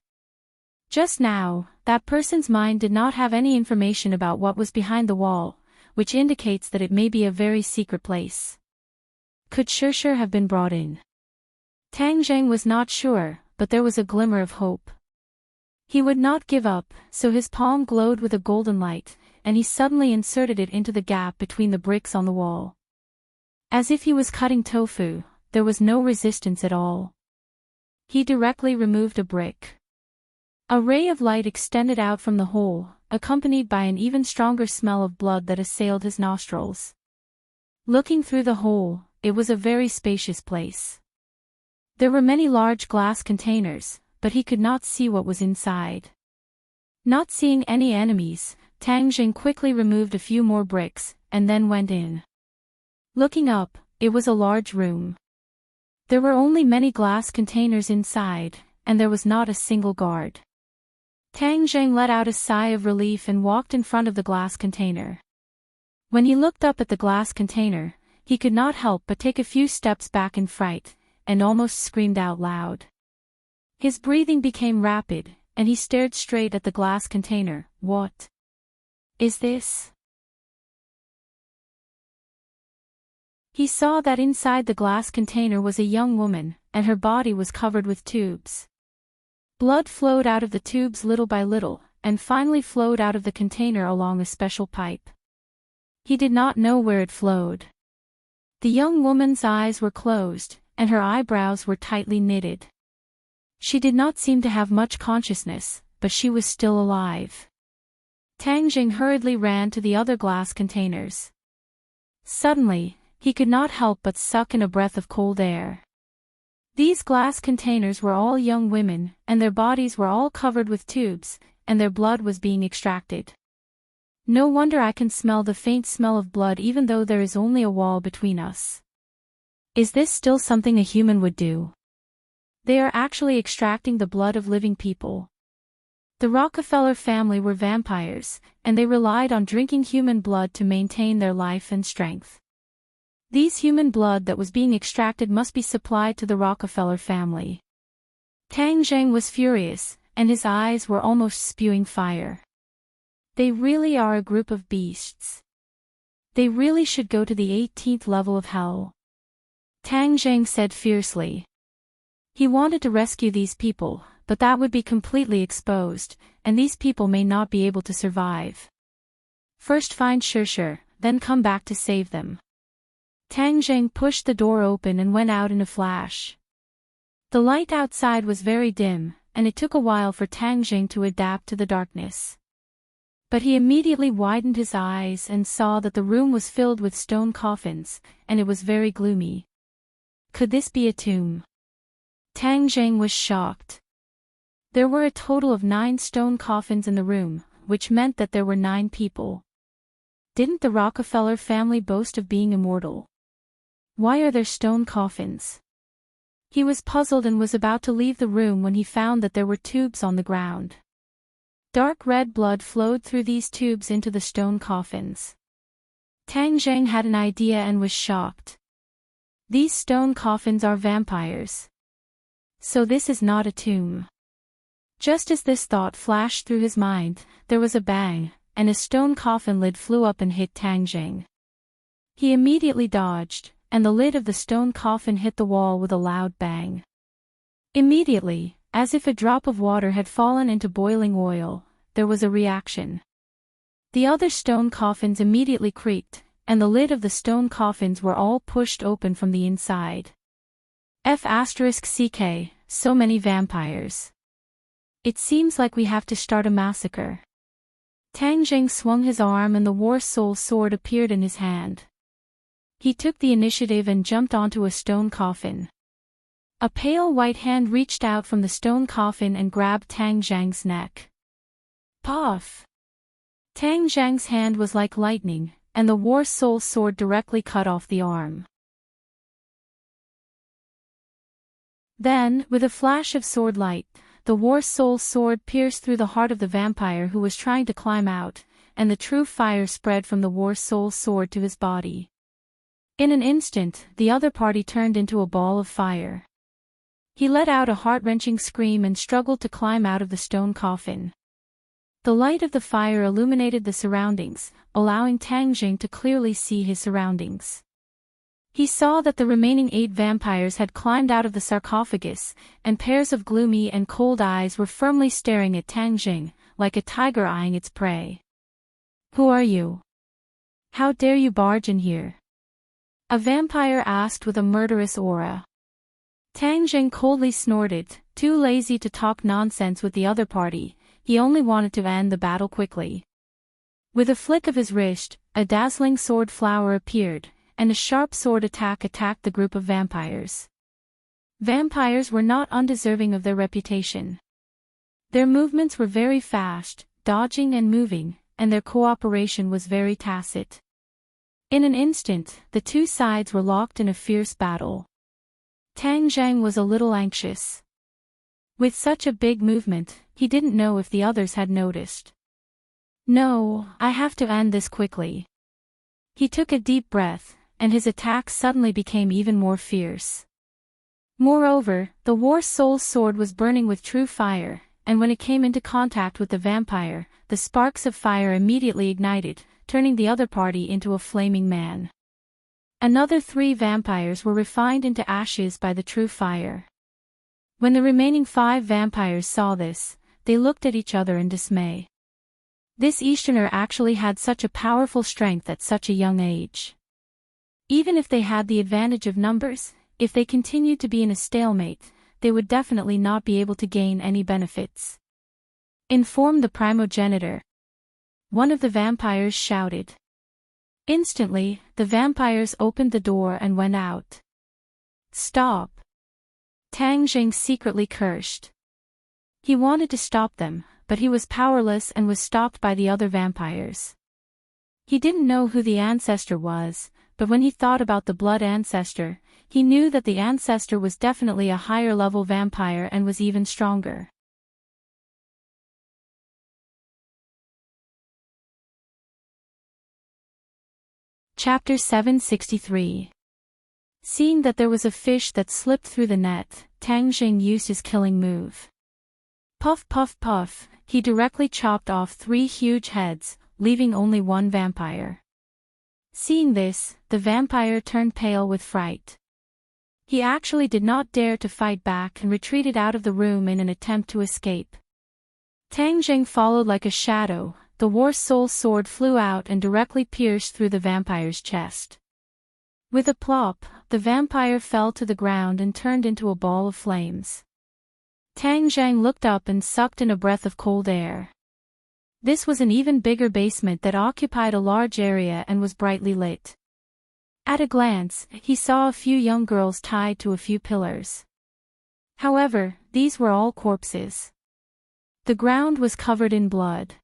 Just now, that person's mind did not have any information about what was behind the wall, which indicates that it may be a very secret place. Could Shirshir have been brought in? Tang Zheng was not sure, but there was a glimmer of hope. He would not give up, so his palm glowed with a golden light, and he suddenly inserted it into the gap between the bricks on the wall. As if he was cutting tofu, there was no resistance at all. He directly removed a brick. A ray of light extended out from the hole, accompanied by an even stronger smell of blood that assailed his nostrils. Looking through the hole, it was a very spacious place. There were many large glass containers, but he could not see what was inside. Not seeing any enemies, Tang Jing quickly removed a few more bricks, and then went in. Looking up, it was a large room. There were only many glass containers inside, and there was not a single guard. Tang Zheng let out a sigh of relief and walked in front of the glass container. When he looked up at the glass container, he could not help but take a few steps back in fright, and almost screamed out loud. His breathing became rapid, and he stared straight at the glass container. What is this? He saw that inside the glass container was a young woman, and her body was covered with tubes. Blood flowed out of the tubes little by little, and finally flowed out of the container along a special pipe. He did not know where it flowed. The young woman's eyes were closed, and her eyebrows were tightly knitted. She did not seem to have much consciousness, but she was still alive. Tang Jing hurriedly ran to the other glass containers. Suddenly, he could not help but suck in a breath of cold air. These glass containers were all young women, and their bodies were all covered with tubes, and their blood was being extracted. No wonder I can smell the faint smell of blood even though there is only a wall between us. Is this still something a human would do? They are actually extracting the blood of living people. The Rockefeller family were vampires, and they relied on drinking human blood to maintain their life and strength. These human blood that was being extracted must be supplied to the Rockefeller family. Tang Zheng was furious, and his eyes were almost spewing fire. They really are a group of beasts. They really should go to the 18th level of hell. Tang Zheng said fiercely. He wanted to rescue these people, but that would be completely exposed, and these people may not be able to survive. First find Shirshir, then come back to save them. Tang Zheng pushed the door open and went out in a flash. The light outside was very dim, and it took a while for Tang Zheng to adapt to the darkness. But he immediately widened his eyes and saw that the room was filled with stone coffins, and it was very gloomy. Could this be a tomb? Tang Zheng was shocked. There were a total of 9 stone coffins in the room, which meant that there were 9 people. Didn't the Rockefeller family boast of being immortal? Why are there stone coffins? He was puzzled and was about to leave the room when he found that there were tubes on the ground. Dark red blood flowed through these tubes into the stone coffins. Tang Zheng had an idea and was shocked. These stone coffins are vampires. So this is not a tomb. Just as this thought flashed through his mind, there was a bang, and a stone coffin lid flew up and hit Tang Zheng. He immediately dodged, and the lid of the stone coffin hit the wall with a loud bang. Immediately, as if a drop of water had fallen into boiling oil, there was a reaction. The other stone coffins immediately creaked, and the lid of the stone coffins were all pushed open from the inside. F***ck, so many vampires. It seems like we have to start a massacre. Tang Zheng swung his arm and the War Soul sword appeared in his hand. He took the initiative and jumped onto a stone coffin. A pale white hand reached out from the stone coffin and grabbed Tang Zheng's neck. Puff! Tang Zheng's hand was like lightning, and the War Soul sword directly cut off the arm. Then, with a flash of sword light, the war soul sword pierced through the heart of the vampire who was trying to climb out, and the true fire spread from the war soul sword to his body. In an instant, the other party turned into a ball of fire. He let out a heart-wrenching scream and struggled to climb out of the stone coffin. The light of the fire illuminated the surroundings, allowing Tang Jing to clearly see his surroundings. He saw that the remaining 8 vampires had climbed out of the sarcophagus, and pairs of gloomy and cold eyes were firmly staring at Tang Jing, like a tiger eyeing its prey. "Who are you? How dare you barge in here?" a vampire asked with a murderous aura. Tang Jing coldly snorted, too lazy to talk nonsense with the other party. He only wanted to end the battle quickly. With a flick of his wrist, a dazzling sword flower appeared, and a sharp sword attacked the group of vampires. Vampires were not undeserving of their reputation. Their movements were very fast, dodging and moving, and their cooperation was very tacit. In an instant, the two sides were locked in a fierce battle. Tang Jing was a little anxious. With such a big movement, he didn't know if the others had noticed. "No, I have to end this quickly." He took a deep breath, and his attack suddenly became even more fierce. Moreover, the war soul sword was burning with true fire, and when it came into contact with the vampire, the sparks of fire immediately ignited, turning the other party into a flaming man. Another 3 vampires were refined into ashes by the true fire. When the remaining 5 vampires saw this, they looked at each other in dismay. This Easterner actually had such a powerful strength at such a young age. Even if they had the advantage of numbers, if they continued to be in a stalemate, they would definitely not be able to gain any benefits. "Inform the primogenitor," one of the vampires shouted. Instantly, the vampires opened the door and went out. "Stop!" Tang Jing secretly cursed. He wanted to stop them, but he was powerless and was stopped by the other vampires. He didn't know who the ancestor was, but when he thought about the blood ancestor, he knew that the ancestor was definitely a higher-level vampire and was even stronger. Chapter 763. Seeing that there was a fish that slipped through the net, Tang Jing used his killing move. Puff puff puff, he directly chopped off 3 huge heads, leaving only 1 vampire. Seeing this, the vampire turned pale with fright. He actually did not dare to fight back and retreated out of the room in an attempt to escape. Tang Jing followed like a shadow. The war soul sword flew out and directly pierced through the vampire's chest. With a plop, the vampire fell to the ground and turned into a ball of flames. Tang Jing looked up and sucked in a breath of cold air. This was an even bigger basement that occupied a large area and was brightly lit. At a glance, he saw a few young girls tied to a few pillars. However, these were all corpses. The ground was covered in blood.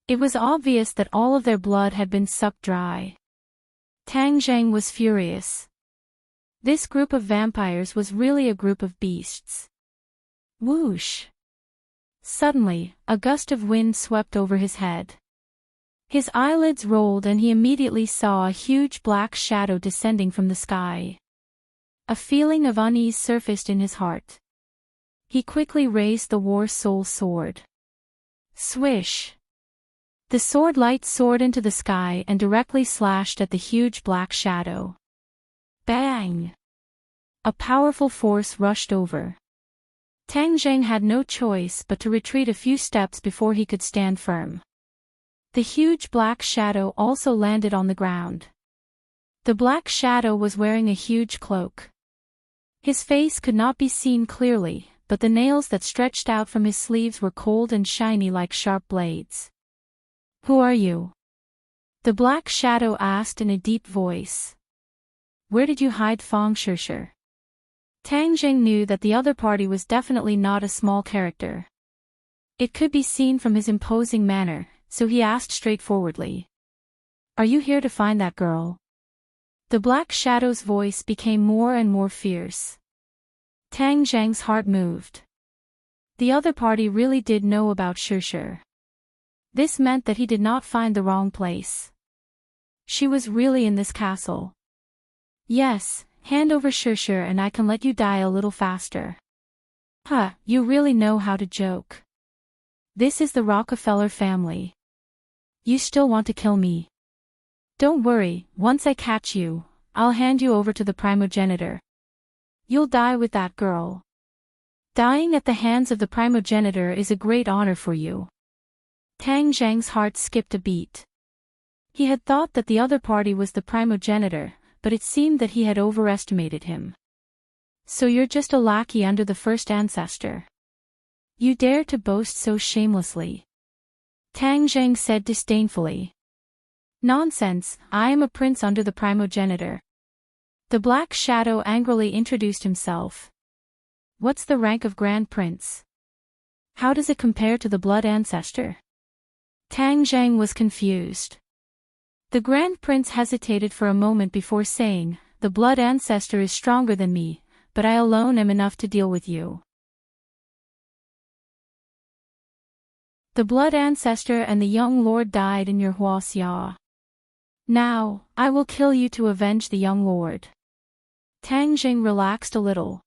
It was obvious that all of their blood had been sucked dry. Tang Jing was furious. This group of vampires was really a group of beasts. Whoosh! Suddenly, a gust of wind swept over his head. His eyelids rolled and he immediately saw a huge black shadow descending from the sky. A feeling of unease surfaced in his heart. He quickly raised the war soul sword. Swish! The sword light soared into the sky and directly slashed at the huge black shadow. Bang! A powerful force rushed over. Tang Jing had no choice but to retreat a few steps before he could stand firm. The huge black shadow also landed on the ground. The black shadow was wearing a huge cloak. His face could not be seen clearly, but the nails that stretched out from his sleeves were cold and shiny like sharp blades. "Who are you?" the black shadow asked in a deep voice. "Where did you hide, Fong Shishir?" Tang Jing knew that the other party was definitely not a small character. It could be seen from his imposing manner, so he asked straightforwardly. "Are you here to find that girl?" The black shadow's voice became more and more fierce. Tang Jing's heart moved. The other party really did know about Shusher. This meant that he did not find the wrong place. She was really in this castle. Yes, hand over Shusher and I can let you die a little faster. Huh, you really know how to joke. This is the Rockefeller family. You still want to kill me? Don't worry, once I catch you, I'll hand you over to the primogenitor. You'll die with that girl. Dying at the hands of the primogenitor is a great honor for you. Tang Zhang's heart skipped a beat. He had thought that the other party was the primogenitor, but it seemed that he had overestimated him. So you're just a lackey under the first ancestor. You dare to boast so shamelessly. Tang Zhang said disdainfully. Nonsense, I am a prince under the primogenitor. The Black Shadow angrily introduced himself. What's the rank of Grand Prince? How does it compare to the Blood Ancestor? Tang Zhang was confused. The Grand Prince hesitated for a moment before saying, the Blood Ancestor is stronger than me, but I alone am enough to deal with you. The Blood Ancestor and the young lord died in your Huaxia. Now, I will kill you to avenge the young lord. Tang Jing relaxed a little.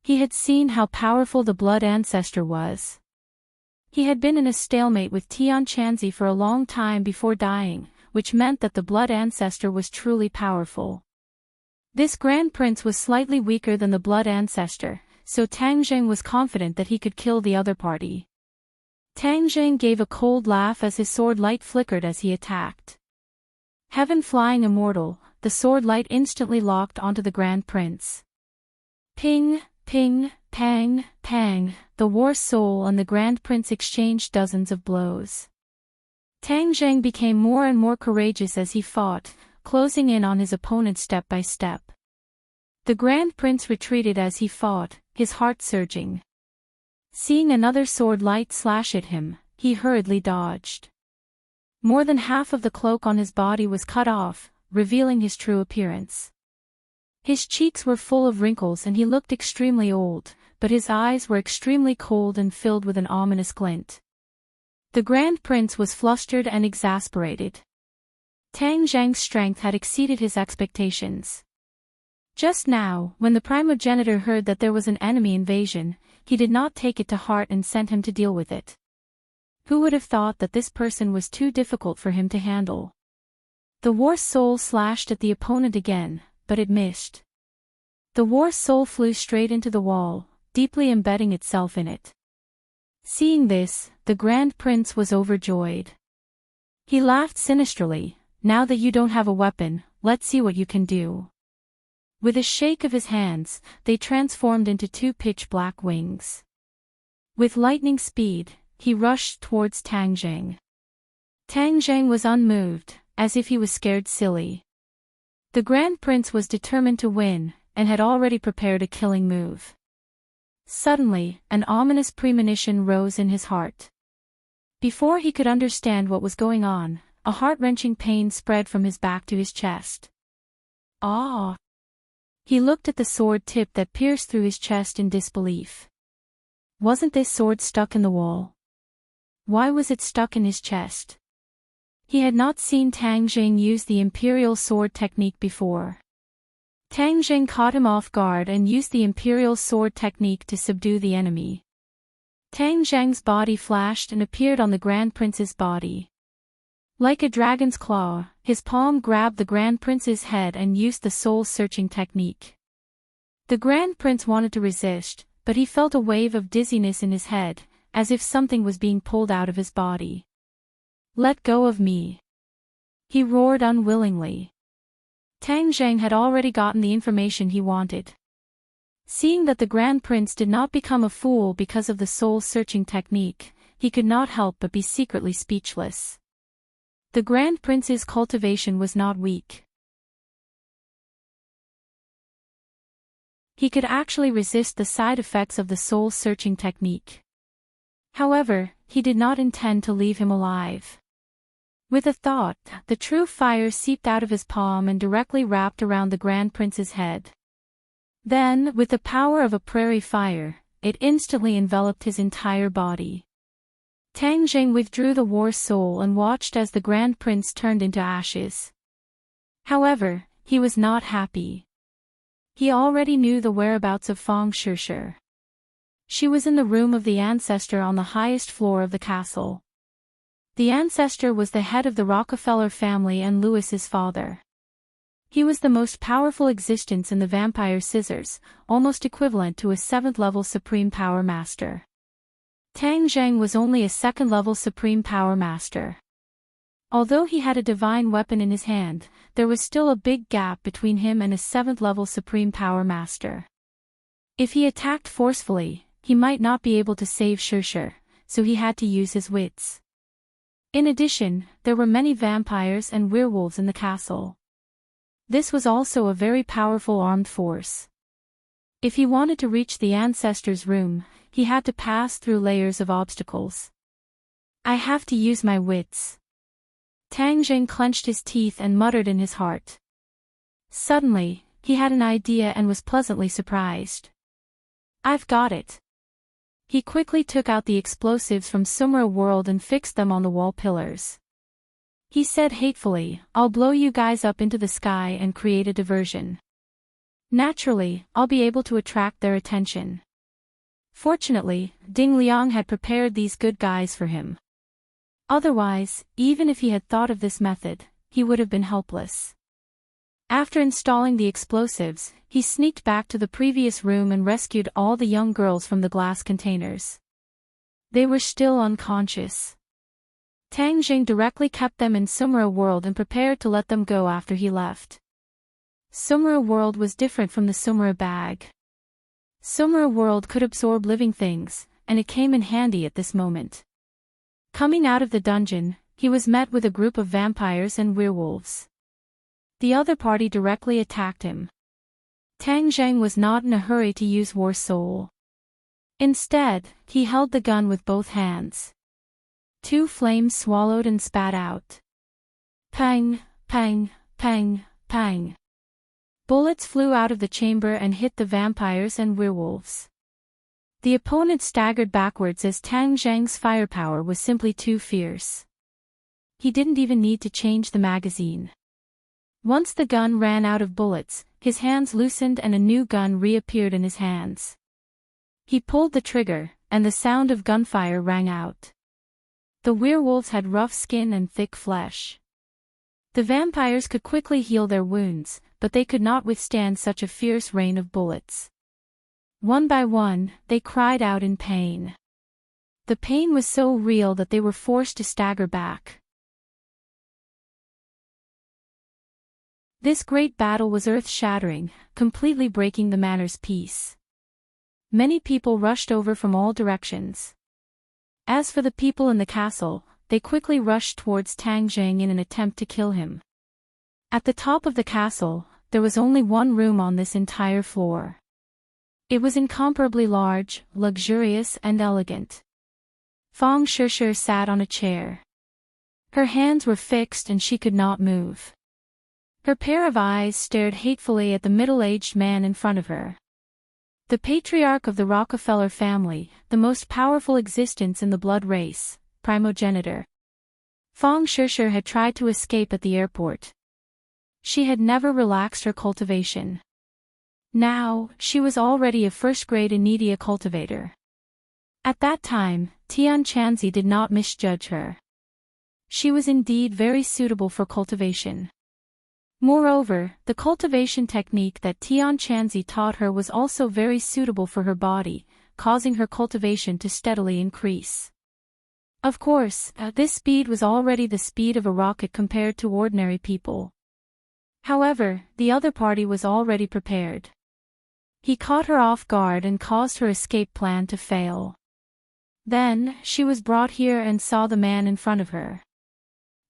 He had seen how powerful the Blood Ancestor was. He had been in a stalemate with Tian Chanzi for a long time before dying, which meant that the Blood Ancestor was truly powerful. This Grand Prince was slightly weaker than the Blood Ancestor, so Tang Jing was confident that he could kill the other party. Tang Jing gave a cold laugh as his sword light flickered as he attacked. Heaven flying immortal, the sword light instantly locked onto the Grand Prince. Ping, ping, pang, pang, the war soul and the Grand Prince exchanged dozens of blows. Tang Zhang became more and more courageous as he fought, closing in on his opponent step by step. The Grand Prince retreated as he fought, his heart surging. Seeing another sword light slash at him, he hurriedly dodged. More than half of the cloak on his body was cut off, revealing his true appearance. His cheeks were full of wrinkles and he looked extremely old, but his eyes were extremely cold and filled with an ominous glint. The Grand Prince was flustered and exasperated. Tang Zhang's strength had exceeded his expectations. Just now, when the primogenitor heard that there was an enemy invasion, he did not take it to heart and sent him to deal with it. Who would have thought that this person was too difficult for him to handle? The war soul slashed at the opponent again, but it missed. The war soul flew straight into the wall, deeply embedding itself in it. Seeing this, the Grand Prince was overjoyed. He laughed sinisterly. Now that you don't have a weapon, let's see what you can do. With a shake of his hands, they transformed into two pitch-black wings. With lightning speed, he rushed towards Tang Zhang. Tang Zhang was unmoved, as if he was scared silly. The Grand Prince was determined to win, and had already prepared a killing move. Suddenly, an ominous premonition rose in his heart. Before he could understand what was going on, a heart-wrenching pain spread from his back to his chest. Ah! He looked at the sword tip that pierced through his chest in disbelief. Wasn't this sword stuck in the wall? Why was it stuck in his chest? He had not seen Tang Jing use the Imperial Sword technique before. Tang Jing caught him off guard and used the Imperial Sword technique to subdue the enemy. Tang Zhang's body flashed and appeared on the Grand Prince's body. Like a dragon's claw, his palm grabbed the Grand Prince's head and used the soul-searching technique. The Grand Prince wanted to resist, but he felt a wave of dizziness in his head, as if something was being pulled out of his body. Let go of me! He roared unwillingly. Tang Zhang had already gotten the information he wanted. Seeing that the Grand Prince did not become a fool because of the soul-searching technique, he could not help but be secretly speechless. The Grand Prince's cultivation was not weak. He could actually resist the side effects of the soul-searching technique. However, he did not intend to leave him alive. With a thought, the true fire seeped out of his palm and directly wrapped around the Grand Prince's head. Then, with the power of a prairie fire, it instantly enveloped his entire body. Tang Zheng withdrew the war soul and watched as the Grand Prince turned into ashes. However, he was not happy. He already knew the whereabouts of Fang Shishir. She was in the room of the ancestor on the highest floor of the castle. The ancestor was the head of the Rockefeller family and Louis's father. He was the most powerful existence in the Vampire Scissors, almost equivalent to a 7th-level Supreme Power Master. Tang Zheng was only a 2nd-level Supreme Power Master. Although he had a divine weapon in his hand, there was still a big gap between him and a 7th-level Supreme Power Master. If he attacked forcefully, he might not be able to save Shishir, so he had to use his wits. In addition, there were many vampires and werewolves in the castle. This was also a very powerful armed force. If he wanted to reach the ancestor's room, he had to pass through layers of obstacles. I have to use my wits. Tang Zheng clenched his teeth and muttered in his heart. Suddenly, he had an idea and was pleasantly surprised. I've got it. He quickly took out the explosives from Sumra World and fixed them on the wall pillars. He said hatefully, I'll blow you guys up into the sky and create a diversion. Naturally, I'll be able to attract their attention. Fortunately, Ding Liang had prepared these good guys for him. Otherwise, even if he had thought of this method, he would have been helpless. After installing the explosives, he sneaked back to the previous room and rescued all the young girls from the glass containers. They were still unconscious. Tang Zheng directly kept them in Sumra World and prepared to let them go after he left. Sumra World was different from the Sumra bag. Sumra World could absorb living things, and it came in handy at this moment. Coming out of the dungeon, he was met with a group of vampires and werewolves. The other party directly attacked him. Tang Zheng was not in a hurry to use War Soul. Instead, he held the gun with both hands. 2 flames swallowed and spat out. Pang, pang, pang, pang. Bullets flew out of the chamber and hit the vampires and werewolves. The opponent staggered backwards as Tang Zheng's firepower was simply too fierce. He didn't even need to change the magazine. Once the gun ran out of bullets, his hands loosened and a new gun reappeared in his hands. He pulled the trigger, and the sound of gunfire rang out. The werewolves had rough skin and thick flesh. The vampires could quickly heal their wounds, but they could not withstand such a fierce rain of bullets. One by one, they cried out in pain. The pain was so real that they were forced to stagger back. This great battle was earth-shattering, completely breaking the manor's peace. Many people rushed over from all directions. As for the people in the castle, they quickly rushed towards Tang Zheng in an attempt to kill him. At the top of the castle, there was only one room on this entire floor. It was incomparably large, luxurious and elegant. Fang Shishir sat on a chair. Her hands were fixed and she could not move. Her pair of eyes stared hatefully at the middle-aged man in front of her. The patriarch of the Rockefeller family, the most powerful existence in the blood race, primogenitor. Fang Shishir had tried to escape at the airport. She had never relaxed her cultivation. Now, she was already a first-grade Inedia cultivator. At that time, Tian Chanzi did not misjudge her. She was indeed very suitable for cultivation. Moreover, the cultivation technique that Tian Chanzi taught her was also very suitable for her body, causing her cultivation to steadily increase. Of course, this speed was already the speed of a rocket compared to ordinary people. However, the other party was already prepared. He caught her off guard and caused her escape plan to fail. Then, she was brought here and saw the man in front of her.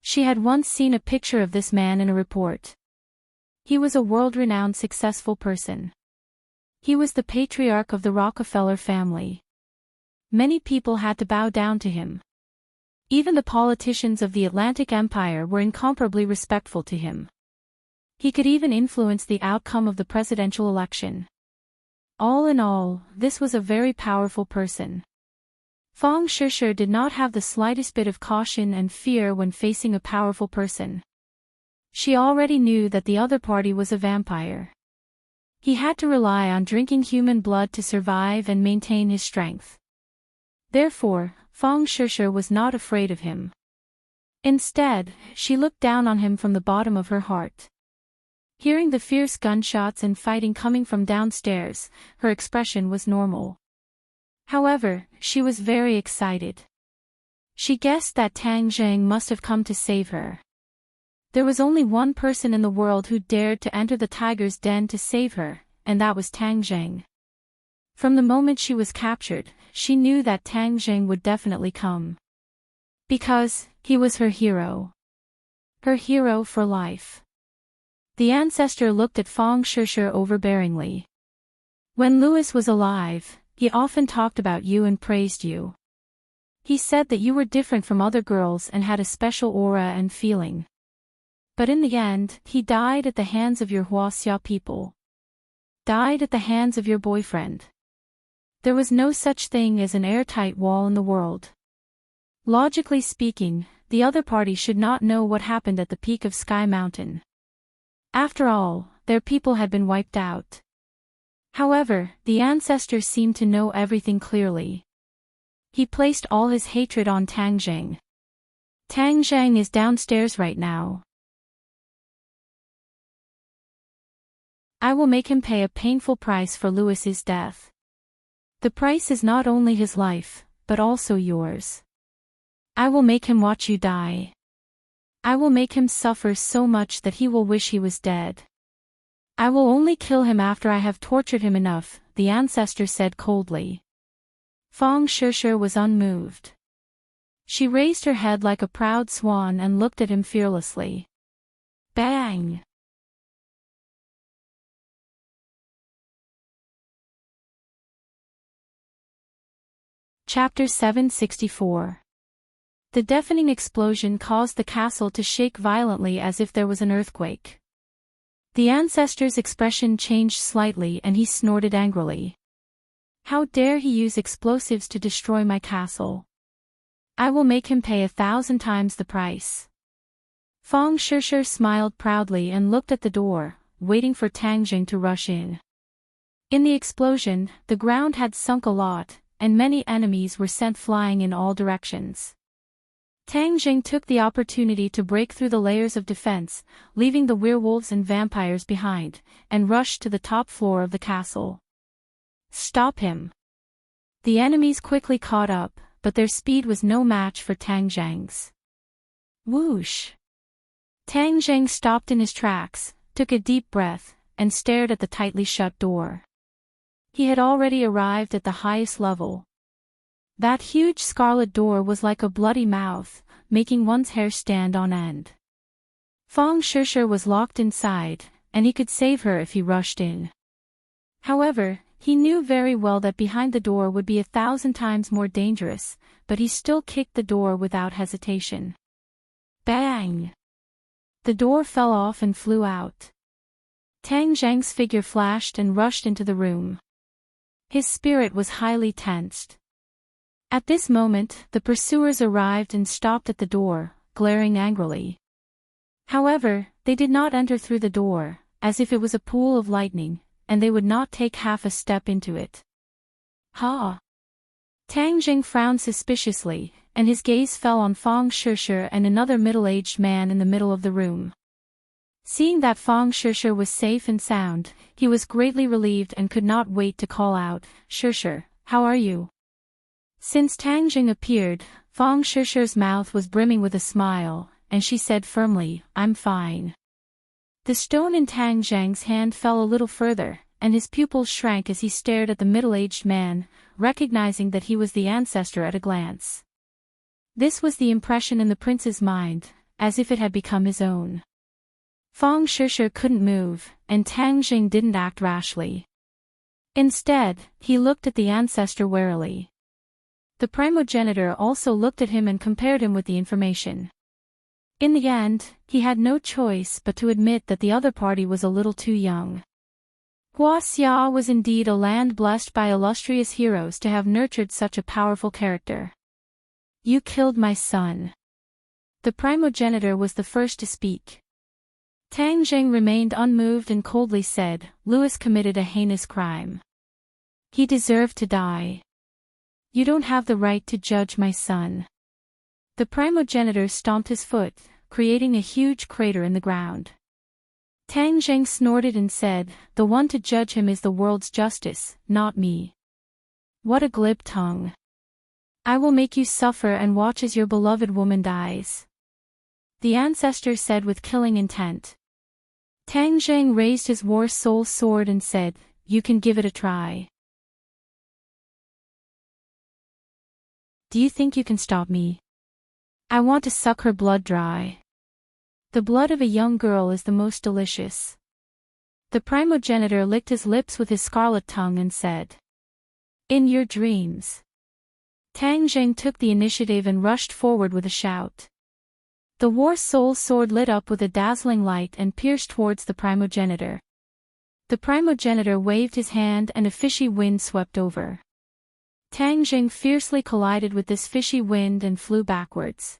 She had once seen a picture of this man in a report. He was a world-renowned successful person. He was the patriarch of the Rockefeller family. Many people had to bow down to him. Even the politicians of the Atlantic Empire were incomparably respectful to him. He could even influence the outcome of the presidential election. All in all, this was a very powerful person. Fang Shishir did not have the slightest bit of caution and fear when facing a powerful person. She already knew that the other party was a vampire. He had to rely on drinking human blood to survive and maintain his strength. Therefore, Fang Shishir was not afraid of him. Instead, she looked down on him from the bottom of her heart. Hearing the fierce gunshots and fighting coming from downstairs, her expression was normal. However, she was very excited. She guessed that Tang Zheng must have come to save her. There was only one person in the world who dared to enter the tiger's den to save her, and that was Tang Zheng. From the moment she was captured, she knew that Tang Zheng would definitely come. Because he was her hero. Her hero for life. The ancestor looked at Fang Shishir overbearingly. When Louis was alive, he often talked about you and praised you. He said that you were different from other girls and had a special aura and feeling. But in the end, he died at the hands of your Huaxia people. Died at the hands of your boyfriend. There was no such thing as an airtight wall in the world. Logically speaking, the other party should not know what happened at the peak of Sky Mountain. After all, their people had been wiped out. However, the ancestor seemed to know everything clearly. He placed all his hatred on Tang Zheng. Tang Zheng is downstairs right now. I will make him pay a painful price for Louis's death. The price is not only his life, but also yours. I will make him watch you die. I will make him suffer so much that he will wish he was dead. I will only kill him after I have tortured him enough, the ancestor said coldly. Fang Shishir was unmoved. She raised her head like a proud swan and looked at him fearlessly. Bang! Chapter 764. The deafening explosion caused the castle to shake violently as if there was an earthquake. The ancestor's expression changed slightly and he snorted angrily. How dare he use explosives to destroy my castle? I will make him pay 1,000 times the price. Fang Shishir smiled proudly and looked at the door, waiting for Tang Zheng to rush in. In the explosion, the ground had sunk a lot, and many enemies were sent flying in all directions. Tang Zheng took the opportunity to break through the layers of defense, leaving the werewolves and vampires behind, and rushed to the top floor of the castle. Stop him! The enemies quickly caught up, but their speed was no match for Tang Zheng's. Whoosh! Tang Zheng stopped in his tracks, took a deep breath, and stared at the tightly shut door. He had already arrived at the highest level. That huge scarlet door was like a bloody mouth, making one's hair stand on end. Fang Shishir was locked inside, and he could save her if he rushed in. However, he knew very well that behind the door would be 1,000 times more dangerous, but he still kicked the door without hesitation. Bang! The door fell off and flew out. Tang Zheng's figure flashed and rushed into the room. His spirit was highly tensed. At this moment, the pursuers arrived and stopped at the door, glaring angrily. However, they did not enter through the door, as if it was a pool of lightning, and they would not take half a step into it. Ha! Tang Zheng frowned suspiciously, and his gaze fell on Fang Shishir and another middle-aged man in the middle of the room. Seeing that Fang Shishir was safe and sound, he was greatly relieved and could not wait to call out, "Shishir, how are you?" Since Tang Zheng appeared, Fang Shishir's mouth was brimming with a smile, and she said firmly, "I'm fine." The stone in Tang Zheng's hand fell a little further, and his pupils shrank as he stared at the middle-aged man, recognizing that he was the ancestor at a glance. This was the impression in the prince's mind, as if it had become his own. Fang Shishir couldn't move, and Tang Zheng didn't act rashly. Instead, he looked at the ancestor warily. The primogenitor also looked at him and compared him with the information. In the end, he had no choice but to admit that the other party was a little too young. Guaxia was indeed a land blessed by illustrious heroes to have nurtured such a powerful character. You killed my son. The primogenitor was the first to speak. Tang Zheng remained unmoved and coldly said, Louis committed a heinous crime. He deserved to die. You don't have the right to judge my son. The primogenitor stomped his foot, creating a huge crater in the ground. Tang Zheng snorted and said, the one to judge him is the world's justice, not me. What a glib tongue. I will make you suffer and watch as your beloved woman dies. The ancestor said with killing intent. Tang Zheng raised his war soul sword and said, you can give it a try. Do you think you can stop me? I want to suck her blood dry. The blood of a young girl is the most delicious. The primogenitor licked his lips with his scarlet tongue and said, in your dreams. Tang Zheng took the initiative and rushed forward with a shout. The war soul sword lit up with a dazzling light and pierced towards the primogenitor. The primogenitor waved his hand and a fishy wind swept over. Tang Zheng fiercely collided with this fishy wind and flew backwards.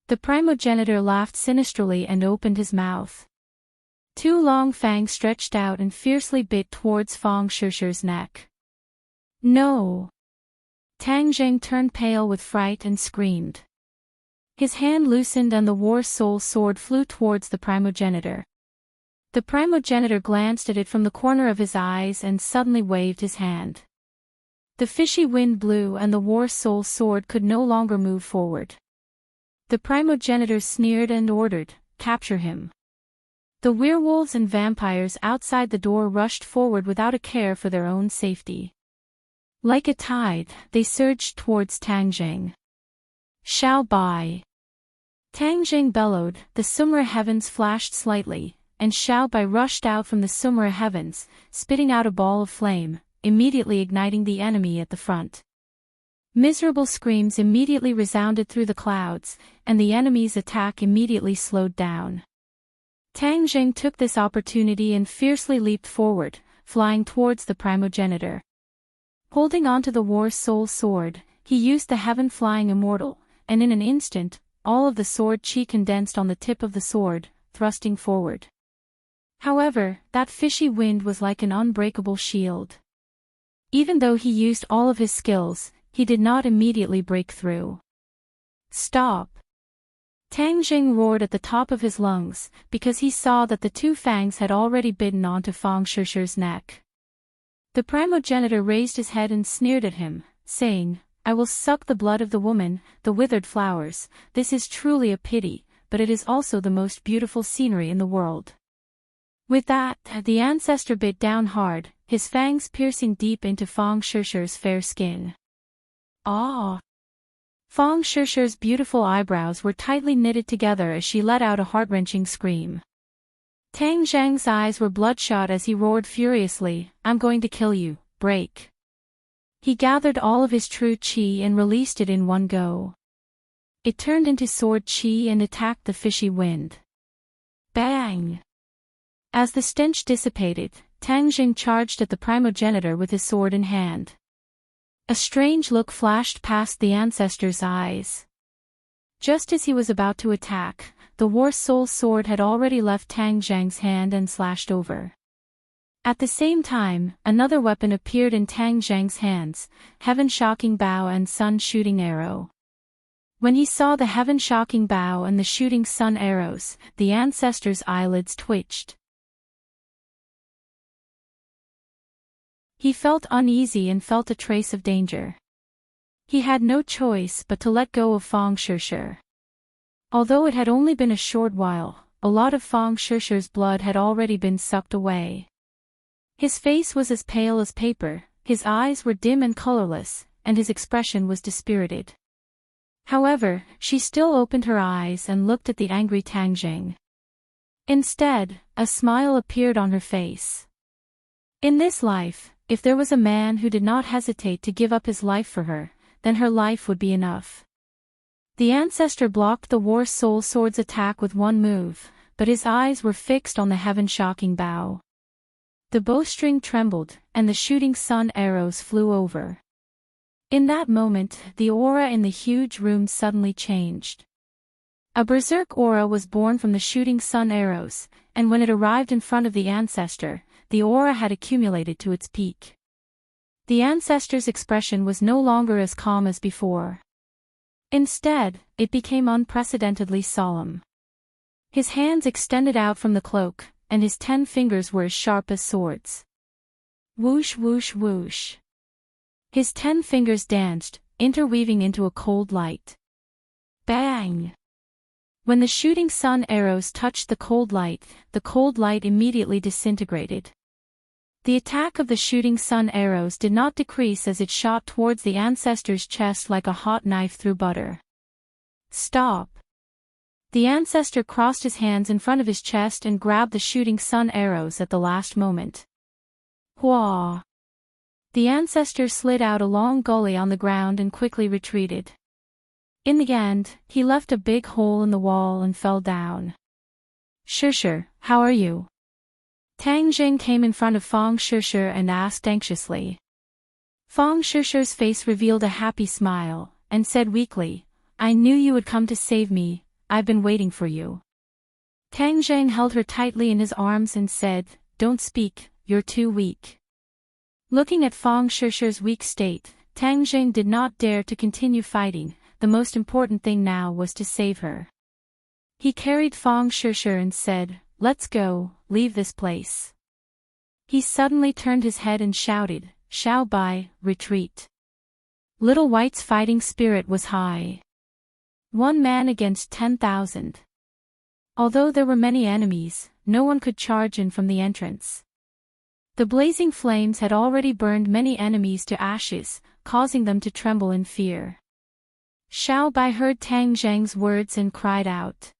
The primogenitor laughed sinisterly and opened his mouth. Two long fangs stretched out and fiercely bit towards Fang Shishi's neck. No! Tang Zheng turned pale with fright and screamed. His hand loosened and the war soul sword flew towards the primogenitor. The primogenitor glanced at it from the corner of his eyes and suddenly waved his hand. The fishy wind blew and the war soul sword could no longer move forward. The primogenitor sneered and ordered, capture him. The werewolves and vampires outside the door rushed forward without a care for their own safety. Like a tide, they surged towards Tang Zheng. Xiao Bai! Tang Zheng bellowed, the Sumera heavens flashed slightly, and Xiao Bai rushed out from the Sumera heavens, spitting out a ball of flame, immediately igniting the enemy at the front. Miserable screams immediately resounded through the clouds, and the enemy's attack immediately slowed down. Tang Zheng took this opportunity and fiercely leaped forward, flying towards the primogenitor. Holding onto the war soul sword, he used the heaven-flying immortal, and in an instant, all of the sword chi condensed on the tip of the sword, thrusting forward. However, that fishy wind was like an unbreakable shield. Even though he used all of his skills, he did not immediately break through. Stop! Tang Zheng roared at the top of his lungs, because he saw that the two fangs had already bitten onto Fang Shishi's neck. The primogenitor raised his head and sneered at him, saying, I will suck the blood of the woman, the withered flowers. This is truly a pity, but it is also the most beautiful scenery in the world. With that, the ancestor bit down hard, his fangs piercing deep into Fang Shishi's fair skin. Ah! Fang Shishi's beautiful eyebrows were tightly knitted together as she let out a heart-wrenching scream. Tang Zheng's eyes were bloodshot as he roared furiously, I'm going to kill you, break. He gathered all of his true chi and released it in one go. It turned into sword chi and attacked the fishy wind. Bang! As the stench dissipated, Tang Zheng charged at the primogenitor with his sword in hand. A strange look flashed past the ancestor's eyes. Just as he was about to attack, the war soul sword had already left Tang Zheng's hand and slashed over. At the same time, another weapon appeared in Tang Zheng's hands, heaven-shocking bow and sun-shooting arrow. When he saw the heaven-shocking bow and the shooting sun arrows, the ancestor's eyelids twitched. He felt uneasy and felt a trace of danger. He had no choice but to let go of Fang Shishi. Although it had only been a short while, a lot of Fang Shishi's blood had already been sucked away. His face was as pale as paper, his eyes were dim and colorless, and his expression was dispirited. However, she still opened her eyes and looked at the angry Tang Zheng. Instead, a smile appeared on her face. In this life, if there was a man who did not hesitate to give up his life for her, then her life would be enough. The ancestor blocked the war soul sword's attack with one move, but his eyes were fixed on the heaven-shocking bow. The bowstring trembled, and the shooting sun arrows flew over. In that moment, the aura in the huge room suddenly changed. A berserk aura was born from the shooting sun arrows, and when it arrived in front of the ancestor, the aura had accumulated to its peak. The ancestor's expression was no longer as calm as before. Instead, it became unprecedentedly solemn. His hands extended out from the cloak, and his 10 fingers were as sharp as swords. Whoosh whoosh whoosh. His 10 fingers danced, interweaving into a cold light. Bang! When the shooting sun arrows touched the cold light immediately disintegrated. The attack of the shooting sun arrows did not decrease as it shot towards the ancestor's chest like a hot knife through butter. Stop! The ancestor crossed his hands in front of his chest and grabbed the shooting sun arrows at the last moment. Hua! The ancestor slid out a long gully on the ground and quickly retreated. In the end, he left a big hole in the wall and fell down. Shusher, how are you? Tang Jing came in front of Fang Shusher and asked anxiously. Fang Shusher's face revealed a happy smile, and said weakly, I knew you would come to save me, I've been waiting for you. Tang Jing held her tightly in his arms and said, Don't speak, you're too weak. Looking at Fang Shusher's weak state, Tang Jing did not dare to continue fighting. The most important thing now was to save her. He carried Fang Shusher and said, Let's go, leave this place. He suddenly turned his head and shouted, Xiao Bai, retreat. Little White's fighting spirit was high. 1 man against 10,000. Although there were many enemies, no one could charge in from the entrance. The blazing flames had already burned many enemies to ashes, causing them to tremble in fear. Xiao Bai heard Tang Zheng's words and cried out.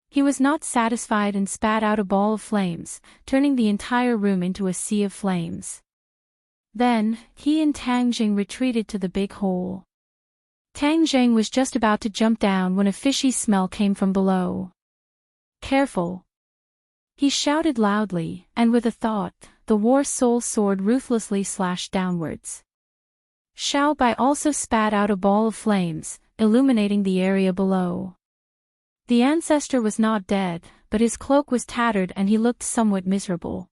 He was not satisfied and spat out a ball of flames, turning the entire room into a sea of flames. Then, he and Tang Jing retreated to the big hole. Tang Jing was just about to jump down when a fishy smell came from below. Careful! He shouted loudly, and with a thought, the war soul sword ruthlessly slashed downwards. Xiao Bai also spat out a ball of flames, illuminating the area below. The ancestor was not dead, but his cloak was tattered and he looked somewhat miserable.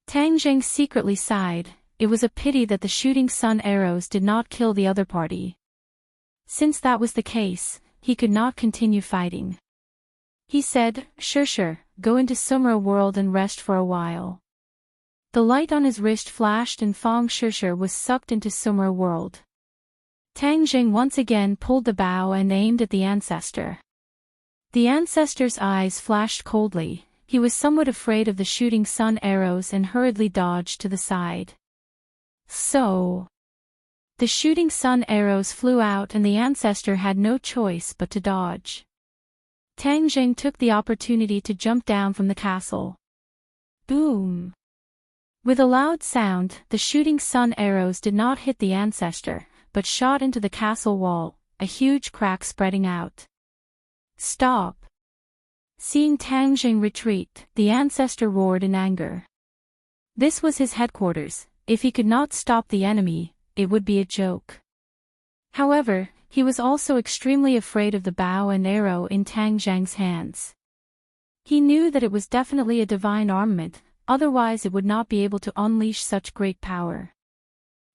Tang Jing secretly sighed. It was a pity that the shooting sun arrows did not kill the other party. Since that was the case, he could not continue fighting. He said, Sure, go into Sumra world and rest for a while. The light on his wrist flashed and Fang Shusher was sucked into Sumra world. Tang Jing once again pulled the bow and aimed at the ancestor. The ancestor's eyes flashed coldly. He was somewhat afraid of the shooting sun arrows and hurriedly dodged to the side. So, the shooting sun arrows flew out and the ancestor had no choice but to dodge. Tang Jing took the opportunity to jump down from the castle. Boom! With a loud sound, the shooting sun arrows did not hit the ancestor, but shot into the castle wall, a huge crack spreading out. Stop! Seeing Tang Jing retreat, the ancestor roared in anger. This was his headquarters. If he could not stop the enemy, it would be a joke. However, he was also extremely afraid of the bow and arrow in Tang Jing's hands. He knew that it was definitely a divine armament, otherwise it would not be able to unleash such great power.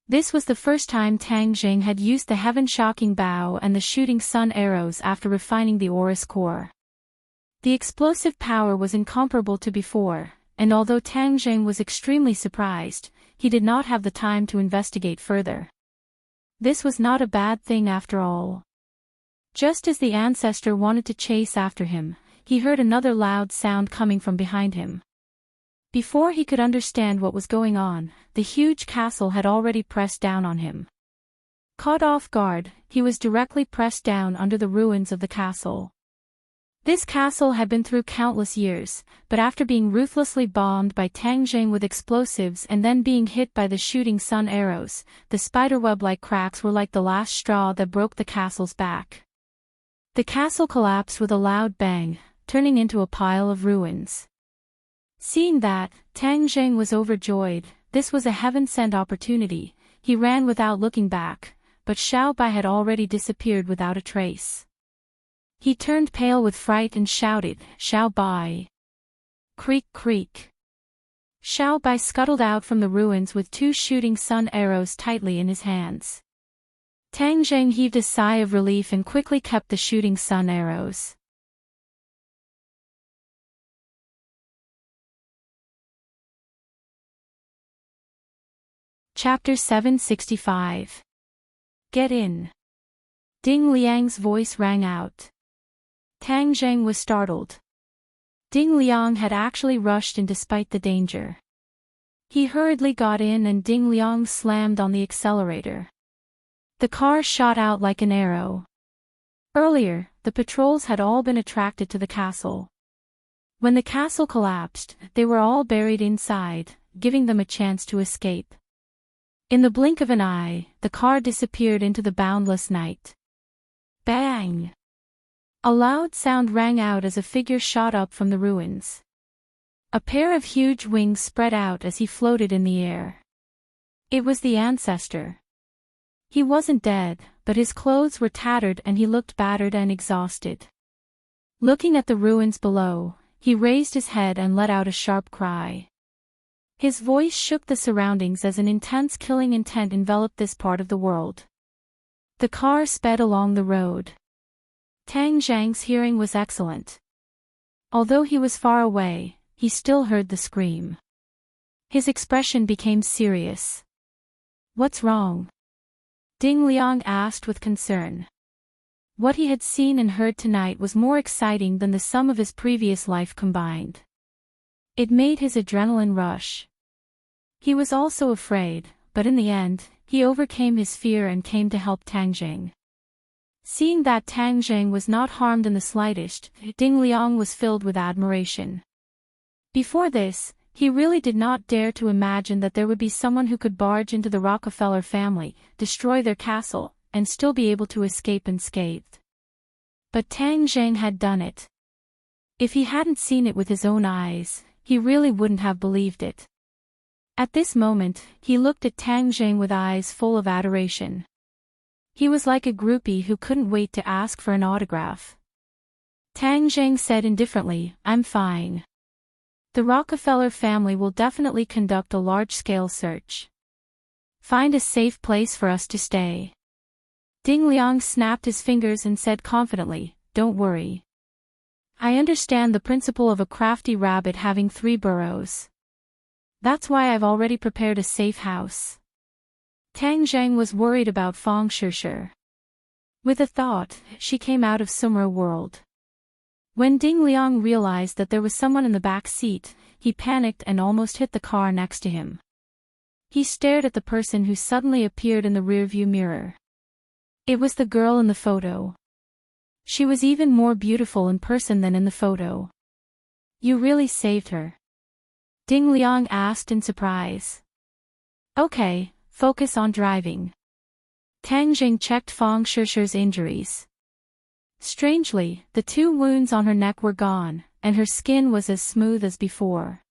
This was the first time Tang Jing had used the heaven-shocking bow and the shooting sun arrows after refining the Aurus core. The explosive power was incomparable to before, and although Tang Jing was extremely surprised, he did not have the time to investigate further. This was not a bad thing after all. Just as the ancestor wanted to chase after him, he heard another loud sound coming from behind him. Before he could understand what was going on, the huge castle had already pressed down on him. Caught off guard, he was directly pressed down under the ruins of the castle. This castle had been through countless years, but after being ruthlessly bombed by Tang Jing with explosives and then being hit by the shooting sun arrows, the spiderweb-like cracks were like the last straw that broke the castle's back. The castle collapsed with a loud bang, turning into a pile of ruins. Seeing that, Tang Zheng was overjoyed. This was a heaven-sent opportunity. He ran without looking back, but Xiao Bai had already disappeared without a trace. He turned pale with fright and shouted, "Xiao Bai!" Creak, creak. Xiao Bai scuttled out from the ruins with 2 shooting sun arrows tightly in his hands. Tang Zheng heaved a sigh of relief and quickly kept the shooting sun arrows. Chapter 765. Get in. Ding Liang's voice rang out. Tang Zheng was startled. Ding Liang had actually rushed in despite the danger. He hurriedly got in and Ding Liang slammed on the accelerator. The car shot out like an arrow. Earlier, the patrols had all been attracted to the castle. When the castle collapsed, they were all buried inside, giving them a chance to escape. In the blink of an eye, the car disappeared into the boundless night. Bang! A loud sound rang out as a figure shot up from the ruins. A pair of huge wings spread out as he floated in the air. It was the ancestor. He wasn't dead, but his clothes were tattered and he looked battered and exhausted. Looking at the ruins below, he raised his head and let out a sharp cry. His voice shook the surroundings as an intense killing intent enveloped this part of the world. The car sped along the road. Tang Zheng's hearing was excellent. Although he was far away, he still heard the scream. His expression became serious. "What's wrong?" Ding Liang asked with concern. What he had seen and heard tonight was more exciting than the sum of his previous life combined. It made his adrenaline rush. He was also afraid, but in the end, he overcame his fear and came to help Tang Zheng. Seeing that Tang Zheng was not harmed in the slightest, Ding Liang was filled with admiration. Before this, he really did not dare to imagine that there would be someone who could barge into the Rockefeller family, destroy their castle, and still be able to escape unscathed. But Tang Zheng had done it. If he hadn't seen it with his own eyes, he really wouldn't have believed it. At this moment, he looked at Tang Zheng with eyes full of adoration. He was like a groupie who couldn't wait to ask for an autograph. Tang Zheng said indifferently, "I'm fine. The Rockefeller family will definitely conduct a large-scale search. Find a safe place for us to stay." Ding Liang snapped his fingers and said confidently, "Don't worry. I understand the principle of a crafty rabbit having 3 burrows. That's why I've already prepared a safe house." Tang Zheng was worried about Fang Shishir. With a thought, she came out of Sumra world. When Ding Liang realized that there was someone in the back seat, he panicked and almost hit the car next to him. He stared at the person who suddenly appeared in the rearview mirror. It was the girl in the photo. She was even more beautiful in person than in the photo. "You really saved her?" Ding Liang asked in surprise. "Okay, focus on driving." Tang Zheng checked Fang Shishir's injuries. Strangely, the 2 wounds on her neck were gone, and her skin was as smooth as before.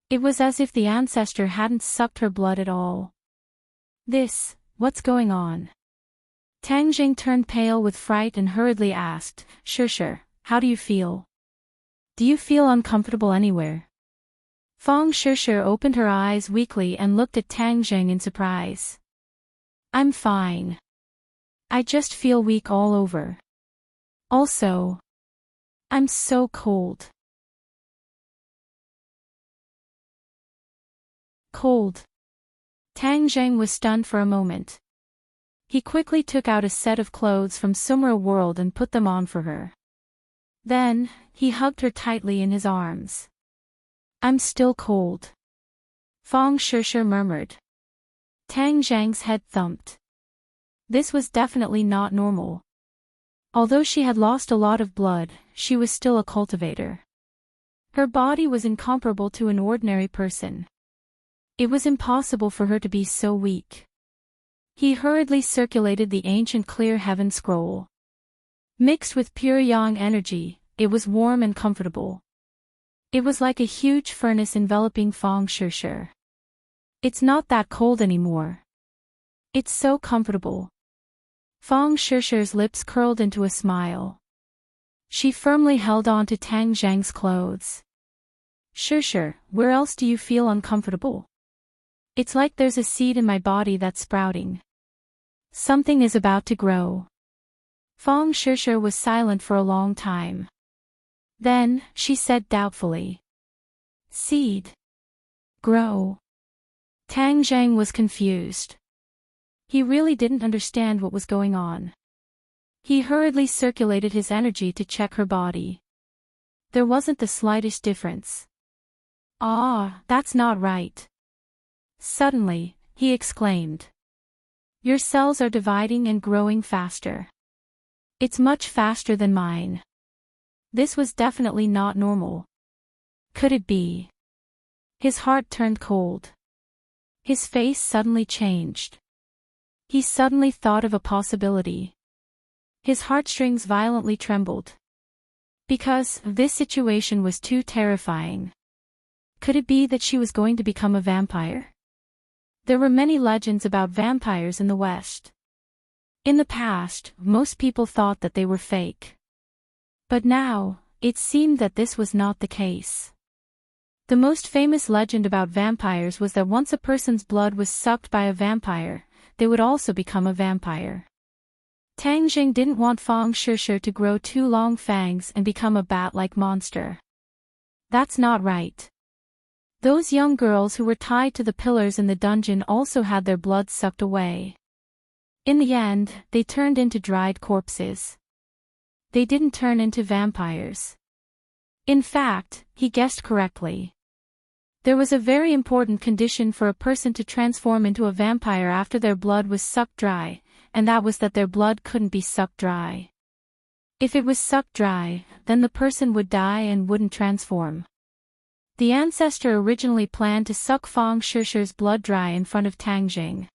It was as if the ancestor hadn't sucked her blood at all. What's going on?" Tang Zheng turned pale with fright and hurriedly asked, "Shishir, how do you feel? Do you feel uncomfortable anywhere?" Fang Shishir opened her eyes weakly and looked at Tang Zheng in surprise. "I'm fine. I just feel weak all over. Also, I'm so cold." Cold. Tang Zheng was stunned for a moment. He quickly took out a set of clothes from Sumra world and put them on for her. Then, he hugged her tightly in his arms. "I'm still cold," Fang Shishir murmured. Tang Zheng's head thumped. This was definitely not normal. Although she had lost a lot of blood, she was still a cultivator. Her body was incomparable to an ordinary person. It was impossible for her to be so weak. He hurriedly circulated the ancient clear heaven scroll. Mixed with pure yang energy, it was warm and comfortable. It was like a huge furnace enveloping Fang Shishir. It's not that cold anymore. It's so comfortable. Fang Shishir's lips curled into a smile. She firmly held on to Tang Zhang's clothes. Shishir, where else do you feel uncomfortable? It's like there's a seed in my body that's sprouting. Something is about to grow. Fang Shishir was silent for a long time. Then, she said doubtfully. Seed. Grow. Tang Zhang was confused. He really didn't understand what was going on. He hurriedly circulated his energy to check her body. There wasn't the slightest difference. Ah, that's not right. Suddenly, he exclaimed. Your cells are dividing and growing faster. It's much faster than mine. This was definitely not normal. Could it be? His heart turned cold. His face suddenly changed. He suddenly thought of a possibility. His heartstrings violently trembled. Because this situation was too terrifying. Could it be that she was going to become a vampire? There were many legends about vampires in the West. In the past, most people thought that they were fake. But now, it seemed that this was not the case. The most famous legend about vampires was that once a person's blood was sucked by a vampire, they would also become a vampire. Tang Jing didn't want Fang Shishir to grow two long fangs and become a bat-like monster. That's not right. Those young girls who were tied to the pillars in the dungeon also had their blood sucked away. In the end, they turned into dried corpses. They didn't turn into vampires. In fact, he guessed correctly. There was a very important condition for a person to transform into a vampire after their blood was sucked dry, and that was that their blood couldn't be sucked dry. If it was sucked dry, then the person would die and wouldn't transform. The ancestor originally planned to suck Fang Shishir's blood dry in front of Tang Jing.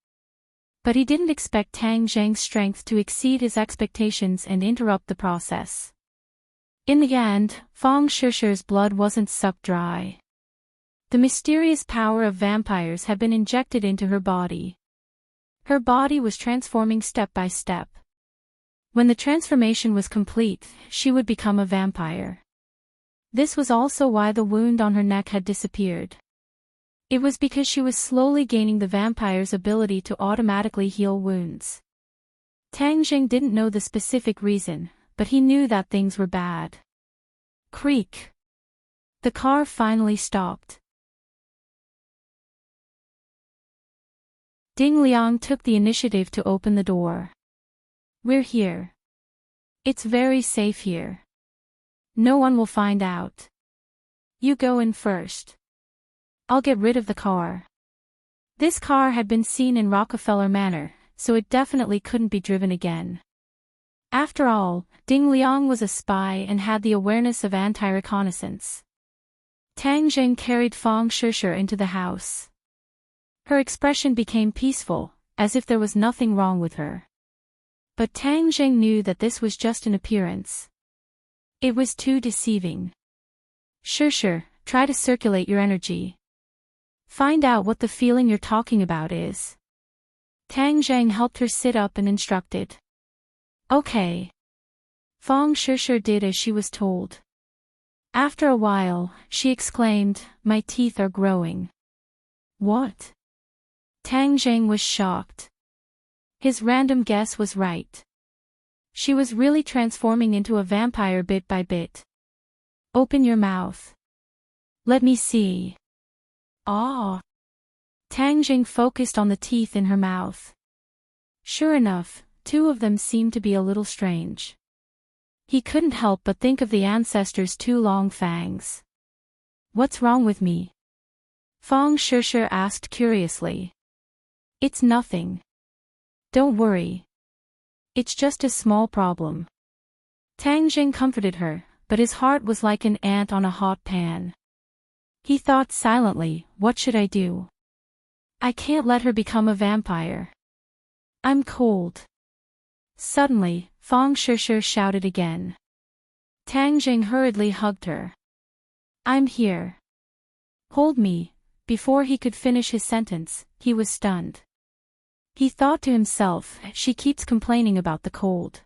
But he didn't expect Tang Zhang's strength to exceed his expectations and interrupt the process. In the end, Fang Shishir's blood wasn't sucked dry. The mysterious power of vampires had been injected into her body. Her body was transforming step by step. When the transformation was complete, she would become a vampire. This was also why the wound on her neck had disappeared. It was because she was slowly gaining the vampire's ability to automatically heal wounds. Tang Jing didn't know the specific reason, but he knew that things were bad. Creak. The car finally stopped. Ding Liang took the initiative to open the door. We're here. It's very safe here. No one will find out. You go in first. I'll get rid of the car. This car had been seen in Rockefeller Manor, so it definitely couldn't be driven again. After all, Ding Liang was a spy and had the awareness of anti-reconnaissance. Tang Jing carried Fang Shishir into the house. Her expression became peaceful, as if there was nothing wrong with her. But Tang Jing knew that this was just an appearance. It was too deceiving. Shishir, try to circulate your energy. Find out what the feeling you're talking about is. Tang Zhang helped her sit up and instructed. Okay. Fang Shishir did as she was told. After a while, she exclaimed, my teeth are growing. What? Tang Zhang was shocked. His random guess was right. She was really transforming into a vampire bit by bit. Open your mouth. Let me see. Ah. Tang Jing focused on the teeth in her mouth. Sure enough, two of them seemed to be a little strange. He couldn't help but think of the ancestors' two long fangs. What's wrong with me? Fang Shishir asked curiously. It's nothing. Don't worry. It's just a small problem. Tang Jing comforted her, but his heart was like an ant on a hot pan. He thought silently, what should I do? I can't let her become a vampire. I'm cold. Suddenly, Fang Shishir shouted again. Tang Jing hurriedly hugged her. I'm here. Hold me. Before he could finish his sentence, he was stunned. He thought to himself, she keeps complaining about the cold.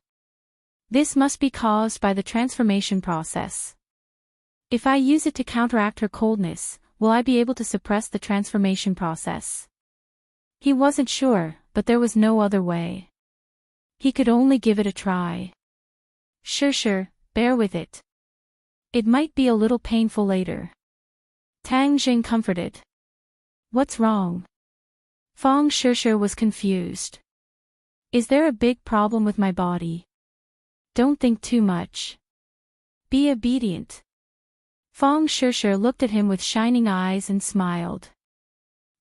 This must be caused by the transformation process. If I use it to counteract her coldness, will I be able to suppress the transformation process? He wasn't sure, but there was no other way. He could only give it a try. Sure, bear with it. It might be a little painful later. Tang Jing comforted. What's wrong? Fong Shisha was confused. Is there a big problem with my body? Don't think too much. Be obedient. Fong Shisha looked at him with shining eyes and smiled.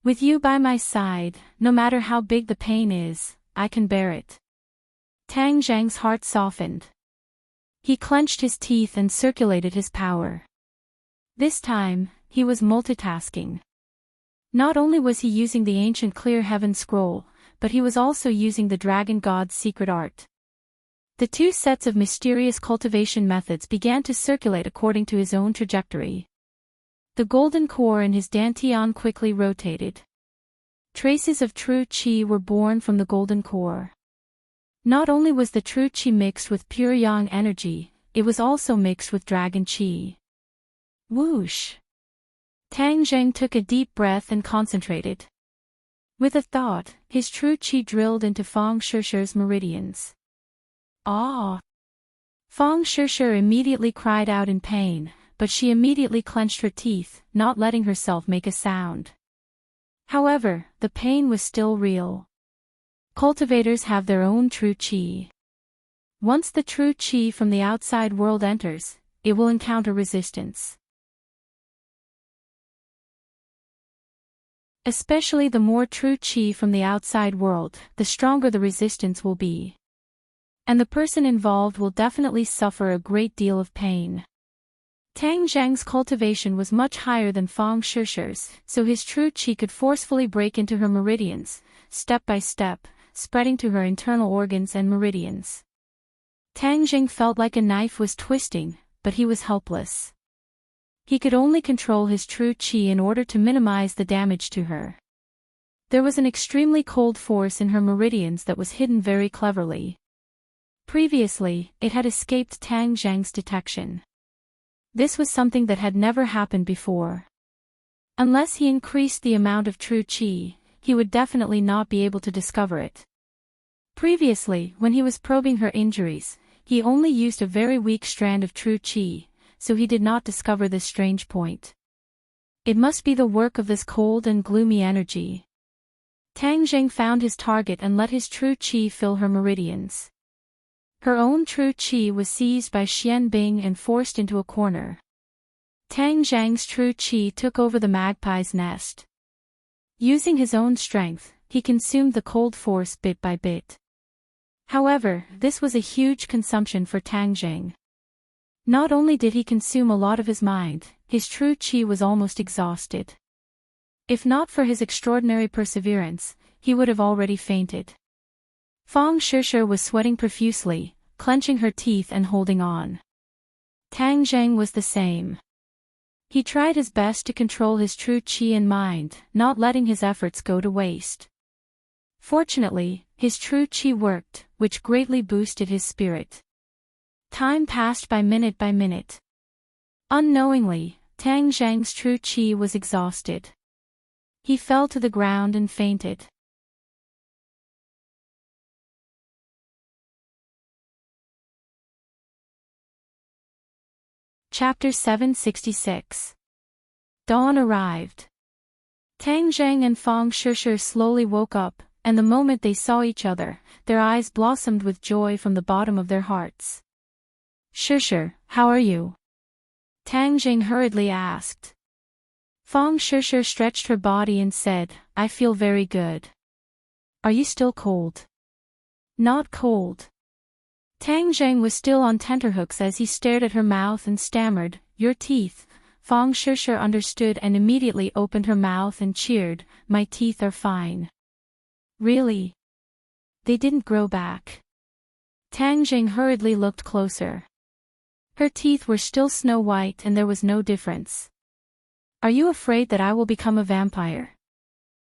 With you by my side, no matter how big the pain is, I can bear it. Tang Zhang's heart softened. He clenched his teeth and circulated his power. This time, he was multitasking. Not only was he using the ancient Clear Heaven scroll, but he was also using the Dragon God's secret art. The two sets of mysterious cultivation methods began to circulate according to his own trajectory. The golden core in his dantian quickly rotated. Traces of true qi were born from the golden core. Not only was the true qi mixed with pure yang energy, it was also mixed with dragon qi. Whoosh! Tang Zheng took a deep breath and concentrated. With a thought, his true qi drilled into Fong Shisha's meridians. Ah! Fong Shisha immediately cried out in pain, but she immediately clenched her teeth, not letting herself make a sound. However, the pain was still real. Cultivators have their own true qi. Once the true qi from the outside world enters, it will encounter resistance. Especially the more true qi from the outside world, the stronger the resistance will be. And the person involved will definitely suffer a great deal of pain. Tang Zhang's cultivation was much higher than Fong Shisha's, so his true qi could forcefully break into her meridians, step by step, spreading to her internal organs and meridians. Tang Zhang felt like a knife was twisting, but he was helpless. He could only control his true qi in order to minimize the damage to her. There was an extremely cold force in her meridians that was hidden very cleverly. Previously, it had escaped Tang Zhang's detection. This was something that had never happened before. Unless he increased the amount of true qi, he would definitely not be able to discover it. Previously, when he was probing her injuries, he only used a very weak strand of true qi, so he did not discover this strange point. It must be the work of this cold and gloomy energy. Tang Zheng found his target and let his true qi fill her meridians. Her own true qi was seized by Xian Bing and forced into a corner. Tang Zhang's true qi took over the magpie's nest. Using his own strength, he consumed the cold force bit by bit. However, this was a huge consumption for Tang Zheng. Not only did he consume a lot of his mind, his true qi was almost exhausted. If not for his extraordinary perseverance, he would have already fainted. Fong Shisha was sweating profusely, clenching her teeth and holding on. Tang Zheng was the same. He tried his best to control his true qi and mind, not letting his efforts go to waste. Fortunately, his true qi worked, which greatly boosted his spirit. Time passed by minute. Unknowingly, Tang Zheng's true qi was exhausted. He fell to the ground and fainted. Chapter 766. Dawn arrived. Tang Zheng and Fong Shisha slowly woke up, and the moment they saw each other, their eyes blossomed with joy from the bottom of their hearts. Shisha, how are you? Tang Zheng hurriedly asked. Fong Shisha stretched her body and said, I feel very good. Are you still cold? Not cold. Tang Zheng was still on tenterhooks as he stared at her mouth and stammered, your teeth. Fong Shisha understood and immediately opened her mouth and cheered, my teeth are fine. Really? They didn't grow back. Tang Zheng hurriedly looked closer. Her teeth were still snow white and there was no difference. Are you afraid that I will become a vampire?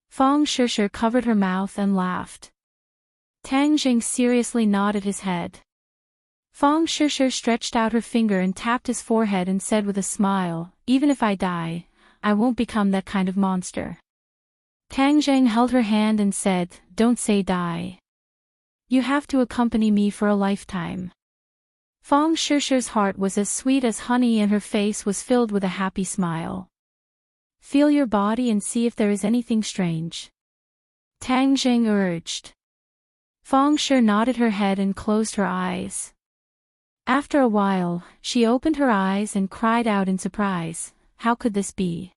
Feng Shishir covered her mouth and laughed. Tang Jing seriously nodded his head. Feng Shishir stretched out her finger and tapped his forehead and said with a smile, even if I die, I won't become that kind of monster. Tang Jing held her hand and said, don't say die. You have to accompany me for a lifetime. Feng Shishir's heart was as sweet as honey and her face was filled with a happy smile. Feel your body and see if there is anything strange. Tang Jing urged. Feng Shi nodded her head and closed her eyes. After a while, she opened her eyes and cried out in surprise, how could this be?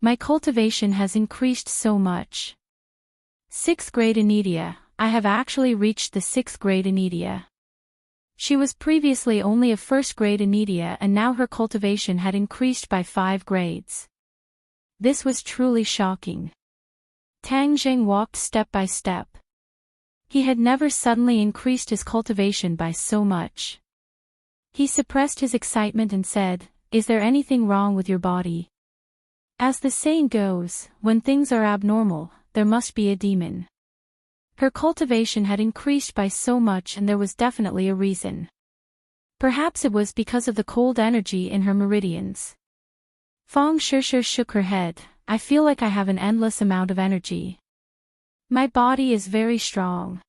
My cultivation has increased so much. 6th grade Anidia, I have actually reached the 6th grade Anidia. She was previously only a 1st grade Anidia and now her cultivation had increased by 5 grades. This was truly shocking. Tang Jing walked step by step. He had never suddenly increased his cultivation by so much. He suppressed his excitement and said, is there anything wrong with your body? As the saying goes, when things are abnormal, there must be a demon. Her cultivation had increased by so much and there was definitely a reason. Perhaps it was because of the cold energy in her meridians. Feng Shishir shook her head, I feel like I have an endless amount of energy. My body is very strong.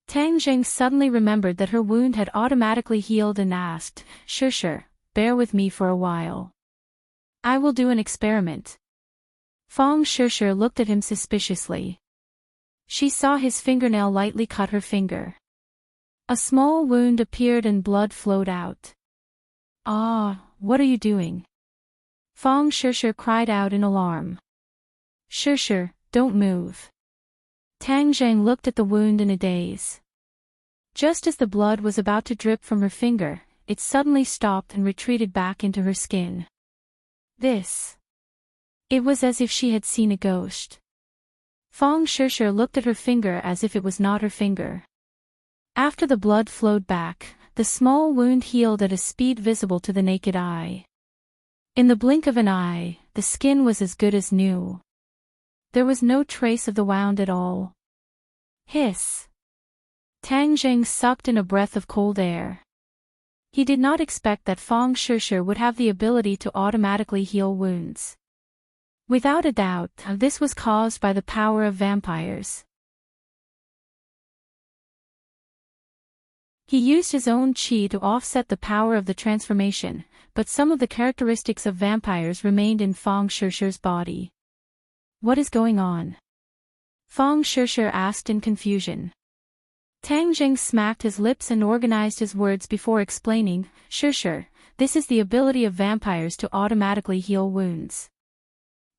Tang Jing suddenly remembered that her wound had automatically healed and asked, Shishir, bear with me for a while. I will do an experiment. Feng Shishir looked at him suspiciously. She saw his fingernail lightly cut her finger. A small wound appeared and blood flowed out. Ah, what are you doing? Feng Shishir cried out in alarm. Shishir, don't move. Tang Jing looked at the wound in a daze. Just as the blood was about to drip from her finger, it suddenly stopped and retreated back into her skin. It was as if she had seen a ghost. Feng Shishir looked at her finger as if it was not her finger. After the blood flowed back, the small wound healed at a speed visible to the naked eye. In the blink of an eye, the skin was as good as new. There was no trace of the wound at all. Hiss! Tang Jing sucked in a breath of cold air. He did not expect that Feng Shishir would have the ability to automatically heal wounds. Without a doubt, this was caused by the power of vampires. He used his own qi to offset the power of the transformation, but some of the characteristics of vampires remained in Feng Shishir's body. What is going on? Feng Shishir asked in confusion. Tang Jing smacked his lips and organized his words before explaining, Shishir, this is the ability of vampires to automatically heal wounds.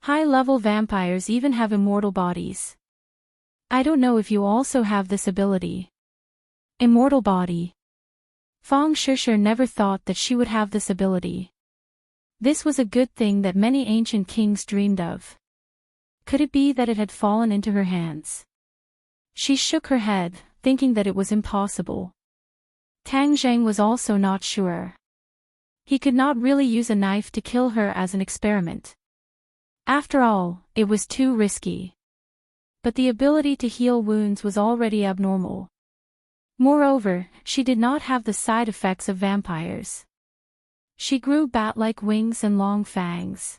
High-level vampires even have immortal bodies. I don't know if you also have this ability. Immortal body. Feng Shishir never thought that she would have this ability. This was a good thing that many ancient kings dreamed of. Could it be that it had fallen into her hands? She shook her head, thinking that it was impossible. Tang Jing was also not sure. He could not really use a knife to kill her as an experiment. After all, it was too risky. But the ability to heal wounds was already abnormal. Moreover, she did not have the side effects of vampires. She grew bat-like wings and long fangs.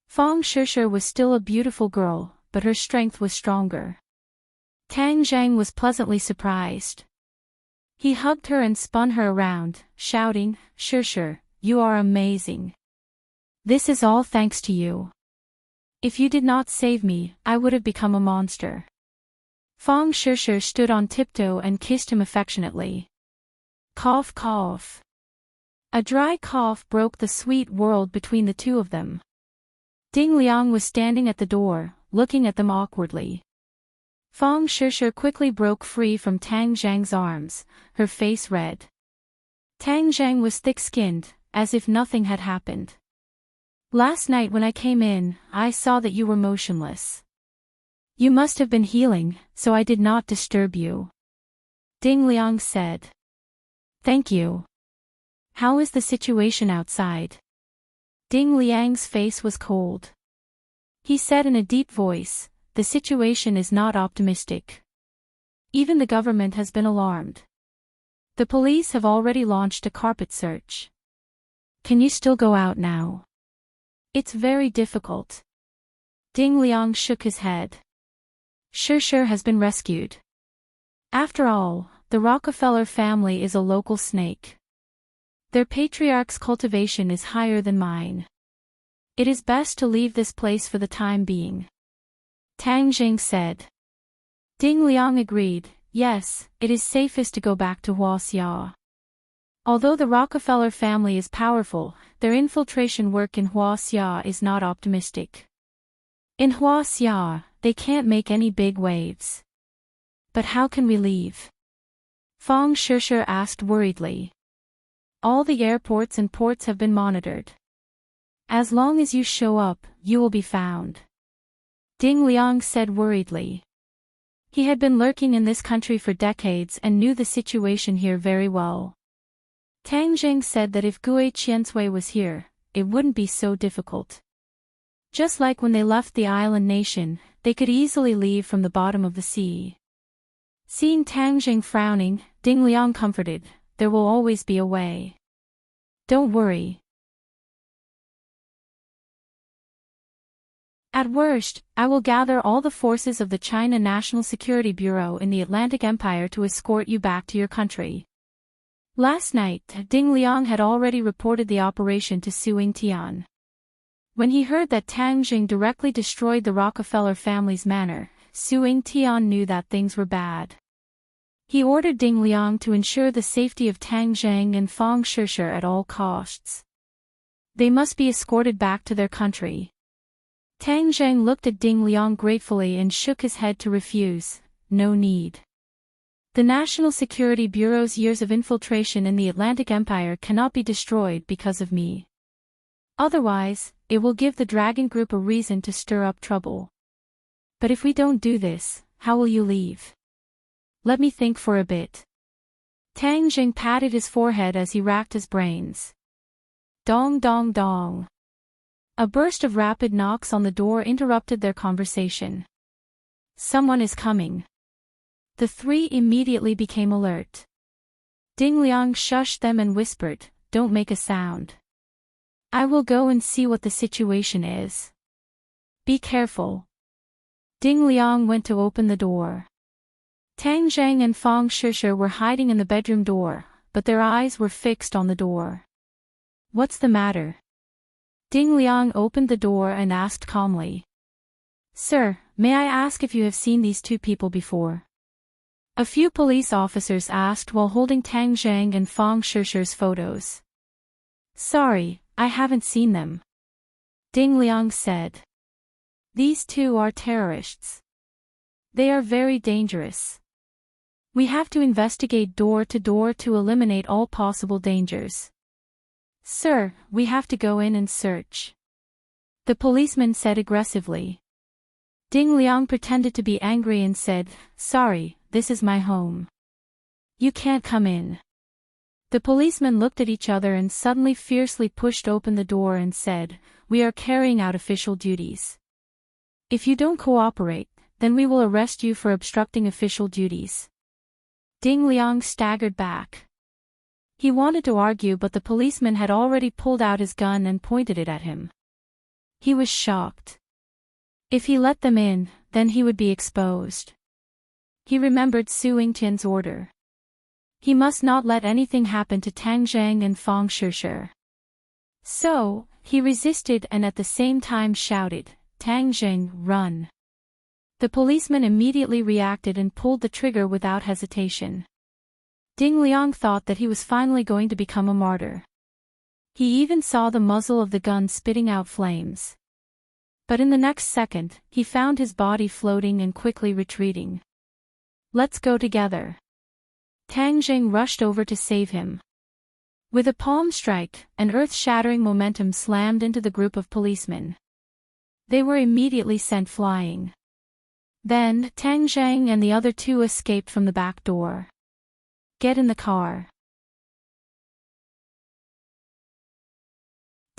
Feng Shishir was still a beautiful girl, but her strength was stronger. Tang Jing was pleasantly surprised. He hugged her and spun her around, shouting, Shishir, you are amazing. This is all thanks to you. If you did not save me, I would have become a monster. Feng Shishir stood on tiptoe and kissed him affectionately. Cough cough. A dry cough broke the sweet world between the two of them. Ding Liang was standing at the door, looking at them awkwardly. Feng Shishir quickly broke free from Tang Jing's arms, her face red. Tang Jing was thick-skinned, as if nothing had happened. Last night when I came in, I saw that you were motionless. You must have been healing, so I did not disturb you. Ding Liang said. Thank you. How is the situation outside? Ding Liang's face was cold. He said in a deep voice, the situation is not optimistic. Even the government has been alarmed. The police have already launched a carpet search. Can you still go out now? It's very difficult. Ding Liang shook his head. Sure has been rescued. After all, the Rockefeller family is a local snake. Their patriarch's cultivation is higher than mine. It is best to leave this place for the time being. Tang Jing said. Ding Liang agreed, yes, it is safest to go back to Huaxia. Although the Rockefeller family is powerful, their infiltration work in Huaxia is not optimistic. In Huaxia, they can't make any big waves. But how can we leave? Fang Shishir asked worriedly. All the airports and ports have been monitored. As long as you show up, you will be found. Ding Liang said worriedly. He had been lurking in this country for decades and knew the situation here very well. Tang Jing said that if Gui Qiansui was here, it wouldn't be so difficult. Just like when they left the island nation, they could easily leave from the bottom of the sea. Seeing Tang Jing frowning, Ding Liang comforted, there will always be a way. Don't worry. At worst, I will gather all the forces of the China National Security Bureau in the Atlantic Empire to escort you back to your country. Last night, Ding Liang had already reported the operation to Su Yingtian. When he heard that Tang Jing directly destroyed the Rockefeller family's manor, Su Yingtian knew that things were bad. He ordered Ding Liang to ensure the safety of Tang Jing and Fang Shishir at all costs. They must be escorted back to their country. Tang Jing looked at Ding Liang gratefully and shook his head to refuse. No need. The National Security Bureau's years of infiltration in the Atlantic Empire cannot be destroyed because of me. Otherwise, it will give the Dragon Group a reason to stir up trouble. But if we don't do this, how will you leave? Let me think for a bit. Tang Jing patted his forehead as he racked his brains. Dong dong dong. A burst of rapid knocks on the door interrupted their conversation. Someone is coming. The three immediately became alert. Ding Liang shushed them and whispered, don't make a sound. I will go and see what the situation is. Be careful. Ding Liang went to open the door. Tang Jing and Fang Shishir were hiding in the bedroom door, but their eyes were fixed on the door. What's the matter? Ding Liang opened the door and asked calmly. Sir, may I ask if you have seen these two people before? A few police officers asked while holding Tang Jing and Fang Shishir's photos. Sorry, I haven't seen them. Ding Liang said. These two are terrorists. They are very dangerous. We have to investigate door to door to eliminate all possible dangers. Sir, we have to go in and search. The policeman said aggressively. Ding Liang pretended to be angry and said, sorry, this is my home. You can't come in. The policemen looked at each other and suddenly fiercely pushed open the door and said, we are carrying out official duties. If you don't cooperate, then we will arrest you for obstructing official duties. Ding Liang staggered back. He wanted to argue, but the policeman had already pulled out his gun and pointed it at him. He was shocked. If he let them in, then he would be exposed. He remembered Su Yingtian's order. He must not let anything happen to Tang Jing and Fang Shishir. So, he resisted and at the same time shouted, Tang Jing, run. The policeman immediately reacted and pulled the trigger without hesitation. Ding Liang thought that he was finally going to become a martyr. He even saw the muzzle of the gun spitting out flames. But in the next second, he found his body floating and quickly retreating. Let's go together. Tang Jing rushed over to save him. With a palm strike, an earth-shattering momentum slammed into the group of policemen. They were immediately sent flying. Then, Tang Jing and the other two escaped from the back door. Get in the car.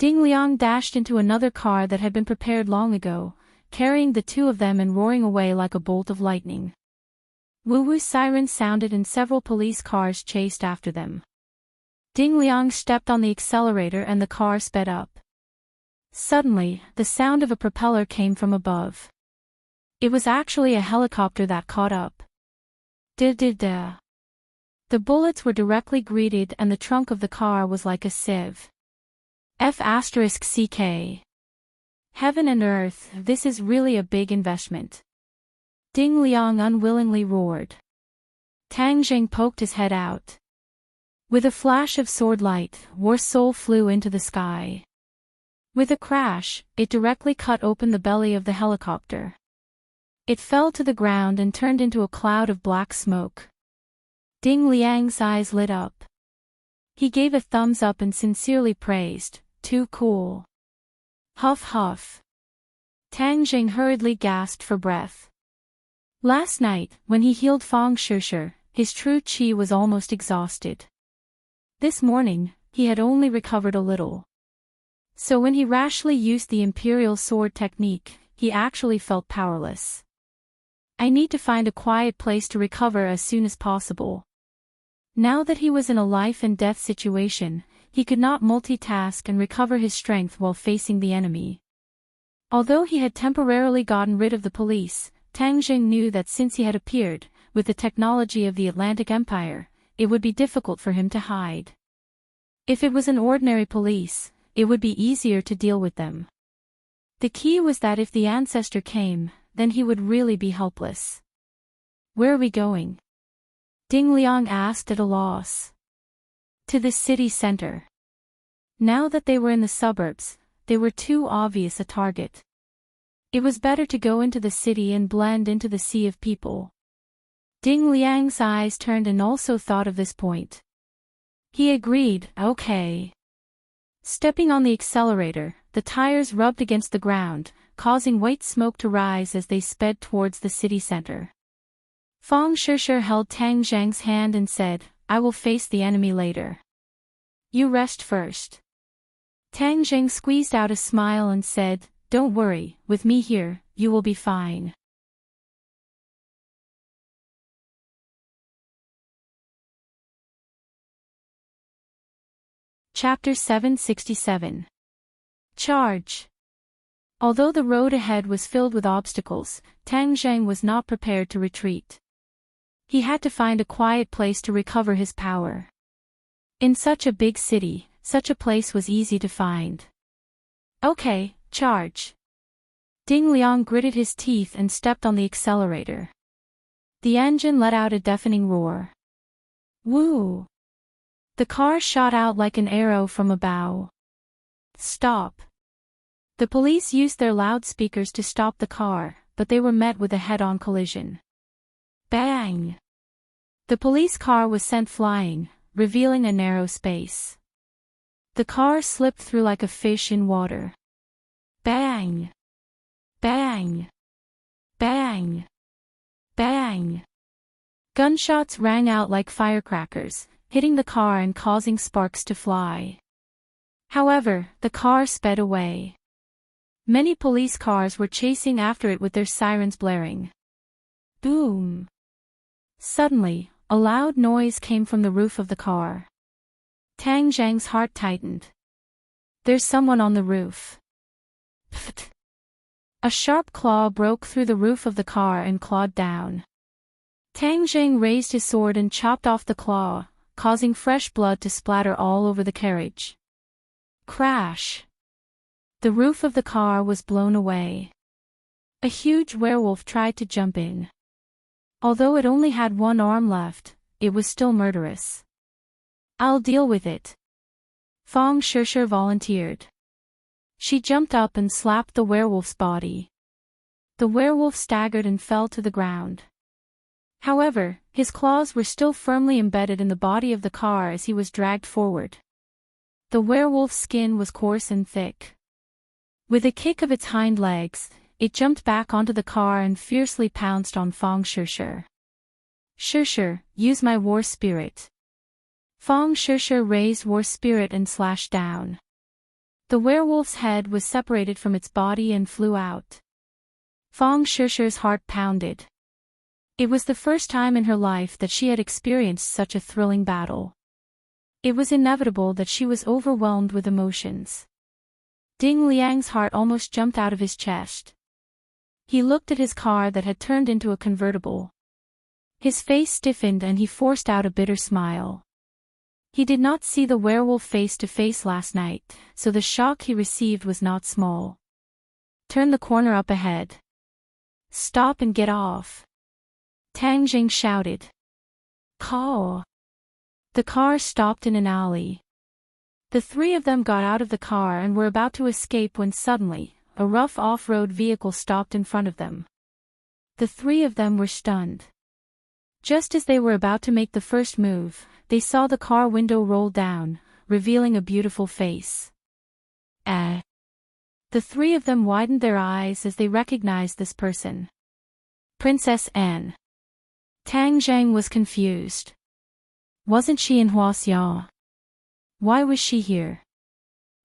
Ding Liang dashed into another car that had been prepared long ago, carrying the two of them and roaring away like a bolt of lightning. Woo-woo sirens sounded and several police cars chased after them. Ding Liang stepped on the accelerator and the car sped up. Suddenly, the sound of a propeller came from above. It was actually a helicopter that caught up. Da-da-da. The bullets were directly greeted and the trunk of the car was like a sieve. F***CK. Heaven and earth, this is really a big investment. Ding Liang unwillingly roared. Tang Jing poked his head out. With a flash of sword light, War Soul flew into the sky. With a crash, it directly cut open the belly of the helicopter. It fell to the ground and turned into a cloud of black smoke. Ding Liang's eyes lit up. He gave a thumbs up and sincerely praised, "Too cool." Huff huff. Tang Jing hurriedly gasped for breath. Last night, when he healed Fang Shishir, his true qi was almost exhausted. This morning, he had only recovered a little. So when he rashly used the Imperial Sword technique, he actually felt powerless. I need to find a quiet place to recover as soon as possible. Now that he was in a life and death situation, he could not multitask and recover his strength while facing the enemy. Although he had temporarily gotten rid of the police, Tang Jing knew that since he had appeared, with the technology of the Atlantic Empire, it would be difficult for him to hide. If it was an ordinary police, it would be easier to deal with them. The key was that if the ancestor came, then he would really be helpless. Where are we going? Ding Liang asked at a loss. To the city center. Now that they were in the suburbs, they were too obvious a target. It was better to go into the city and blend into the sea of people. Ding Liang's eyes turned and also thought of this point. He agreed, okay. Stepping on the accelerator, the tires rubbed against the ground, causing white smoke to rise as they sped towards the city center. Fang Shishir held Tang Zhang's hand and said, "I will face the enemy later. You rest first." Tang Zhang squeezed out a smile and said, "Don't worry, with me here, you will be fine." Chapter 767. Charge. Although the road ahead was filled with obstacles, Tang Zhang was not prepared to retreat. He had to find a quiet place to recover his power. In such a big city, such a place was easy to find. Okay, charge. Ding Liang gritted his teeth and stepped on the accelerator. The engine let out a deafening roar. Woo! The car shot out like an arrow from a bow. Stop! The police used their loudspeakers to stop the car, but they were met with a head-on collision. Bang! The police car was sent flying, revealing a narrow space. The car slipped through like a fish in water. Bang! Bang! Bang! Bang! Gunshots rang out like firecrackers, hitting the car and causing sparks to fly. However, the car sped away. Many police cars were chasing after it with their sirens blaring. Boom! Suddenly, a loud noise came from the roof of the car. Tang Zhang's heart tightened. There's someone on the roof. Pfft! A sharp claw broke through the roof of the car and clawed down. Tang Zhang raised his sword and chopped off the claw, causing fresh blood to splatter all over the carriage. Crash! The roof of the car was blown away. A huge werewolf tried to jump in. Although it only had one arm left, it was still murderous. I'll deal with it. Fang Shishir volunteered. She jumped up and slapped the werewolf's body. The werewolf staggered and fell to the ground. However, his claws were still firmly embedded in the body of the car as he was dragged forward. The werewolf's skin was coarse and thick. With a kick of its hind legs, it jumped back onto the car and fiercely pounced on Fang Shishir. Shishir, use my war spirit. Fang Shishir raised war spirit and slashed down. The werewolf's head was separated from its body and flew out. Fong Shishi's heart pounded. It was the first time in her life that she had experienced such a thrilling battle. It was inevitable that she was overwhelmed with emotions. Ding Liang's heart almost jumped out of his chest. He looked at his car that had turned into a convertible. His face stiffened and he forced out a bitter smile. He did not see the werewolf face to face last night, so the shock he received was not small. Turn the corner up ahead. Stop and get off. Tang Jing shouted. Caw. The car stopped in an alley. The three of them got out of the car and were about to escape when suddenly, a rough off-road vehicle stopped in front of them. The three of them were stunned. Just as they were about to make the first move, they saw the car window roll down, revealing a beautiful face. The three of them widened their eyes as they recognized this person. Princess Anne. Tang Zhang was confused. Wasn't she in Huaxia? Why was she here?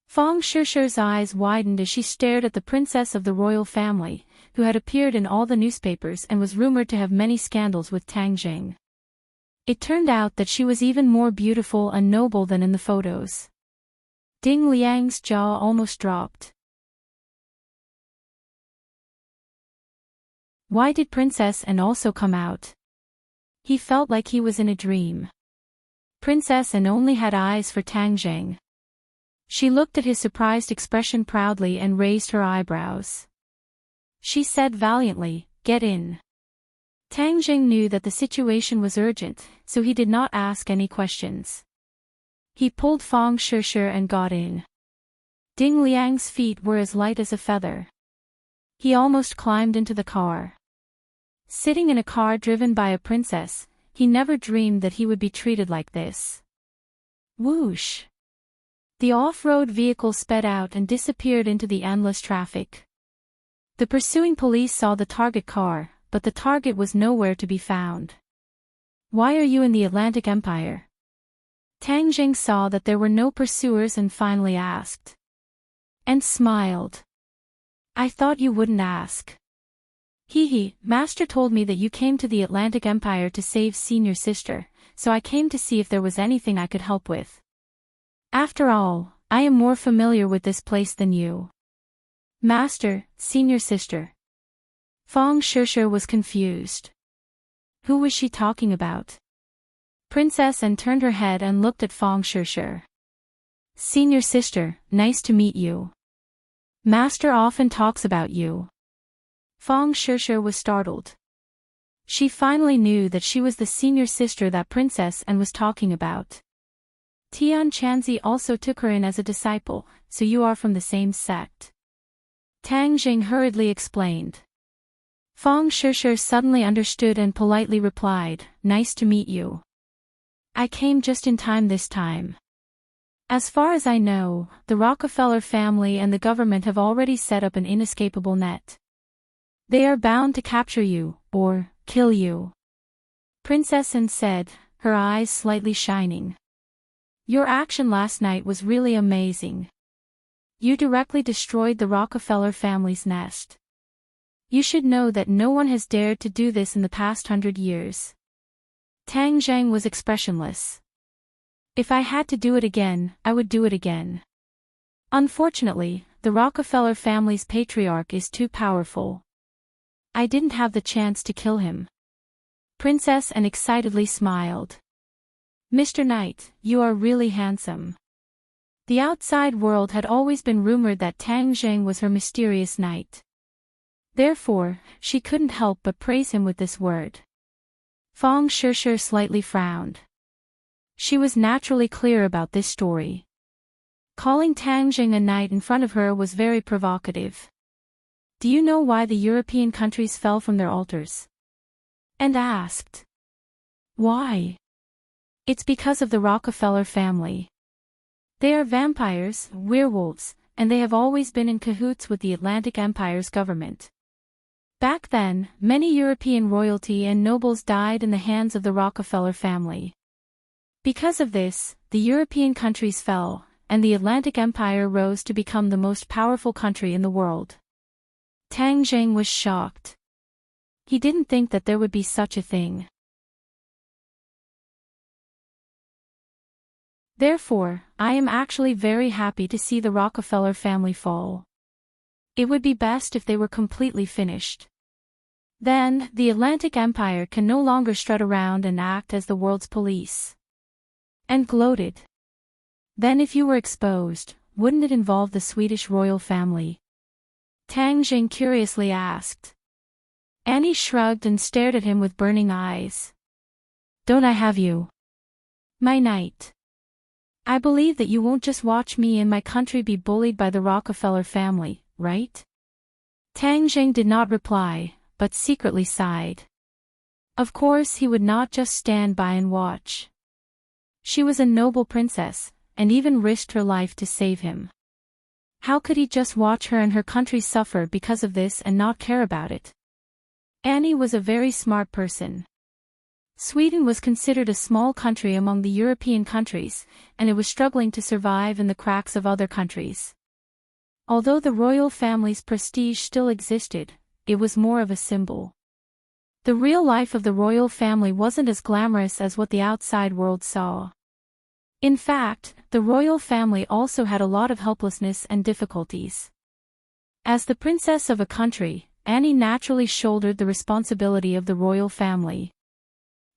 Fong Shishi's eyes widened as she stared at the princess of the royal family, who had appeared in all the newspapers and was rumored to have many scandals with Tang Jing. It turned out that she was even more beautiful and noble than in the photos. Ding Liang's jaw almost dropped. Why did Princess Anne also come out? He felt like he was in a dream. Princess Anne only had eyes for Tang Jing. She looked at his surprised expression proudly and raised her eyebrows. She said valiantly, "Get in." Tang Jing knew that the situation was urgent, so he did not ask any questions. He pulled Fong Shishi and got in. Ding Liang's feet were as light as a feather. He almost climbed into the car. Sitting in a car driven by a princess, he never dreamed that he would be treated like this. Whoosh! The off-road vehicle sped out and disappeared into the endless traffic. The pursuing police saw the target car, but the target was nowhere to be found. Why are you in the Atlantic Empire? Tang Jing saw that there were no pursuers and finally asked. And smiled. I thought you wouldn't ask. Master told me that you came to the Atlantic Empire to save senior sister, so I came to see if there was anything I could help with. After all, I am more familiar with this place than you. Master, senior sister. Fong Shishi was confused. Who was she talking about? Princess Anne turned her head and looked at Fong Shishi. Senior sister, nice to meet you. Master often talks about you. Fong Shishi was startled. She finally knew that she was the senior sister that Princess Anne was talking about. Tian Chanzi also took her in as a disciple, so you are from the same sect. Tang Jing hurriedly explained. Fong Shishi suddenly understood and politely replied, nice to meet you. I came just in time this time. As far as I know, the Rockefeller family and the government have already set up an inescapable net. They are bound to capture you, or kill you. Princess Anne said, her eyes slightly shining. Your action last night was really amazing. You directly destroyed the Rockefeller family's nest. You should know that no one has dared to do this in the past 100 years. Tang Zhang was expressionless. If I had to do it again, I would do it again. Unfortunately, the Rockefeller family's patriarch is too powerful. I didn't have the chance to kill him. Princess Anne excitedly smiled. Mr. Knight, you are really handsome. The outside world had always been rumored that Tang Zhang was her mysterious knight. Therefore, she couldn't help but praise him with this word. Fong Shishi slightly frowned. She was naturally clear about this story. Calling Tang Jing a knight in front of her was very provocative. Do you know why the European countries fell from their altars? And asked. Why? It's because of the Rockefeller family. They are vampires, werewolves, and they have always been in cahoots with the Atlantic Empire's government. Back then, many European royalty and nobles died in the hands of the Rockefeller family. Because of this, the European countries fell, and the Atlantic Empire rose to become the most powerful country in the world. Tang Jing was shocked. He didn't think that there would be such a thing. Therefore, I am actually very happy to see the Rockefeller family fall. It would be best if they were completely finished. Then, the Atlantic Empire can no longer strut around and act as the world's police. And gloated. Then if you were exposed, wouldn't it involve the Swedish royal family? Tang Jing curiously asked. Annie shrugged and stared at him with burning eyes. Don't I have you? My knight. I believe that you won't just watch me and my country be bullied by the Rockefeller family, right? Tang Jing did not reply, but secretly sighed. Of course he would not just stand by and watch. She was a noble princess, and even risked her life to save him. How could he just watch her and her country suffer because of this and not care about it? Annie was a very smart person. Sweden was considered a small country among the European countries, and it was struggling to survive in the cracks of other countries. Although the royal family's prestige still existed, it was more of a symbol. The real life of the royal family wasn't as glamorous as what the outside world saw. In fact, the royal family also had a lot of helplessness and difficulties. As the princess of a country, Annie naturally shouldered the responsibility of the royal family.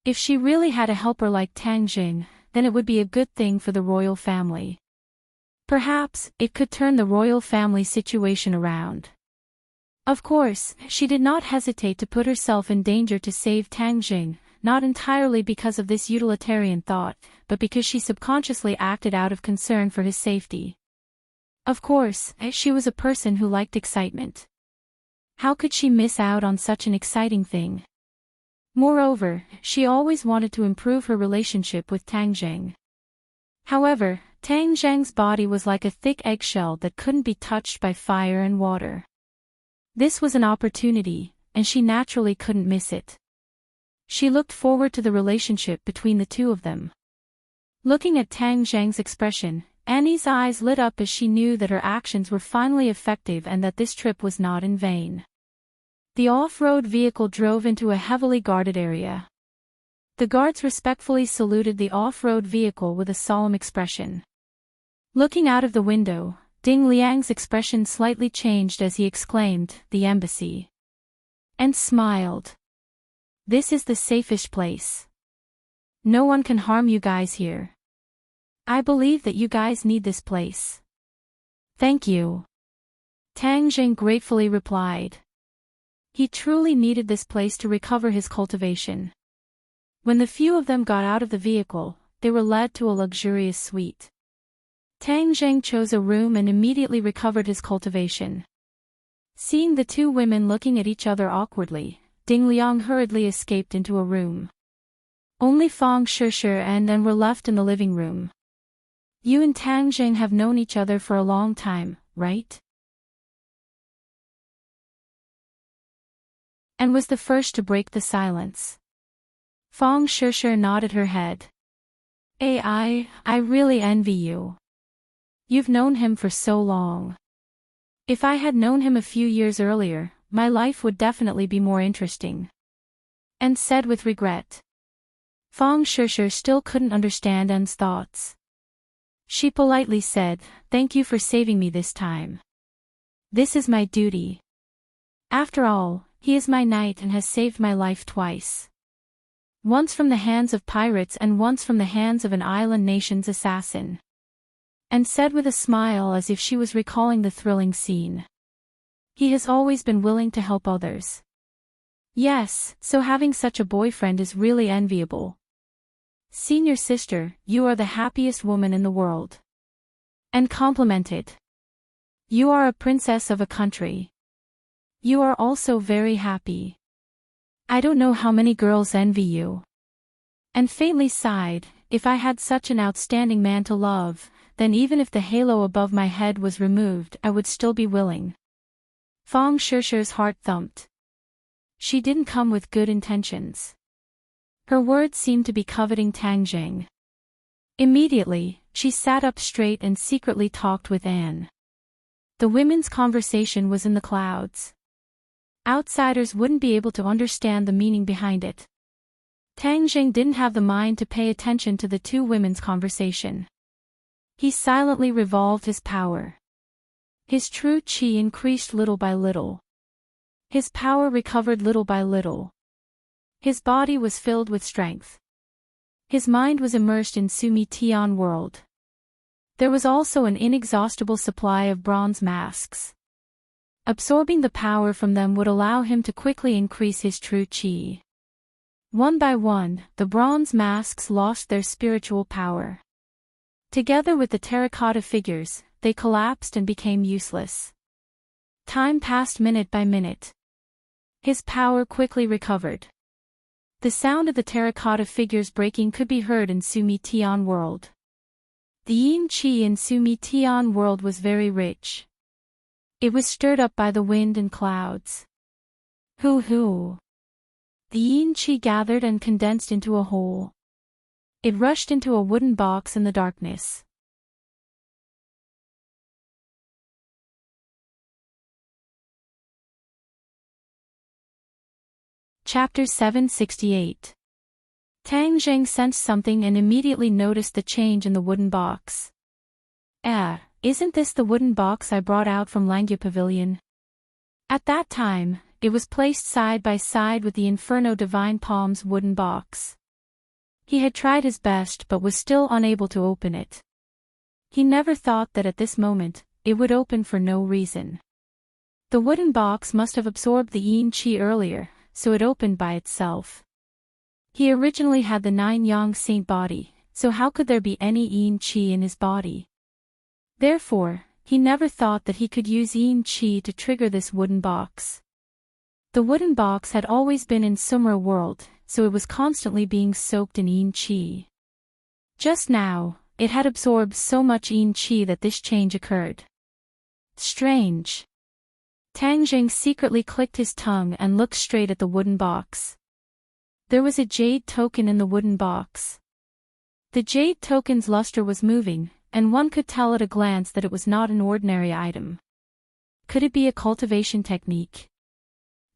If she really had a helper like Tang Jing, then it would be a good thing for the royal family. Perhaps, it could turn the royal family situation around. Of course, she did not hesitate to put herself in danger to save Tang Jing, not entirely because of this utilitarian thought, but because she subconsciously acted out of concern for his safety. Of course, she was a person who liked excitement. How could she miss out on such an exciting thing? Moreover, she always wanted to improve her relationship with Tang Jing. However, Tang Jing's body was like a thick eggshell that couldn't be touched by fire and water. This was an opportunity, and she naturally couldn't miss it. She looked forward to the relationship between the two of them. Looking at Tang Jing's expression, Annie's eyes lit up as she knew that her actions were finally effective and that this trip was not in vain. The off-road vehicle drove into a heavily guarded area. The guards respectfully saluted the off-road vehicle with a solemn expression. Looking out of the window, Ding Liang's expression slightly changed as he exclaimed, "The embassy," and smiled. "This is the safest place. No one can harm you guys here. I believe that you guys need this place." "Thank you," Tang Jing gratefully replied. He truly needed this place to recover his cultivation. When the few of them got out of the vehicle, they were led to a luxurious suite. Tang Jing chose a room and immediately recovered his cultivation. Seeing the two women looking at each other awkwardly, Ding Liang hurriedly escaped into a room. Only Fang Shishir and An were left in the living room. "You and Tang Jing have known each other for a long time, right?" And was the first to break the silence. Fang Shishir nodded her head. I really envy you. You've known him for so long. If I had known him a few years earlier, my life would definitely be more interesting. And said with regret. Fang Shishir still couldn't understand An's thoughts. She politely said, "Thank you for saving me this time. This is my duty. After all, he is my knight and has saved my life twice. Once from the hands of pirates and once from the hands of an island nation's assassin." And said with a smile as if she was recalling the thrilling scene. "He has always been willing to help others. Yes, so having such a boyfriend is really enviable. Senior sister, you are the happiest woman in the world." And complimented. "You are a princess of a country. You are also very happy. I don't know how many girls envy you." And faintly sighed, "If I had such an outstanding man to love, then even if the halo above my head was removed, I would still be willing." Fang Shishir's heart thumped. She didn't come with good intentions. Her words seemed to be coveting Tang Jing. Immediately, she sat up straight and secretly talked with Anne. The women's conversation was in the clouds. Outsiders wouldn't be able to understand the meaning behind it. Tang Jing didn't have the mind to pay attention to the two women's conversation. He silently revolved his power. His true qi increased little by little. His power recovered little by little. His body was filled with strength. His mind was immersed in Sumi Tian world. There was also an inexhaustible supply of bronze masks. Absorbing the power from them would allow him to quickly increase his true qi. One by one, the bronze masks lost their spiritual power. Together with the terracotta figures, they collapsed and became useless. Time passed minute by minute. His power quickly recovered. The sound of the terracotta figures breaking could be heard in Sumi Tian world. The yin qi in Sumi Tian world was very rich. It was stirred up by the wind and clouds. Hoo. The yin qi gathered and condensed into a hole. It rushed into a wooden box in the darkness. Chapter 768. Tang Jing sensed something and immediately noticed the change in the wooden box. Isn't this the wooden box I brought out from Langya Pavilion? At that time, it was placed side by side with the Inferno Divine Palm's wooden box. He had tried his best but was still unable to open it. He never thought that at this moment, it would open for no reason. The wooden box must have absorbed the yin qi earlier, so it opened by itself. He originally had the 9 yang saint body, so how could there be any yin qi in his body? Therefore, he never thought that he could use yin qi to trigger this wooden box. The wooden box had always been in Sumra world, so it was constantly being soaked in yin qi. Just now, it had absorbed so much yin qi that this change occurred. Strange. Tang Jing secretly clicked his tongue and looked straight at the wooden box. There was a jade token in the wooden box. The jade token's luster was moving, and one could tell at a glance that it was not an ordinary item. Could it be a cultivation technique?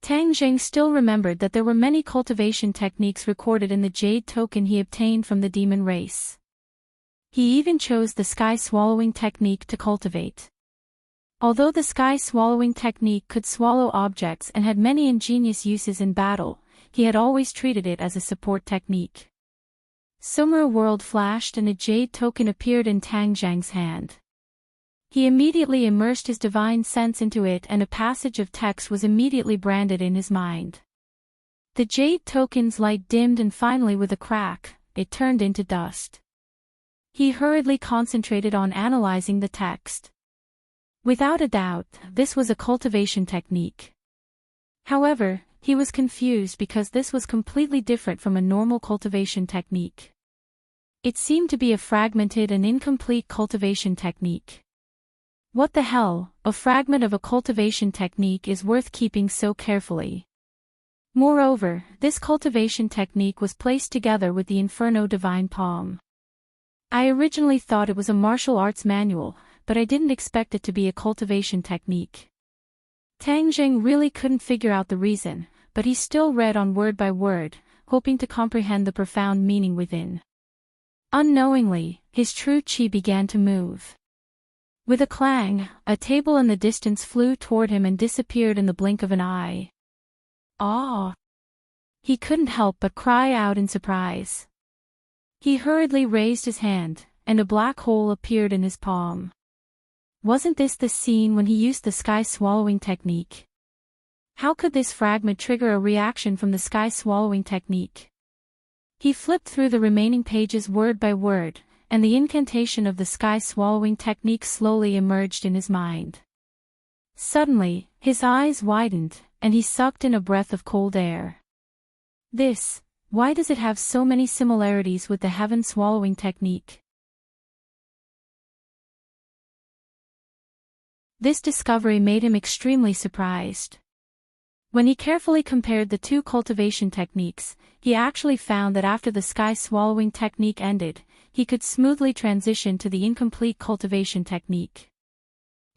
Tang Jing still remembered that there were many cultivation techniques recorded in the jade token he obtained from the demon race. He even chose the sky-swallowing technique to cultivate. Although the sky-swallowing technique could swallow objects and had many ingenious uses in battle, he had always treated it as a support technique. Sumra world flashed and a jade token appeared in Tang Jing's hand. He immediately immersed his divine sense into it and a passage of text was immediately branded in his mind. The jade token's light dimmed and finally with a crack, it turned into dust. He hurriedly concentrated on analyzing the text. Without a doubt, this was a cultivation technique. However, he was confused because this was completely different from a normal cultivation technique. It seemed to be a fragmented and incomplete cultivation technique. What the hell, a fragment of a cultivation technique is worth keeping so carefully. Moreover, this cultivation technique was placed together with the Inferno Divine Palm. I originally thought it was a martial arts manual, but I didn't expect it to be a cultivation technique. Tang Jing really couldn't figure out the reason, but he still read on word by word, hoping to comprehend the profound meaning within. Unknowingly, his true qi began to move. With a clang, a table in the distance flew toward him and disappeared in the blink of an eye. Ah! He couldn't help but cry out in surprise. He hurriedly raised his hand, and a black hole appeared in his palm. Wasn't this the scene when he used the sky-swallowing technique? How could this fragment trigger a reaction from the sky-swallowing technique? He flipped through the remaining pages word by word, and the incantation of the sky-swallowing technique slowly emerged in his mind. Suddenly, his eyes widened, and he sucked in a breath of cold air. Why does it have so many similarities with the heaven-swallowing technique? This discovery made him extremely surprised. When he carefully compared the two cultivation techniques, he actually found that after the sky-swallowing technique ended, he could smoothly transition to the incomplete cultivation technique.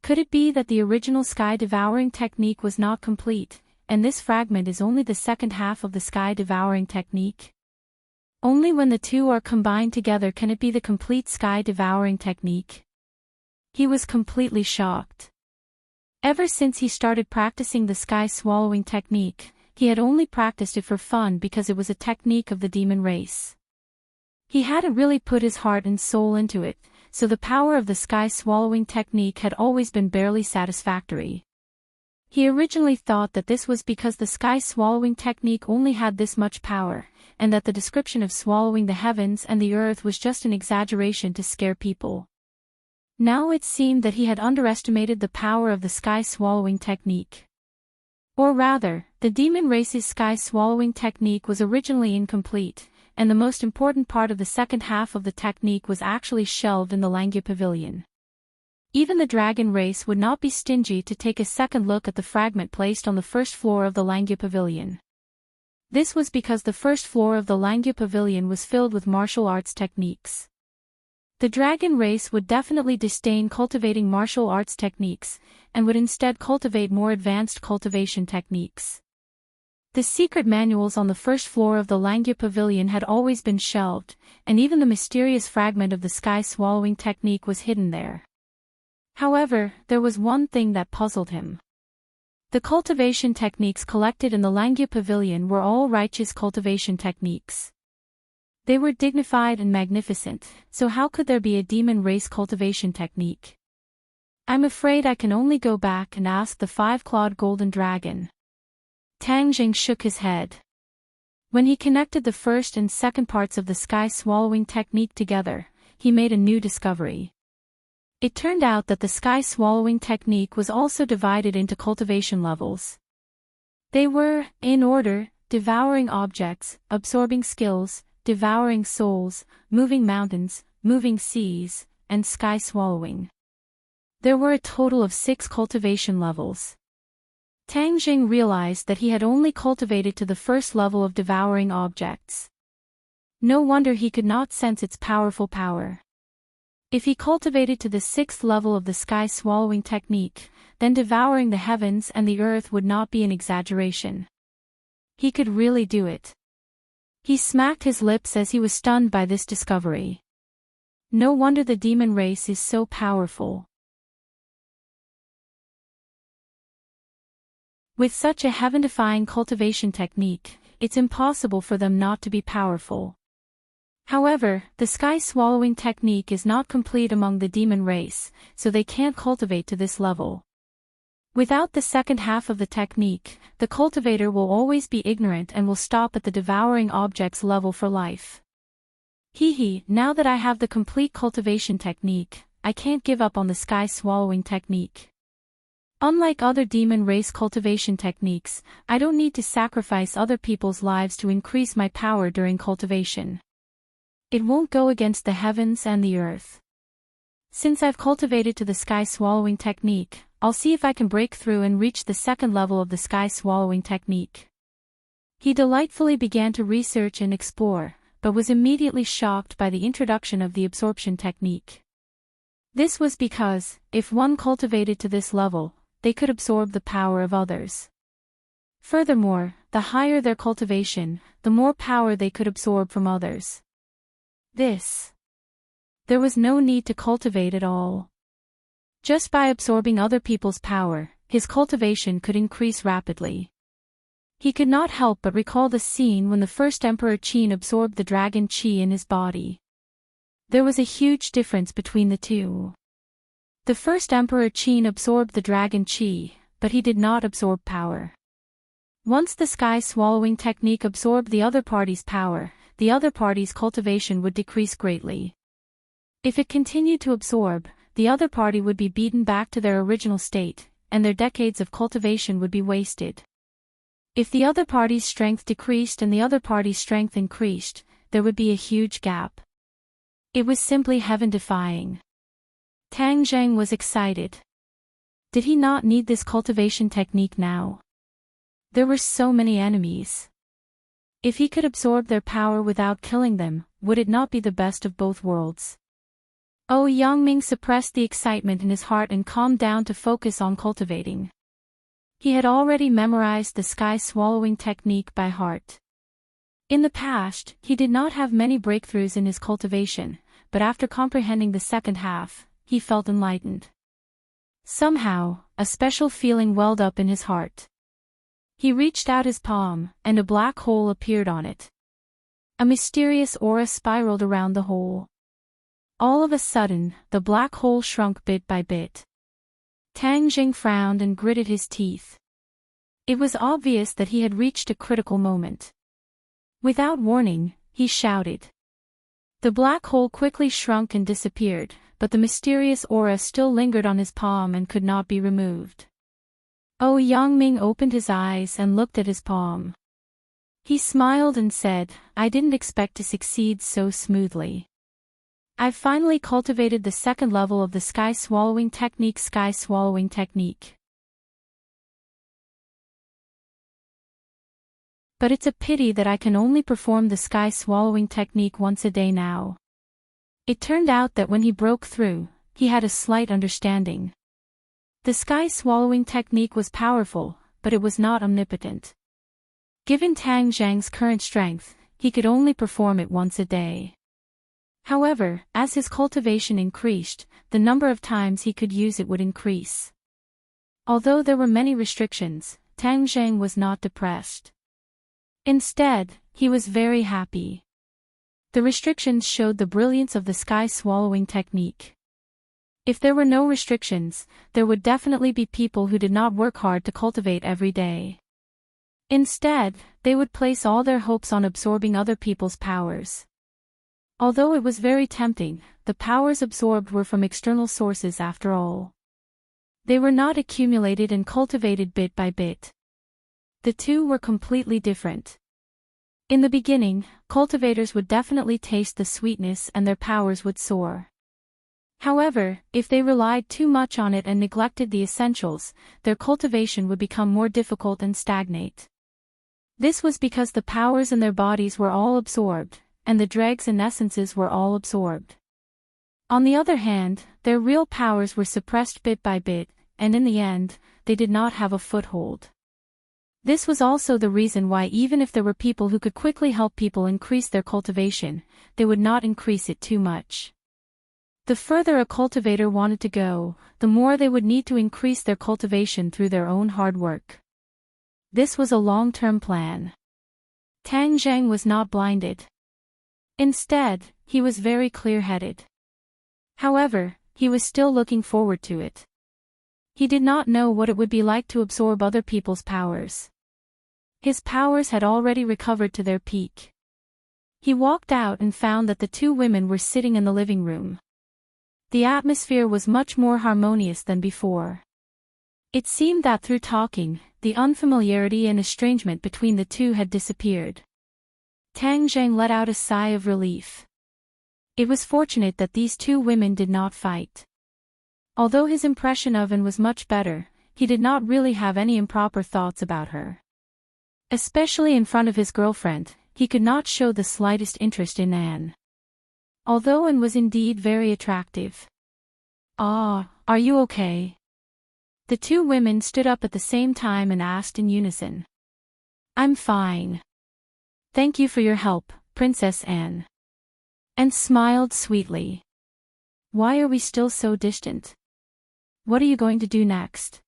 Could it be that the original sky-devouring technique was not complete, and this fragment is only the second half of the sky-devouring technique? Only when the two are combined together can it be the complete sky-devouring technique. He was completely shocked. Ever since he started practicing the sky-swallowing technique, he had only practiced it for fun because it was a technique of the demon race. He hadn't really put his heart and soul into it, so the power of the sky-swallowing technique had always been barely satisfactory. He originally thought that this was because the sky-swallowing technique only had this much power, and that the description of swallowing the heavens and the earth was just an exaggeration to scare people. Now it seemed that he had underestimated the power of the sky-swallowing technique. Or rather, the demon race's sky-swallowing technique was originally incomplete, and the most important part of the second half of the technique was actually shelved in the Langya Pavilion. Even the dragon race would not be stingy to take a second look at the fragment placed on the first floor of the Langya Pavilion. This was because the first floor of the Langya Pavilion was filled with martial arts techniques. The dragon race would definitely disdain cultivating martial arts techniques, and would instead cultivate more advanced cultivation techniques. The secret manuals on the first floor of the Langya Pavilion had always been shelved, and even the mysterious fragment of the sky-swallowing technique was hidden there. However, there was one thing that puzzled him. The cultivation techniques collected in the Langya Pavilion were all righteous cultivation techniques. They were dignified and magnificent, so how could there be a demon race cultivation technique? I'm afraid I can only go back and ask the five-clawed golden dragon. Tang Jing shook his head. When he connected the first and second parts of the sky-swallowing technique together, he made a new discovery. It turned out that the sky-swallowing technique was also divided into cultivation levels. They were, in order, devouring objects, absorbing skills, devouring souls, moving mountains, moving seas, and sky-swallowing. There were a total of 6 cultivation levels. Tang Jing realized that he had only cultivated to the first level of devouring objects. No wonder he could not sense its powerful power. If he cultivated to the 6th level of the sky-swallowing technique, then devouring the heavens and the earth would not be an exaggeration. He could really do it. He smacked his lips as he was stunned by this discovery. No wonder the demon race is so powerful. With such a heaven-defying cultivation technique, it's impossible for them not to be powerful. However, the sky-swallowing technique is not complete among the demon race, so they can't cultivate to this level. Without the second half of the technique, the cultivator will always be ignorant and will stop at the devouring objects level for life. Now that I have the complete cultivation technique, I can't give up on the sky-swallowing technique. Unlike other demon race cultivation techniques, I don't need to sacrifice other people's lives to increase my power during cultivation. It won't go against the heavens and the earth. Since I've cultivated to the sky-swallowing technique, I'll see if I can break through and reach the second level of the sky-swallowing technique. He delightfully began to research and explore, but was immediately shocked by the introduction of the absorption technique. This was because, if one cultivated to this level, they could absorb the power of others. Furthermore, the higher their cultivation, the more power they could absorb from others. There was no need to cultivate at all. Just by absorbing other people's power, his cultivation could increase rapidly. He could not help but recall the scene when the first Emperor Qin absorbed the dragon qi in his body. There was a huge difference between the two. The first Emperor Qin absorbed the dragon qi, but he did not absorb power. Once the sky-swallowing technique absorbed the other party's power, the other party's cultivation would decrease greatly. If it continued to absorb, the other party would be beaten back to their original state, and their decades of cultivation would be wasted. If the other party's strength decreased and the other party's strength increased, there would be a huge gap. It was simply heaven-defying. Tang Zheng was excited. Did he not need this cultivation technique now? There were so many enemies. If he could absorb their power without killing them, would it not be the best of both worlds? Yangming suppressed the excitement in his heart and calmed down to focus on cultivating. He had already memorized the sky-swallowing technique by heart. In the past, he did not have many breakthroughs in his cultivation, but after comprehending the second half, he felt enlightened. Somehow, a special feeling welled up in his heart. He reached out his palm, and a black hole appeared on it. A mysterious aura spiraled around the hole. All of a sudden, the black hole shrunk bit by bit. Tang Jing frowned and gritted his teeth. It was obvious that he had reached a critical moment. Without warning, he shouted. The black hole quickly shrunk and disappeared, but the mysterious aura still lingered on his palm and could not be removed. Yangming opened his eyes and looked at his palm. He smiled and said, "I didn't expect to succeed so smoothly. I've finally cultivated the second level of the sky-swallowing technique. But it's a pity that I can only perform the sky-swallowing technique once a day now." It turned out that when he broke through, he had a slight understanding. The sky-swallowing technique was powerful, but it was not omnipotent. Given Tang Zhang's current strength, he could only perform it once a day. However, as his cultivation increased, the number of times he could use it would increase. Although there were many restrictions, Tang Zhang was not depressed. Instead, he was very happy. The restrictions showed the brilliance of the sky-swallowing technique. If there were no restrictions, there would definitely be people who did not work hard to cultivate every day. Instead, they would place all their hopes on absorbing other people's powers. Although it was very tempting, the powers absorbed were from external sources after all. They were not accumulated and cultivated bit by bit. The two were completely different. In the beginning, cultivators would definitely taste the sweetness and their powers would soar. However, if they relied too much on it and neglected the essentials, their cultivation would become more difficult and stagnate. This was because the powers in their bodies were all absorbed, and the dregs and essences were all absorbed. On the other hand, their real powers were suppressed bit by bit, and in the end, they did not have a foothold. This was also the reason why even if there were people who could quickly help people increase their cultivation, they would not increase it too much. The further a cultivator wanted to go, the more they would need to increase their cultivation through their own hard work. This was a long-term plan. Tang Zhang was not blinded. Instead, he was very clear-headed. However, he was still looking forward to it. He did not know what it would be like to absorb other people's powers. His powers had already recovered to their peak. He walked out and found that the two women were sitting in the living room. The atmosphere was much more harmonious than before. It seemed that through talking, the unfamiliarity and estrangement between the two had disappeared. Tang Zhang let out a sigh of relief. It was fortunate that these two women did not fight. Although his impression of Anne was much better, he did not really have any improper thoughts about her. Especially in front of his girlfriend, he could not show the slightest interest in Anne. Although Anne was indeed very attractive. "Ah, are you okay?" The two women stood up at the same time and asked in unison. "I'm fine. Thank you for your help, Princess Anne." Anne smiled sweetly. "Why are we still so distant? What are you going to do next?"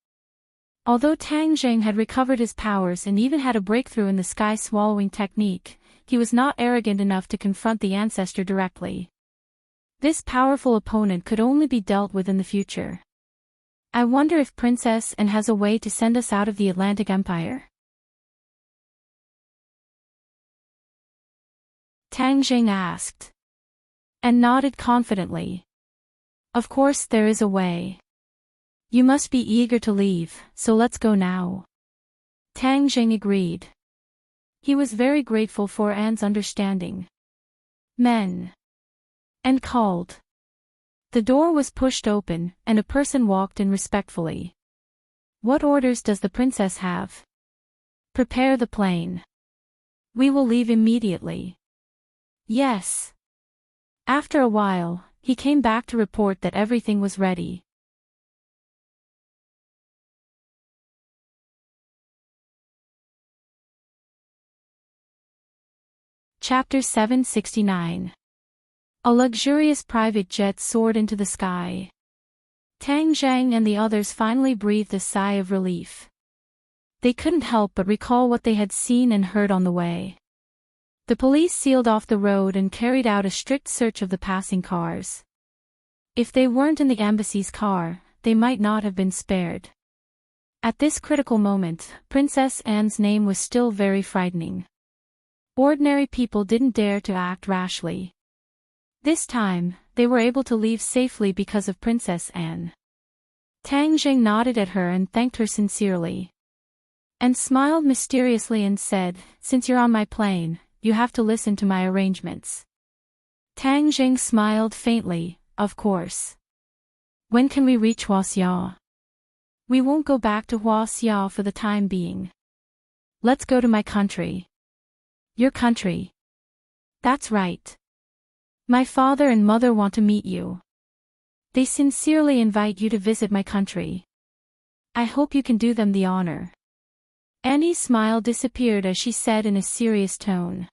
Although Tang Zhang had recovered his powers and even had a breakthrough in the sky-swallowing technique, he was not arrogant enough to confront the ancestor directly. This powerful opponent could only be dealt with in the future. "I wonder if Princess Anne has a way to send us out of the Atlantic Empire?" Tang Zhang asked. And nodded confidently. "Of course there is a way. You must be eager to leave, so let's go now." Tang Zhang agreed. He was very grateful for Anne's understanding. "Men." Anne called. The door was pushed open, and a person walked in respectfully. "What orders does the princess have?" "Prepare the plane. We will leave immediately." "Yes." After a while, he came back to report that everything was ready. Chapter 769. A luxurious private jet soared into the sky. Tang Zhang and the others finally breathed a sigh of relief. They couldn't help but recall what they had seen and heard on the way. The police sealed off the road and carried out a strict search of the passing cars. If they weren't in the embassy's car, they might not have been spared. At this critical moment, Princess Anne's name was still very frightening. Ordinary people didn't dare to act rashly. This time, they were able to leave safely because of Princess Anne. Tang Zheng nodded at her and thanked her sincerely. And smiled mysteriously and said, "Since you're on my plane, you have to listen to my arrangements." Tang Zheng smiled faintly, "Of course. When can we reach Huaxia?" "We won't go back to Huaxia for the time being. Let's go to my country." "Your country?" "That's right. My father and mother want to meet you. They sincerely invite you to visit my country. I hope you can do them the honor." Annie's smile disappeared as she said in a serious tone.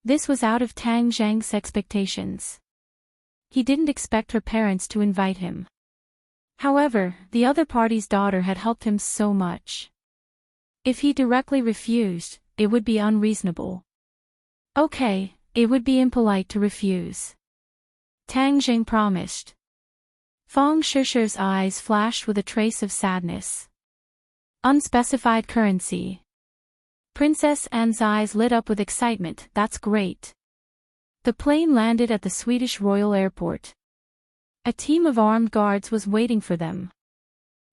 This was out of Tang Zhang's expectations. He didn't expect her parents to invite him. However, the other party's daughter had helped him so much. If he directly refused, it would be unreasonable. Okay, it would be impolite to refuse. Tang Zheng promised. Fang Shishi's eyes flashed with a trace of sadness. Unspecified currency. Princess Anne's eyes lit up with excitement. That's great. The plane landed at the Swedish Royal Airport. A team of armed guards was waiting for them.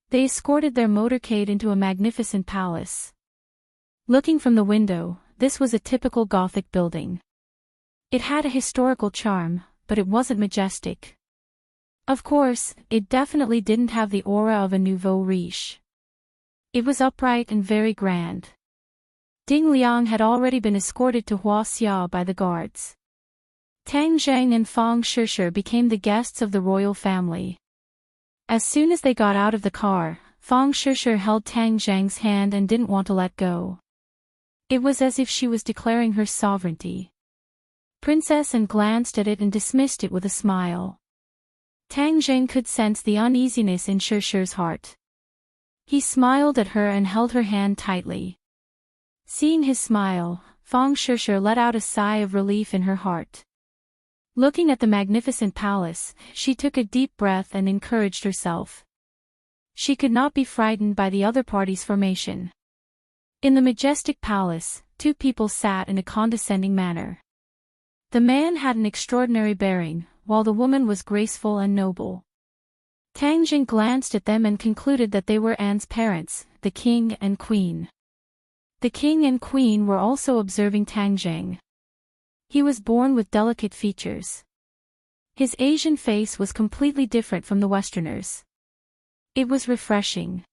They escorted their motorcade into a magnificent palace. Looking from the window, this was a typical Gothic building. It had a historical charm, but it wasn't majestic. Of course, it definitely didn't have the aura of a nouveau riche. It was upright and very grand. Ding Liang had already been escorted to Huaxia by the guards. Tang Zheng and Fang Shishi became the guests of the royal family. As soon as they got out of the car, Fang Shishi held Tang Zheng's hand and didn't want to let go. It was as if she was declaring her sovereignty. Princess Anne glanced at it and dismissed it with a smile. Tang Zheng could sense the uneasiness in Shishi's heart. He smiled at her and held her hand tightly. Seeing his smile, Fang Shishi let out a sigh of relief in her heart. Looking at the magnificent palace, she took a deep breath and encouraged herself. She could not be frightened by the other party's formation. In the majestic palace, two people sat in a condescending manner. The man had an extraordinary bearing, while the woman was graceful and noble. Tang Zheng glanced at them and concluded that they were Anne's parents, the king and queen. The king and queen were also observing Tang Zheng. He was born with delicate features. His Asian face was completely different from the Westerners. It was refreshing.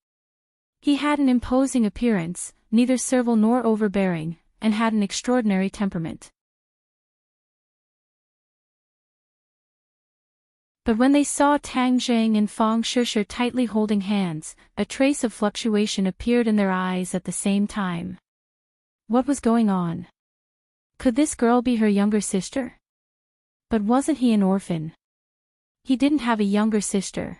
He had an imposing appearance, neither servile nor overbearing, and had an extraordinary temperament. But when they saw Tang Zheng and Fang Shishi tightly holding hands, a trace of fluctuation appeared in their eyes at the same time. What was going on? Could this girl be her younger sister? But wasn't he an orphan? He didn't have a younger sister.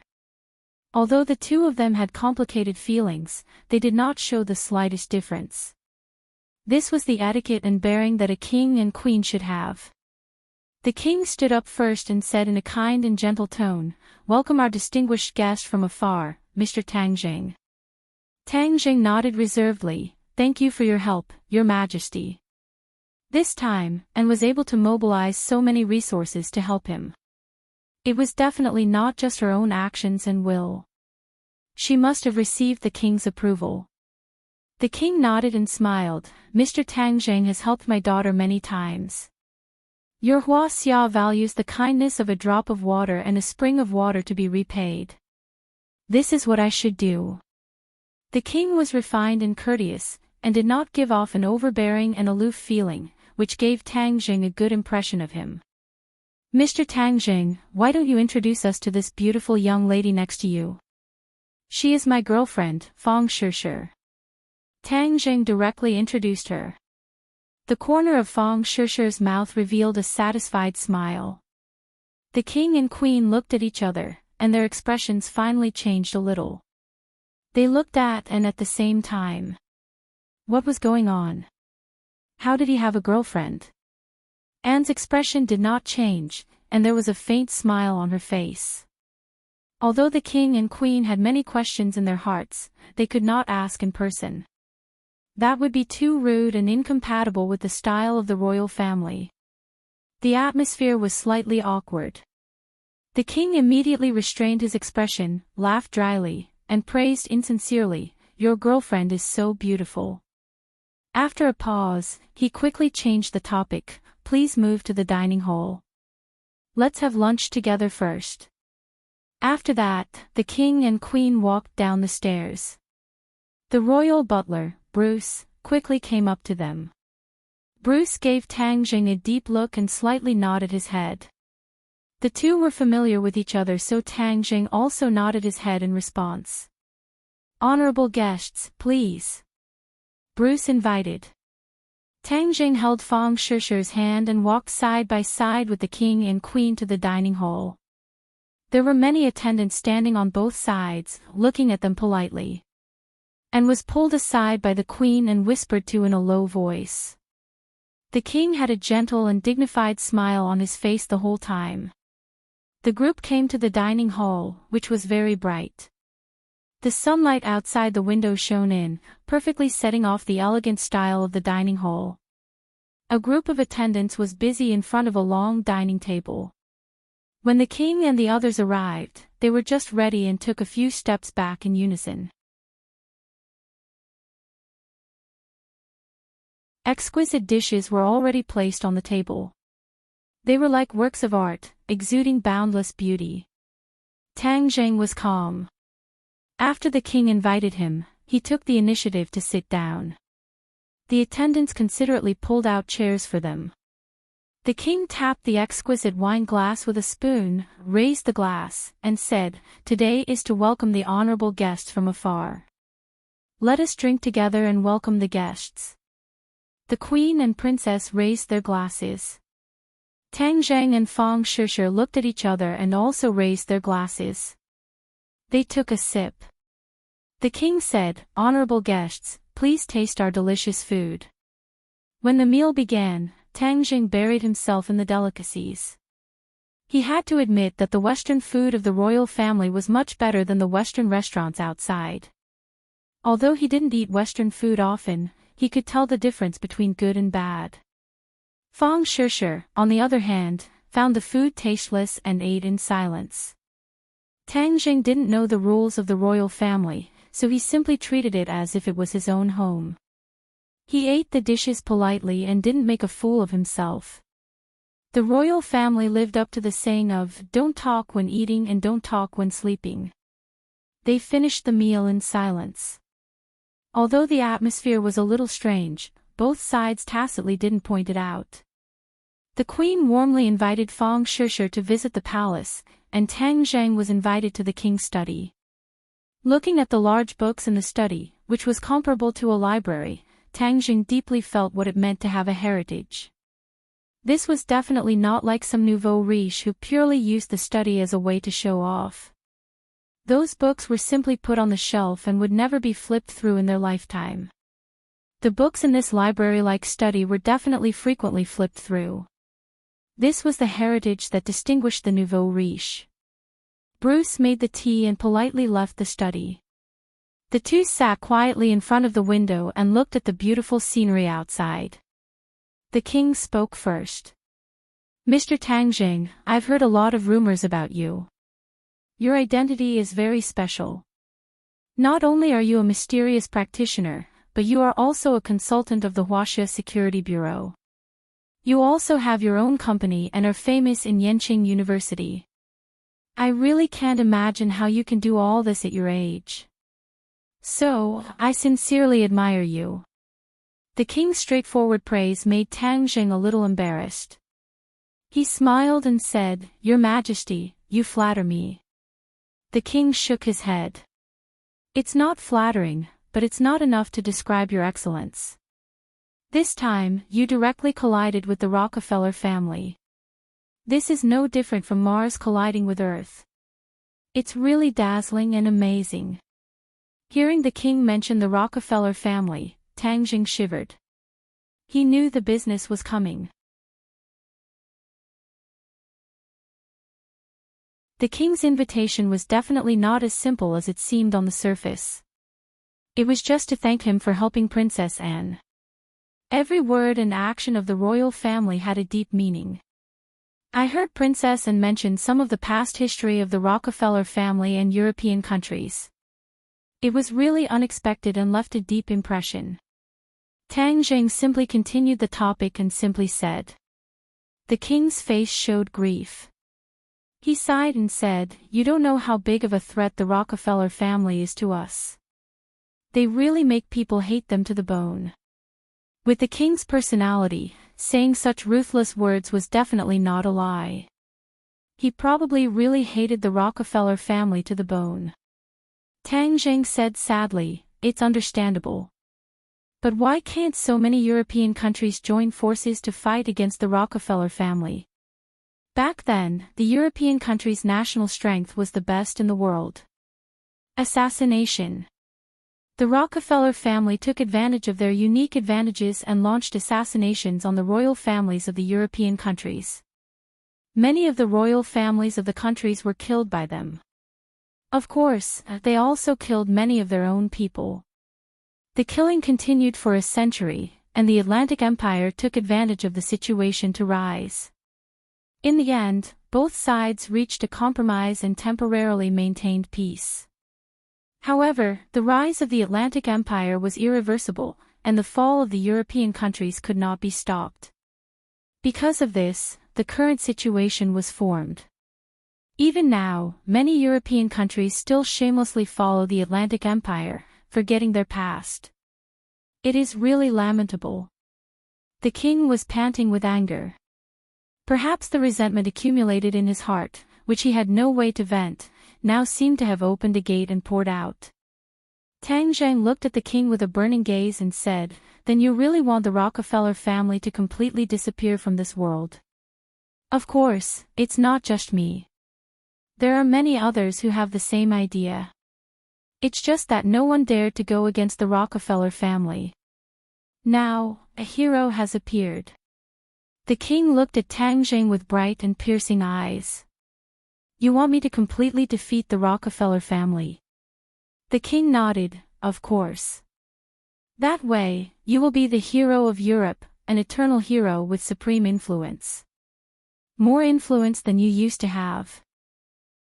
Although the two of them had complicated feelings, they did not show the slightest difference. This was the etiquette and bearing that a king and queen should have. The king stood up first and said in a kind and gentle tone, "Welcome our distinguished guest from afar, Mr. Tang Zheng." Tang Zheng nodded reservedly, "Thank you for your help, Your Majesty." This time, and was able to mobilize so many resources to help him. It was definitely not just her own actions and will. She must have received the king's approval. The king nodded and smiled, "Mr. Tang Zheng has helped my daughter many times. Your Huaxia values the kindness of a drop of water and a spring of water to be repaid. This is what I should do." The king was refined and courteous, and did not give off an overbearing and aloof feeling, which gave Tang Zheng a good impression of him. Mr. Tangjing, why don't you introduce us to this beautiful young lady next to you? She is my girlfriend, Fang Shishir. Tangjing directly introduced her. The corner of Fang Shishir's mouth revealed a satisfied smile. The king and queen looked at each other, and their expressions finally changed a little. They looked at and at the same time. What was going on? How did he have a girlfriend? Anne's expression did not change, and there was a faint smile on her face. Although the king and queen had many questions in their hearts, they could not ask in person. That would be too rude and incompatible with the style of the royal family. The atmosphere was slightly awkward. The king immediately restrained his expression, laughed dryly, and praised insincerely, "Your girlfriend is so beautiful." After a pause, he quickly changed the topic, "Please move to the dining hall. Let's have lunch together first." After that, the king and queen walked down the stairs. The royal butler, Bruce, quickly came up to them. Bruce gave Tangjing a deep look and slightly nodded his head. The two were familiar with each other, so Tangjing also nodded his head in response. "Honorable guests, please," Bruce invited. Tangjing held Fang Shishir's hand and walked side by side with the king and queen to the dining hall. There were many attendants standing on both sides, looking at them politely. Anne was pulled aside by the queen and whispered to in a low voice. The king had a gentle and dignified smile on his face the whole time. The group came to the dining hall, which was very bright. The sunlight outside the window shone in, perfectly setting off the elegant style of the dining hall. A group of attendants was busy in front of a long dining table. When the king and the others arrived, they were just ready and took a few steps back in unison. Exquisite dishes were already placed on the table. They were like works of art, exuding boundless beauty. Tangjing was calm. After the king invited him, he took the initiative to sit down. The attendants considerately pulled out chairs for them. The king tapped the exquisite wine glass with a spoon, raised the glass, and said, "Today is to welcome the honorable guests from afar. Let us drink together and welcome the guests." The queen and princess raised their glasses. Tangjing and Fang Shishir looked at each other and also raised their glasses. They took a sip. The king said, "Honorable guests, please taste our delicious food." When the meal began, Tangjing buried himself in the delicacies. He had to admit that the Western food of the royal family was much better than the Western restaurants outside. Although he didn't eat Western food often, he could tell the difference between good and bad. Fang Shishir, on the other hand, found the food tasteless and ate in silence. Tangjing didn't know the rules of the royal family, so he simply treated it as if it was his own home. He ate the dishes politely and didn't make a fool of himself. The royal family lived up to the saying of, "Don't talk when eating and don't talk when sleeping." They finished the meal in silence. Although the atmosphere was a little strange, both sides tacitly didn't point it out. The queen warmly invited Fang Shishir to visit the palace, and Tangjing was invited to the king's study. Looking at the large books in the study, which was comparable to a library, Tangjing deeply felt what it meant to have a heritage. This was definitely not like some nouveau riche who purely used the study as a way to show off. Those books were simply put on the shelf and would never be flipped through in their lifetime. The books in this library-like study were definitely frequently flipped through. This was the heritage that distinguished the nouveau riche. Bruce made the tea and politely left the study. The two sat quietly in front of the window and looked at the beautiful scenery outside. The king spoke first. "Mr. Tangjing, I've heard a lot of rumors about you. Your identity is very special. Not only are you a mysterious practitioner, but you are also a consultant of the Huaxia Security Bureau. You also have your own company and are famous in Yenching University. I really can't imagine how you can do all this at your age. So, I sincerely admire you." The king's straightforward praise made Tangjing a little embarrassed. He smiled and said, "Your Majesty, you flatter me." The king shook his head. "It's not flattering, but it's not enough to describe your excellence. This time, you directly collided with the Rockefeller family. This is no different from Mars colliding with Earth. It's really dazzling and amazing." Hearing the king mention the Rockefeller family, Tang Jing shivered. He knew the business was coming. The king's invitation was definitely not as simple as it seemed on the surface. It was just to thank him for helping Princess Anne. Every word and action of the royal family had a deep meaning. "I heard Princess Anne mention some of the past history of the Rockefeller family and European countries. It was really unexpected and left a deep impression." Tang Jing simply continued the topic and simply said. The king's face showed grief. He sighed and said, "You don't know how big of a threat the Rockefeller family is to us. They really make people hate them to the bone." With the king's personality, saying such ruthless words was definitely not a lie. He probably really hated the Rockefeller family to the bone. Tang Jing said sadly, "It's understandable. But why can't so many European countries join forces to fight against the Rockefeller family? Back then, the European countries' national strength was the best in the world." Assassination. The Rockefeller family took advantage of their unique advantages and launched assassinations on the royal families of the European countries. Many of the royal families of the countries were killed by them. Of course, they also killed many of their own people. The killing continued for a century, and the Atlantic Empire took advantage of the situation to rise. In the end, both sides reached a compromise and temporarily maintained peace. However, the rise of the Atlantic Empire was irreversible, and the fall of the European countries could not be stopped. Because of this, the current situation was formed. Even now, many European countries still shamelessly follow the Atlantic Empire, forgetting their past. It is really lamentable. The king was panting with anger. Perhaps the resentment accumulated in his heart, which he had no way to vent, now seemed to have opened a gate and poured out. Tang Jing looked at the king with a burning gaze and said, "Then you really want the Rockefeller family to completely disappear from this world?" "Of course, it's not just me. There are many others who have the same idea. It's just that no one dared to go against the Rockefeller family. Now, a hero has appeared." The king looked at Tang Jing with bright and piercing eyes. "You want me to completely defeat the Rockefeller family?" The king nodded, "Of course. That way, you will be the hero of Europe, an eternal hero with supreme influence. More influence than you used to have."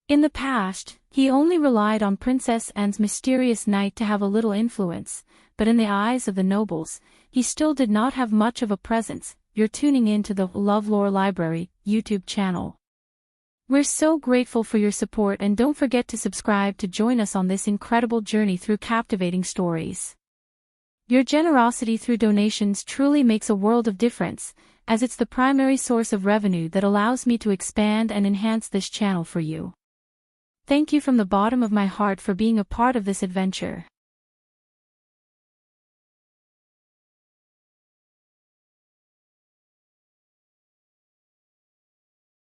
In the past, he only relied on Princess Anne's mysterious knight to have a little influence, but in the eyes of the nobles, he still did not have much of a presence. You're tuning in to the LoveLore Library YouTube channel. We're so grateful for your support, and don't forget to subscribe to join us on this incredible journey through captivating stories. Your generosity through donations truly makes a world of difference, as it's the primary source of revenue that allows me to expand and enhance this channel for you. Thank you from the bottom of my heart for being a part of this adventure.